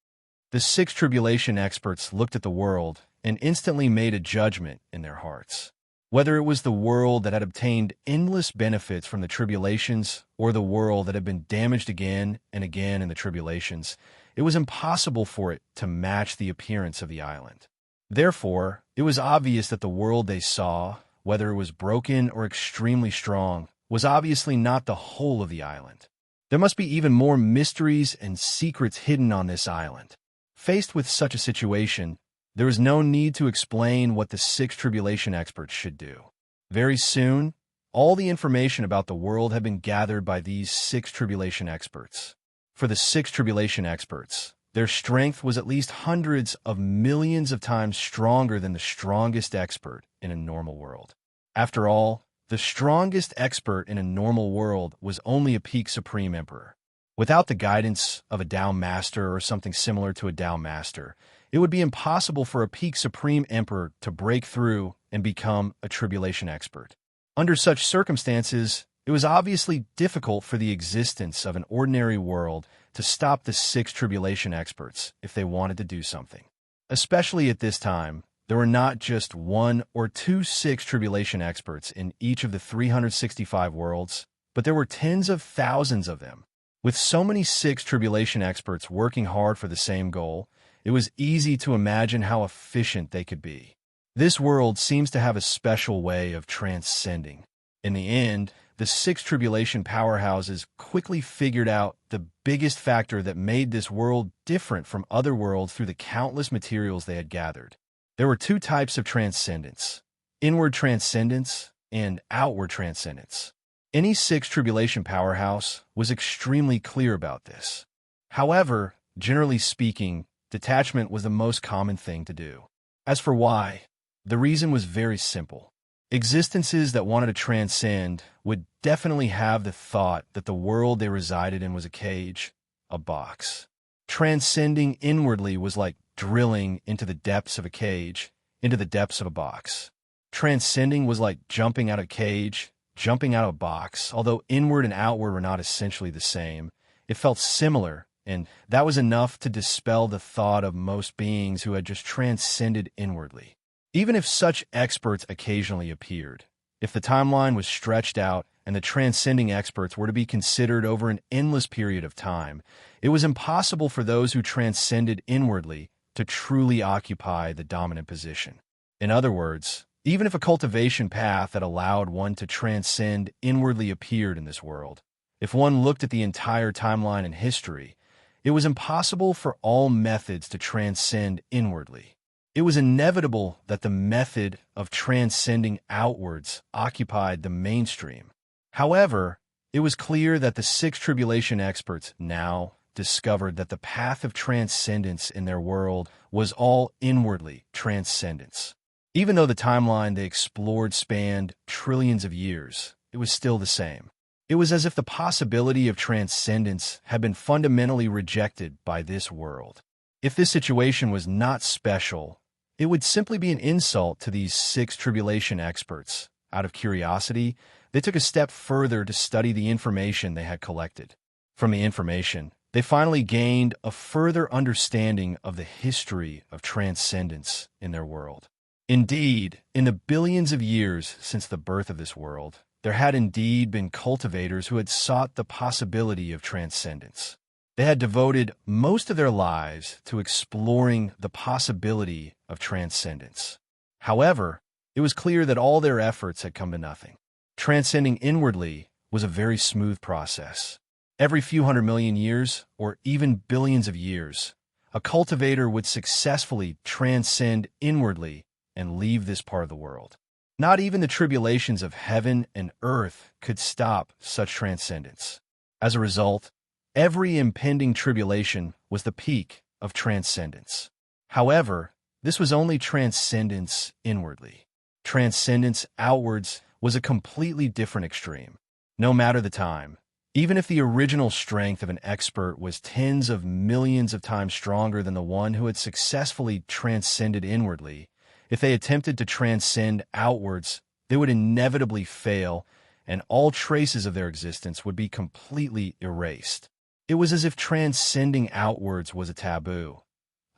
The six tribulation experts looked at the world and instantly made a judgment in their hearts. Whether it was the world that had obtained endless benefits from the tribulations or the world that had been damaged again and again in the tribulations, it was impossible for it to match the appearance of the island. Therefore, it was obvious that the world they saw, whether it was broken or extremely strong, was obviously not the whole of the island. There must be even more mysteries and secrets hidden on this island. Faced with such a situation, there was no need to explain what the six tribulation experts should do. Very soon, all the information about the world had been gathered by these six tribulation experts. For the six tribulation experts, their strength was at least hundreds of millions of times stronger than the strongest expert in a normal world. After all, the strongest expert in a normal world was only a peak supreme emperor. Without the guidance of a Tao master or something similar to a Tao master, it would be impossible for a peak supreme emperor to break through and become a tribulation expert. Under such circumstances, it was obviously difficult for the existence of an ordinary world to stop the six tribulation experts if they wanted to do something. Especially at this time, there were not just one or two six tribulation experts in each of the 365 worlds, but there were tens of thousands of them. With so many six tribulation experts working hard for the same goal, it was easy to imagine how efficient they could be. This world seems to have a special way of transcending. In the end, the six tribulation powerhouses quickly figured out the biggest factor that made this world different from other worlds through the countless materials they had gathered. There were two types of transcendence: inward transcendence and outward transcendence. Any six tribulation powerhouse was extremely clear about this. However, generally speaking, detachment was the most common thing to do. As for why, the reason was very simple. Existences that wanted to transcend would definitely have the thought that the world they resided in was a cage, a box. Transcending inwardly was like drilling into the depths of a cage, into the depths of a box. Transcending was like jumping out of a cage, jumping out of a box. Although inward and outward were not essentially the same, it felt similar, and that was enough to dispel the thought of most beings who had just transcended inwardly. Even if such experts occasionally appeared, if the timeline was stretched out and the transcending experts were to be considered over an endless period of time, it was impossible for those who transcended inwardly to truly occupy the dominant position. In other words, even if a cultivation path that allowed one to transcend inwardly appeared in this world, if one looked at the entire timeline in history, it was impossible for all methods to transcend inwardly. It was inevitable that the method of transcending outwards occupied the mainstream. However, it was clear that the six tribulation experts now discovered that the path of transcendence in their world was all inwardly transcendence. Even though the timeline they explored spanned trillions of years, it was still the same. It was as if the possibility of transcendence had been fundamentally rejected by this world. If this situation was not special, it would simply be an insult to these six tribulation experts. Out of curiosity, they took a step further to study the information they had collected. From the information, they finally gained a further understanding of the history of transcendence in their world. Indeed, in the billions of years since the birth of this world, there had indeed been cultivators who had sought the possibility of transcendence. They had devoted most of their lives to exploring the possibility of transcendence. However, it was clear that all their efforts had come to nothing. Transcending inwardly was a very smooth process. Every few hundred million years, or even billions of years, a cultivator would successfully transcend inwardly and leave this part of the world. Not even the tribulations of heaven and earth could stop such transcendence. As a result, every impending tribulation was the peak of transcendence. However, this was only transcendence inwardly. Transcendence outwards was a completely different extreme. No matter the time, even if the original strength of an expert was tens of millions of times stronger than the one who had successfully transcended inwardly, if they attempted to transcend outwards, they would inevitably fail, and all traces of their existence would be completely erased. It was as if transcending outwards was a taboo.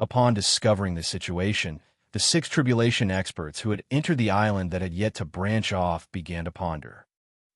Upon discovering this situation, the six tribulation experts who had entered the island that had yet to branch off began to ponder.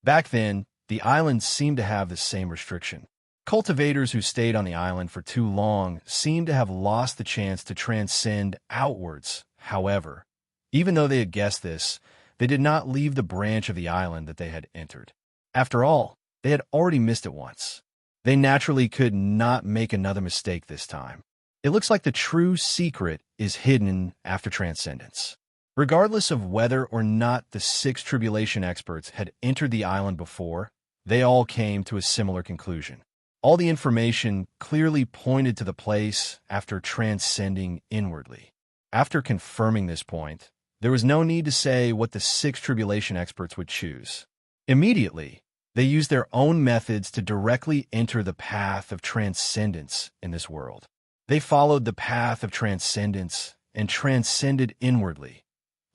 Back then, the island seemed to have the same restriction. Cultivators who stayed on the island for too long seemed to have lost the chance to transcend outwards. However, even though they had guessed this, they did not leave the branch of the island that they had entered. After all, they had already missed it once. They naturally could not make another mistake this time. It looks like the true secret is hidden after transcendence. Regardless of whether or not the six tribulation experts had entered the island before, they all came to a similar conclusion. All the information clearly pointed to the place after transcending inwardly. After confirming this point, there was no need to say what the six tribulation experts would choose. Immediately, they used their own methods to directly enter the path of transcendence in this world. They followed the path of transcendence and transcended inwardly,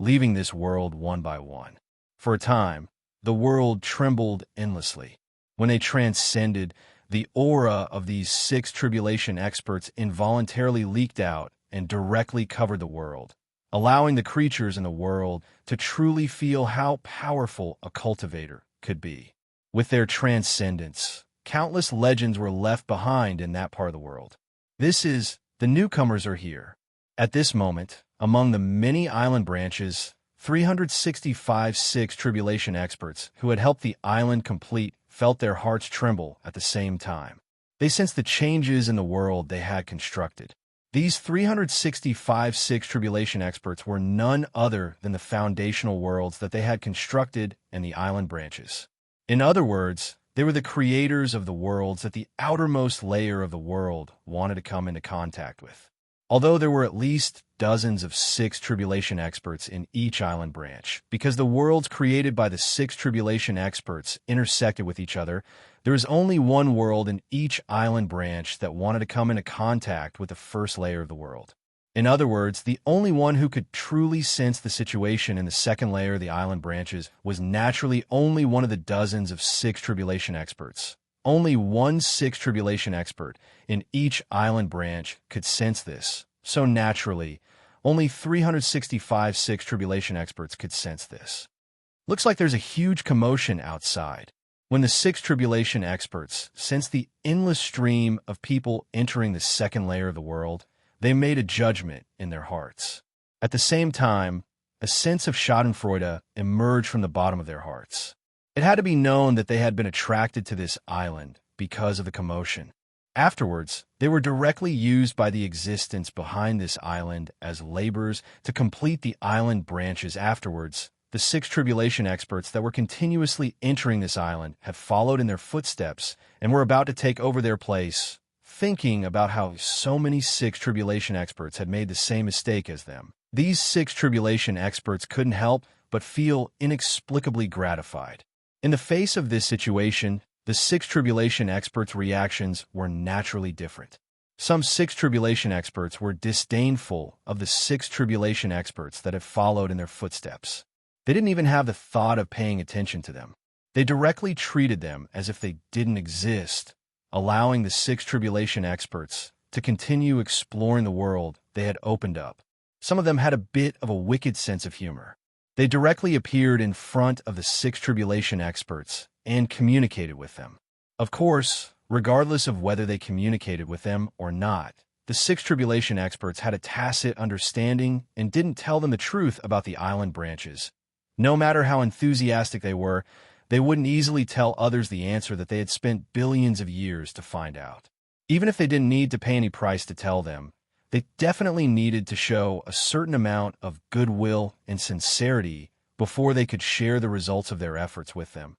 leaving this world one by one. For a time, the world trembled endlessly. When they transcended, the aura of these six tribulation experts involuntarily leaked out and directly covered the world, allowing the creatures in the world to truly feel how powerful a cultivator could be. With their transcendence, countless legends were left behind in that part of the world. This is, the newcomers are here. At this moment, among the many island branches, 365 six tribulation experts who had helped the island complete felt their hearts tremble at the same time. They sensed the changes in the world they had constructed. These 365 six tribulation experts were none other than the foundational worlds that they had constructed in the island branches. In other words, they were the creators of the worlds that the outermost layer of the world wanted to come into contact with. Although there were at least dozens of six tribulation experts in each island branch, because the worlds created by the six tribulation experts intersected with each other, there is only one world in each island branch that wanted to come into contact with the first layer of the world. In other words, the only one who could truly sense the situation in the second layer of the island branches was naturally only one of the dozens of six tribulation experts. Only one six tribulation expert in each island branch could sense this. So naturally, only 365 six tribulation experts could sense this. Looks like there's a huge commotion outside. When the six tribulation experts sensed the endless stream of people entering the second layer of the world, they made a judgment in their hearts. At the same time, a sense of schadenfreude emerged from the bottom of their hearts. It had to be known that they had been attracted to this island because of the commotion. Afterwards, they were directly used by the existence behind this island as laborers to complete the island branches. Afterwards, the six tribulation experts that were continuously entering this island have followed in their footsteps and were about to take over their place, thinking about how so many six tribulation experts had made the same mistake as them. These six tribulation experts couldn't help but feel inexplicably gratified. In the face of this situation, the six tribulation experts' reactions were naturally different. Some six tribulation experts were disdainful of the six tribulation experts that had followed in their footsteps. They didn't even have the thought of paying attention to them. They directly treated them as if they didn't exist, allowing the six tribulation experts to continue exploring the world they had opened up. Some of them had a bit of a wicked sense of humor. They directly appeared in front of the six tribulation experts and communicated with them. Of course, regardless of whether they communicated with them or not, the six tribulation experts had a tacit understanding and didn't tell them the truth about the island branches. No matter how enthusiastic they were, they wouldn't easily tell others the answer that they had spent billions of years to find out. Even if they didn't need to pay any price to tell them, they definitely needed to show a certain amount of goodwill and sincerity before they could share the results of their efforts with them.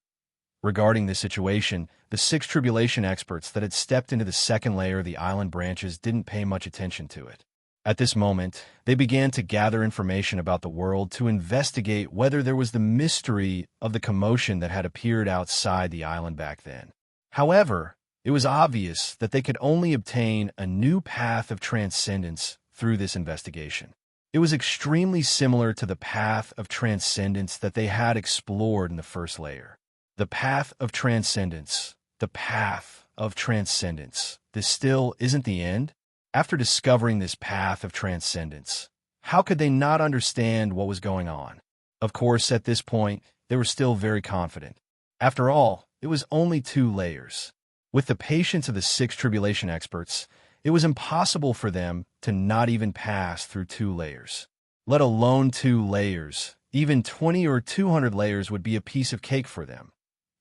Regarding this situation, the six tribulation experts that had stepped into the second layer of the island branches didn't pay much attention to it. At this moment, they began to gather information about the world to investigate whether there was the mystery of the commotion that had appeared outside the island back then. However, it was obvious that they could only obtain a new path of transcendence through this investigation. It was extremely similar to the path of transcendence that they had explored in the first layer. The path of transcendence. The path of transcendence. This still isn't the end? After discovering this path of transcendence, how could they not understand what was going on? Of course, at this point, they were still very confident. After all, it was only 2 layers. With the patience of the 6 tribulation experts, it was impossible for them to not even pass through 2 layers. Let alone 2 layers. Even 20 or 200 layers would be a piece of cake for them.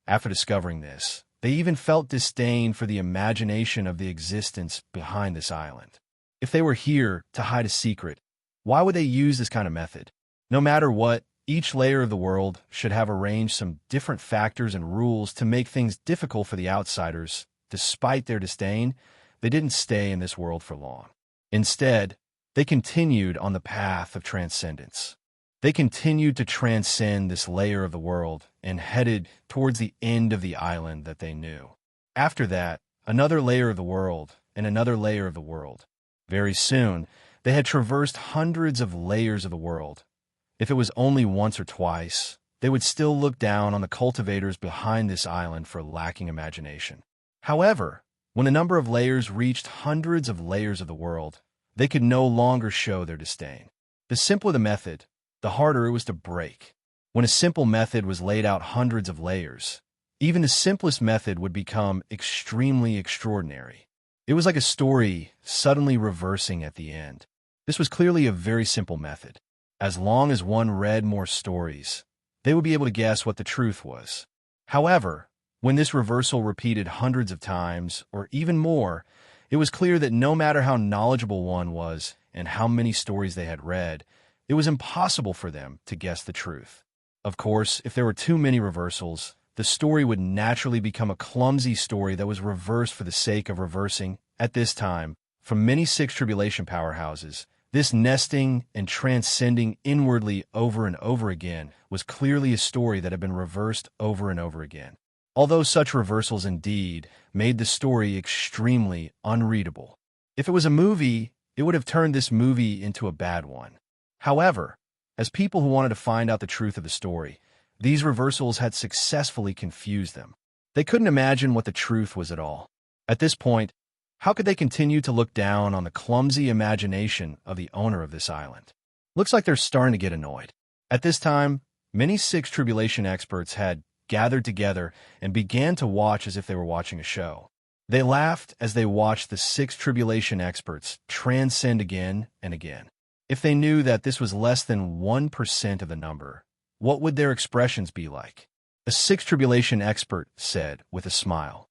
After discovering this, they even felt disdain for the imagination of the existence behind this island. If they were here to hide a secret, why would they use this kind of method? No matter what, each layer of the world should have arranged some different factors and rules to make things difficult for the outsiders. Despite their disdain, they didn't stay in this world for long. Instead, they continued on the path of transcendence. They continued to transcend this layer of the world and headed towards the end of the island that they knew. After that, another layer of the world and another layer of the world. Very soon, they had traversed hundreds of layers of the world. If it was only once or twice, they would still look down on the cultivators behind this island for lacking imagination. However, when a number of layers reached hundreds of layers of the world, they could no longer show their disdain. The simpler the method, the harder it was to break. When a simple method was laid out hundreds of layers, even the simplest method would become extremely extraordinary. It was like a story suddenly reversing at the end. This was clearly a very simple method. As long as one read more stories, they would be able to guess what the truth was. However, when this reversal repeated hundreds of times, or even more, it was clear that no matter how knowledgeable one was and how many stories they had read, it was impossible for them to guess the truth. Of course, if there were too many reversals, the story would naturally become a clumsy story that was reversed for the sake of reversing. At this time, from many 6 tribulation powerhouses, this nesting and transcending inwardly over and over again was clearly a story that had been reversed over and over again. Although such reversals indeed made the story extremely unreadable. If it was a movie, it would have turned this movie into a bad one. However, as people who wanted to find out the truth of the story, these reversals had successfully confused them. They couldn't imagine what the truth was at all. At this point, how could they continue to look down on the clumsy imagination of the owner of this island? Looks like they're starting to get annoyed. At this time, many 6 tribulation experts had gathered together and began to watch as if they were watching a show. They laughed as they watched the 6 tribulation experts transcend again and again. If they knew that this was less than 1% of the number, what would their expressions be like? A 6 tribulation expert said with a smile,